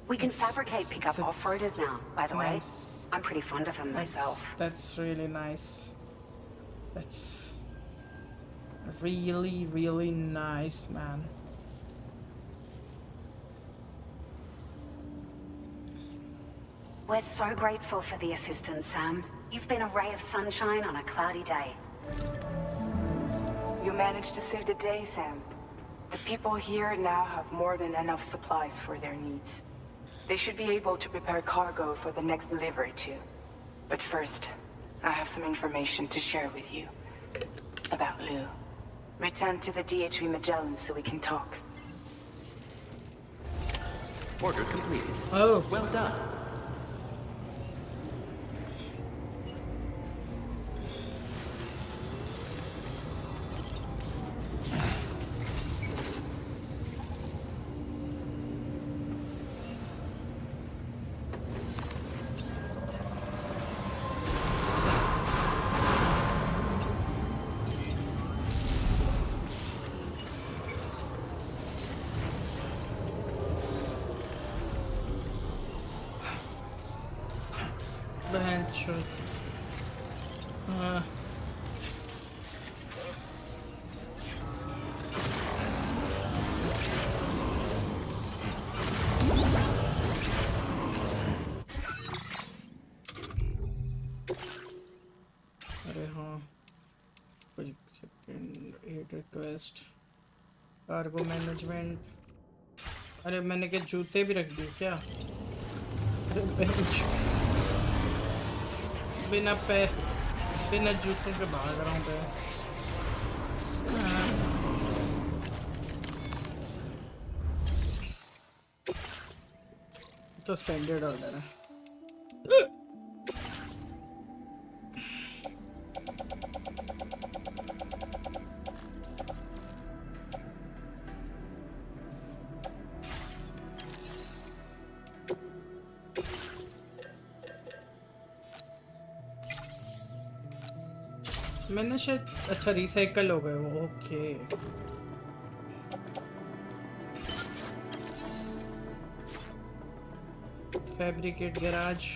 We can fabricate pickup off-roaders now, by the way. nice. I'm pretty fond of them myself. That's really nice. That's really nice, man. We're so grateful for the assistance, Sam. You've been a ray of sunshine on a cloudy day. You managed to save the day, Sam. The people here now have more than enough supplies for their needs. They should be able to prepare cargo for the next delivery too. But first, I have some information to share with you. About Lou. Return to the DHV Magellan so we can talk. Order completed. Oh. Well done. Request cargo management अरे मैंने क्या जूते भी रख दिए क्या अरे बिना जूतों के भाग रहा हूँ तो स्टैंडर्ड ऑर्डर है मैंने शायद अच्छा रिसाइकल हो गए वो okay fabricate garage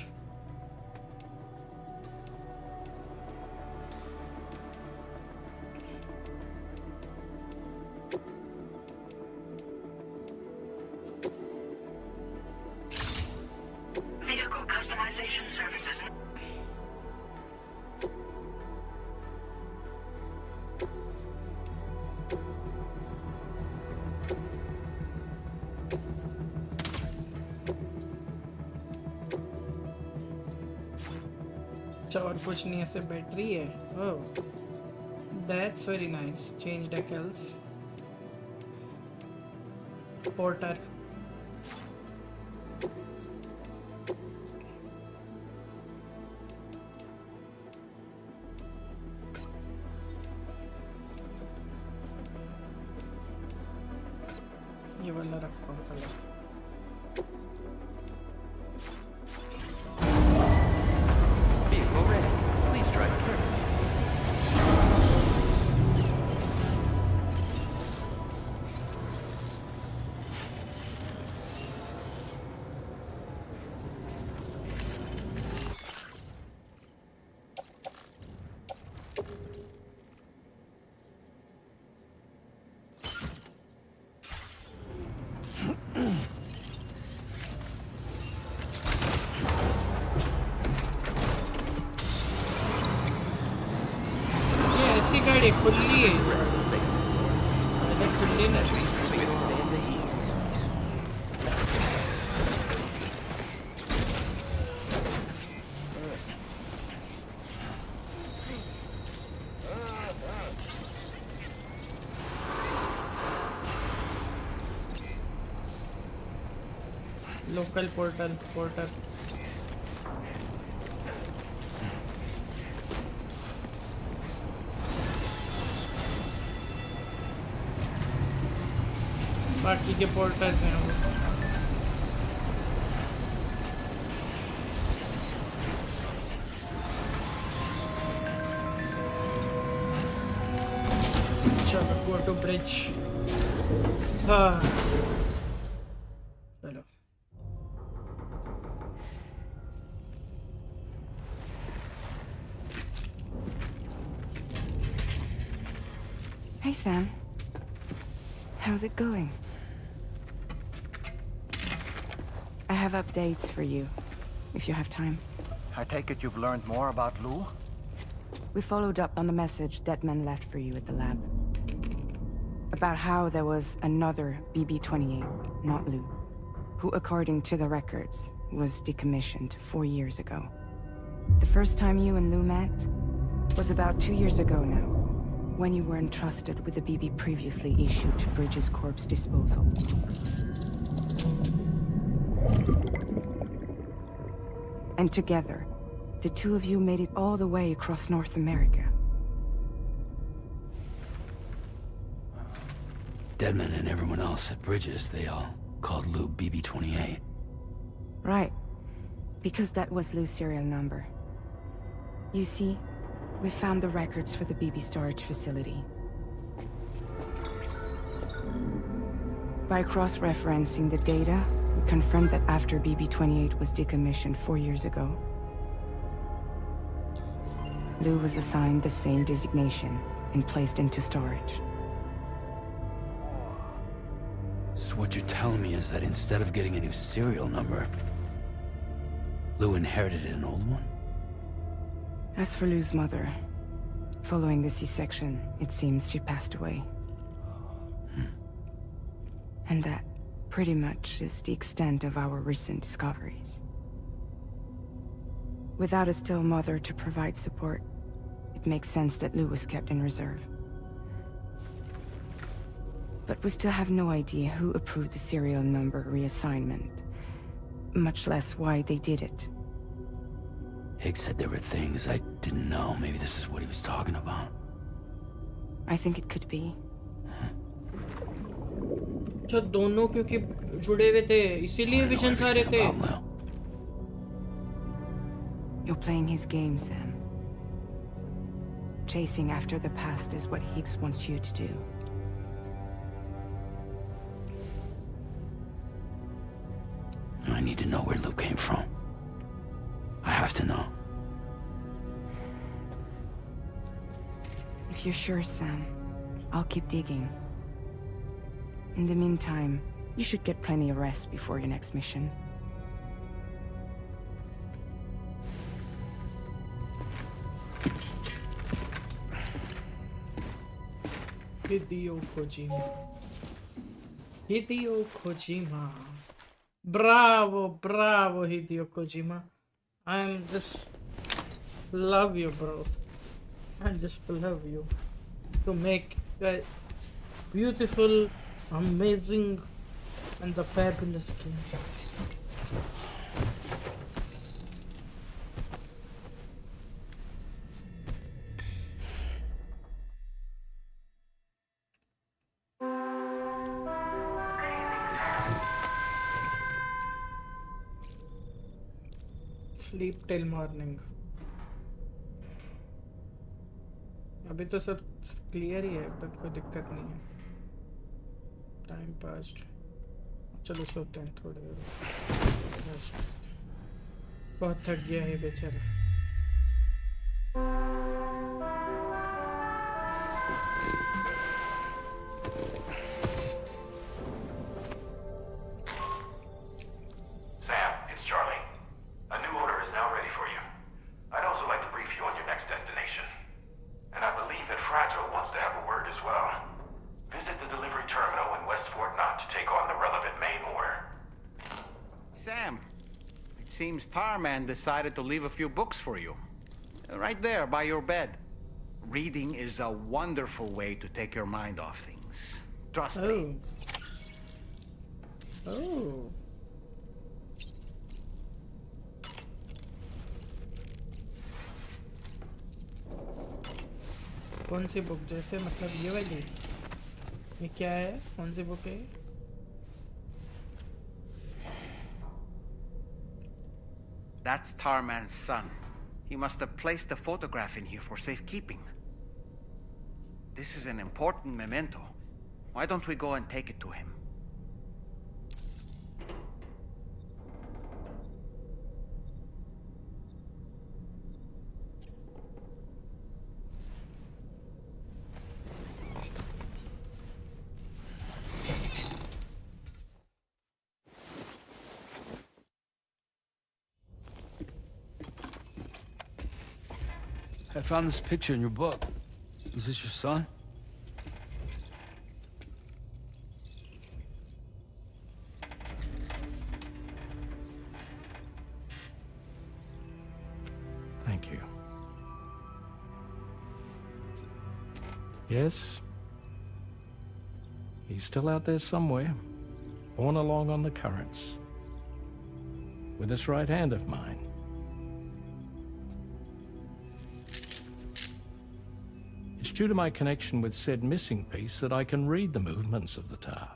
Vehicle customization services. और कुछ नहीं ऐसे बैटरी है oh that's very nice change decals porter ये वाला रखता हूँ colour Vehicle ready. Please drive carefully. गाड़ी खुली है अरे खुली ना लोकल पोर्टर बाकी के पोर्टर्स हैं वो। चलो गो टू ब्रिज। हाँ चलो Hey, Sam. How's it going? I have updates for you, if you have time. I take it you've learned more about Lou? We followed up on the message Deadman left for you at the lab. About how there was another BB-28, not Lou, who, according to the records, was decommissioned 4 years ago. The first time you and Lou met was about 2 years ago now, when you were entrusted with the BB previously issued to Bridges Corp's disposal. And together, the two of you made it all the way across North America. Deadman and everyone else at Bridges, they all called Lou BB-28. Right. Because that was Lou's serial number. You see, we found the records for the BB storage facility. By cross-referencing the data, we confirmed that after BB-28 was decommissioned 4 years ago, Lou was assigned the same designation and placed into storage. So what you're telling me is that instead of getting a new serial number, Lou inherited an old one? As for Lou's mother, following the C-section, it seems she passed away. And that pretty much is the extent of our recent discoveries. Without a still mother to provide support, it makes sense that Lou was kept in reserve. But we still have no idea who approved the serial number reassignment, much less why they did it. Higgs said there were things I didn't know. Maybe this is what he was talking about. I think it could be. अच्छा दोनों क्योंकि जुड़े हुए थे इसीलिए vision सारे थे। You're playing his game, Sam. Chasing after the past is what Higgs wants you to do. I need to know where Lou came from. I have to know. If you're sure, Sam, I'll keep digging. In the meantime, you should get plenty of rest before your next mission. Hideo Kojima. Hideo Kojima. Bravo, bravo, Hideo Kojima. I'm just love you, bro. I just love you. To make a beautiful, amazing, and the fabulous game. Sleep till morning. अभी तो सब clear ही है, तब कोई दिक्कत नहीं है. Time past. चलो सोते हैं थोड़ी देर. बहुत थक गया है बेचारा. Seems Tarman decided to leave a few books for you. Right there, by your bed. Reading is a wonderful way to take your mind off things. Trust me. Oh. कौन सी बुक? जैसे मतलब ये वाली? ये क्या है? कौन सी बुक है? That's Tarman's son. He must have placed a photograph in here for safekeeping. This is an important memento. Why don't we go and take it to him? I found this picture in your book. Is this your son? Thank you. Yes. He's still out there somewhere, borne along on the currents, with this right hand of mine. It's due to my connection with said missing piece that I can read the movements of the tar.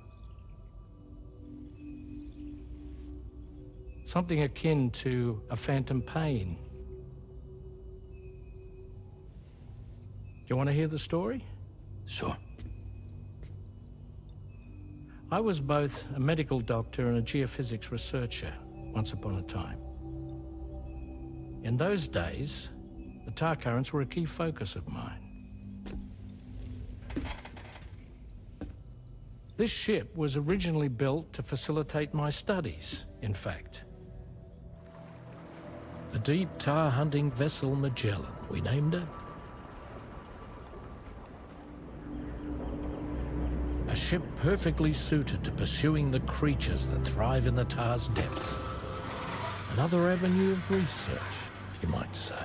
Something akin to a phantom pain. You want to hear the story? Sure. I was both a medical doctor and a geophysics researcher once upon a time. In those days, the tar currents were a key focus of mine. This ship was originally built to facilitate my studies, in fact. The deep tar hunting vessel Magellan, we named her. A ship perfectly suited to pursuing the creatures that thrive in the tar's depths. Another avenue of research, you might say.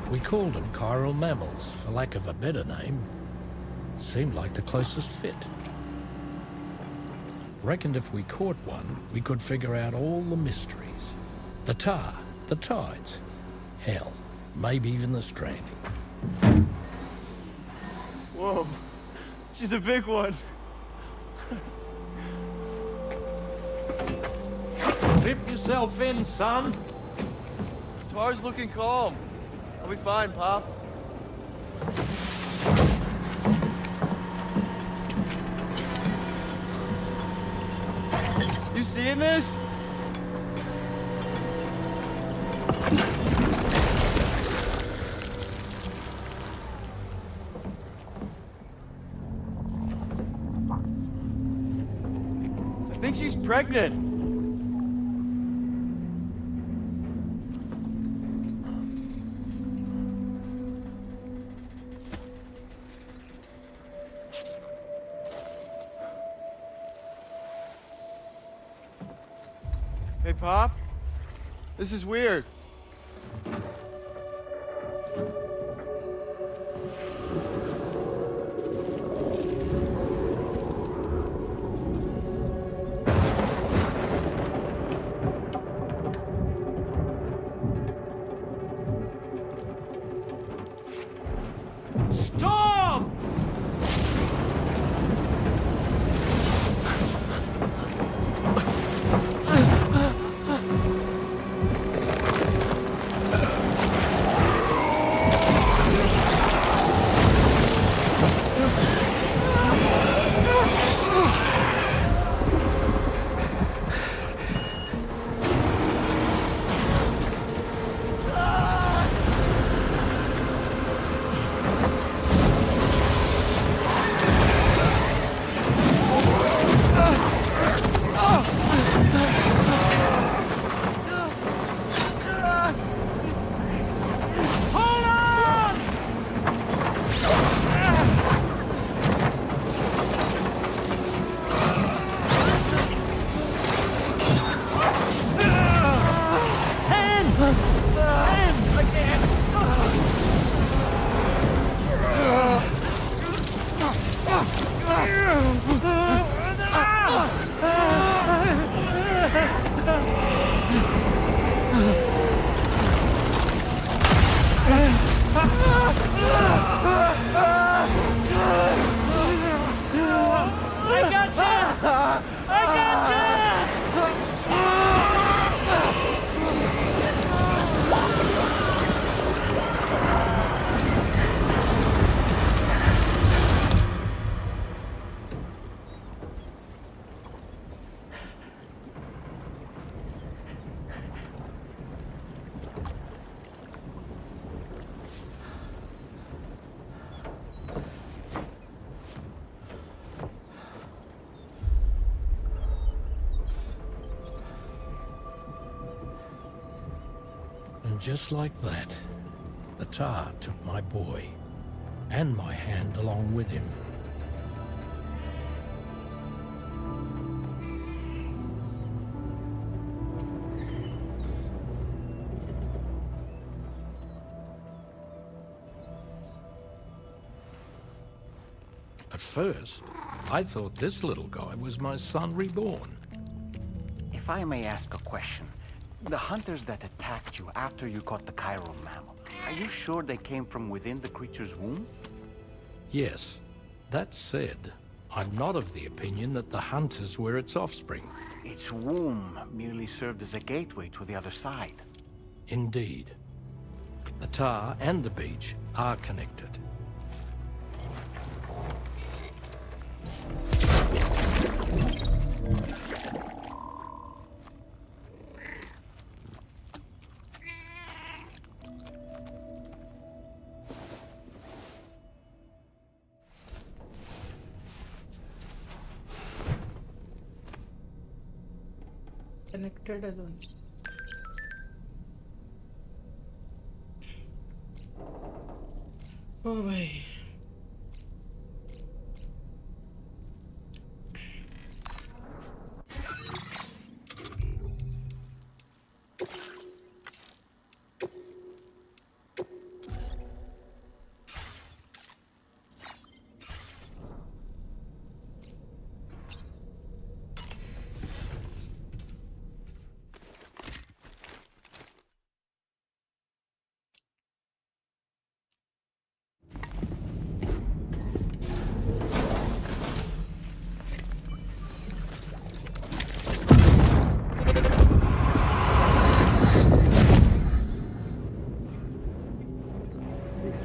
We called them chiral mammals, for lack of a better name. Seemed like the closest fit. Reckoned if we caught one, we could figure out all the mysteries. The tar, the tides, hell, maybe even the stranding. Whoa, she's a big one. Dip yourself in, son. Tar's looking calm. I'll be fine, Pop. You seeing this? I think she's pregnant. Hey, Pop. This is weird. Storm! I got you! And just like that, the tar took my boy, and my hand along with him. At first, I thought this little guy was my son reborn. If I may ask a question, the hunters that attacked you after you caught the chiral mammal, are you sure they came from within the creature's womb? Yes. That said, I'm not of the opinion that the hunters were its offspring. Its womb merely served as a gateway to the other side. Indeed. The tar and the beach are connected. Connected as well. Oh भाई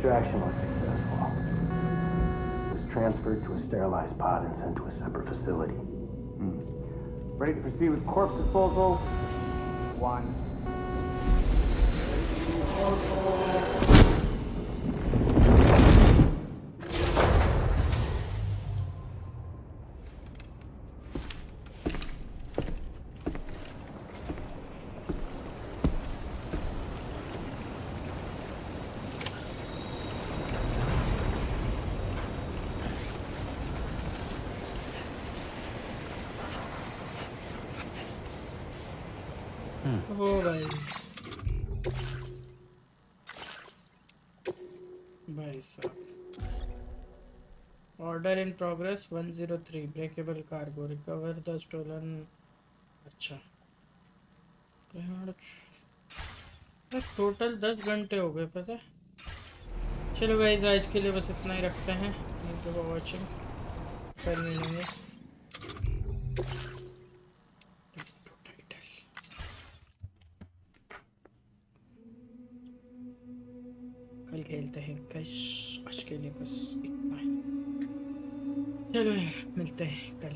Extraction was successful. It was transferred to a sterilized pod and sent to a separate facility. Ready to proceed with corpse disposal? 1. हो भाई भाई साहब order in progress 103 breakable cargo recover the stolen अच्छा total 10 घंटे हो गए पता है। चलो गाइस आज के लिए बस इतना ही रखते हैं। Thank you for watching. कल मिलेंगे। कल खेलते हैं गाइस। आज के लिए बस इतना ही। चलो यार मिलते हैं कल।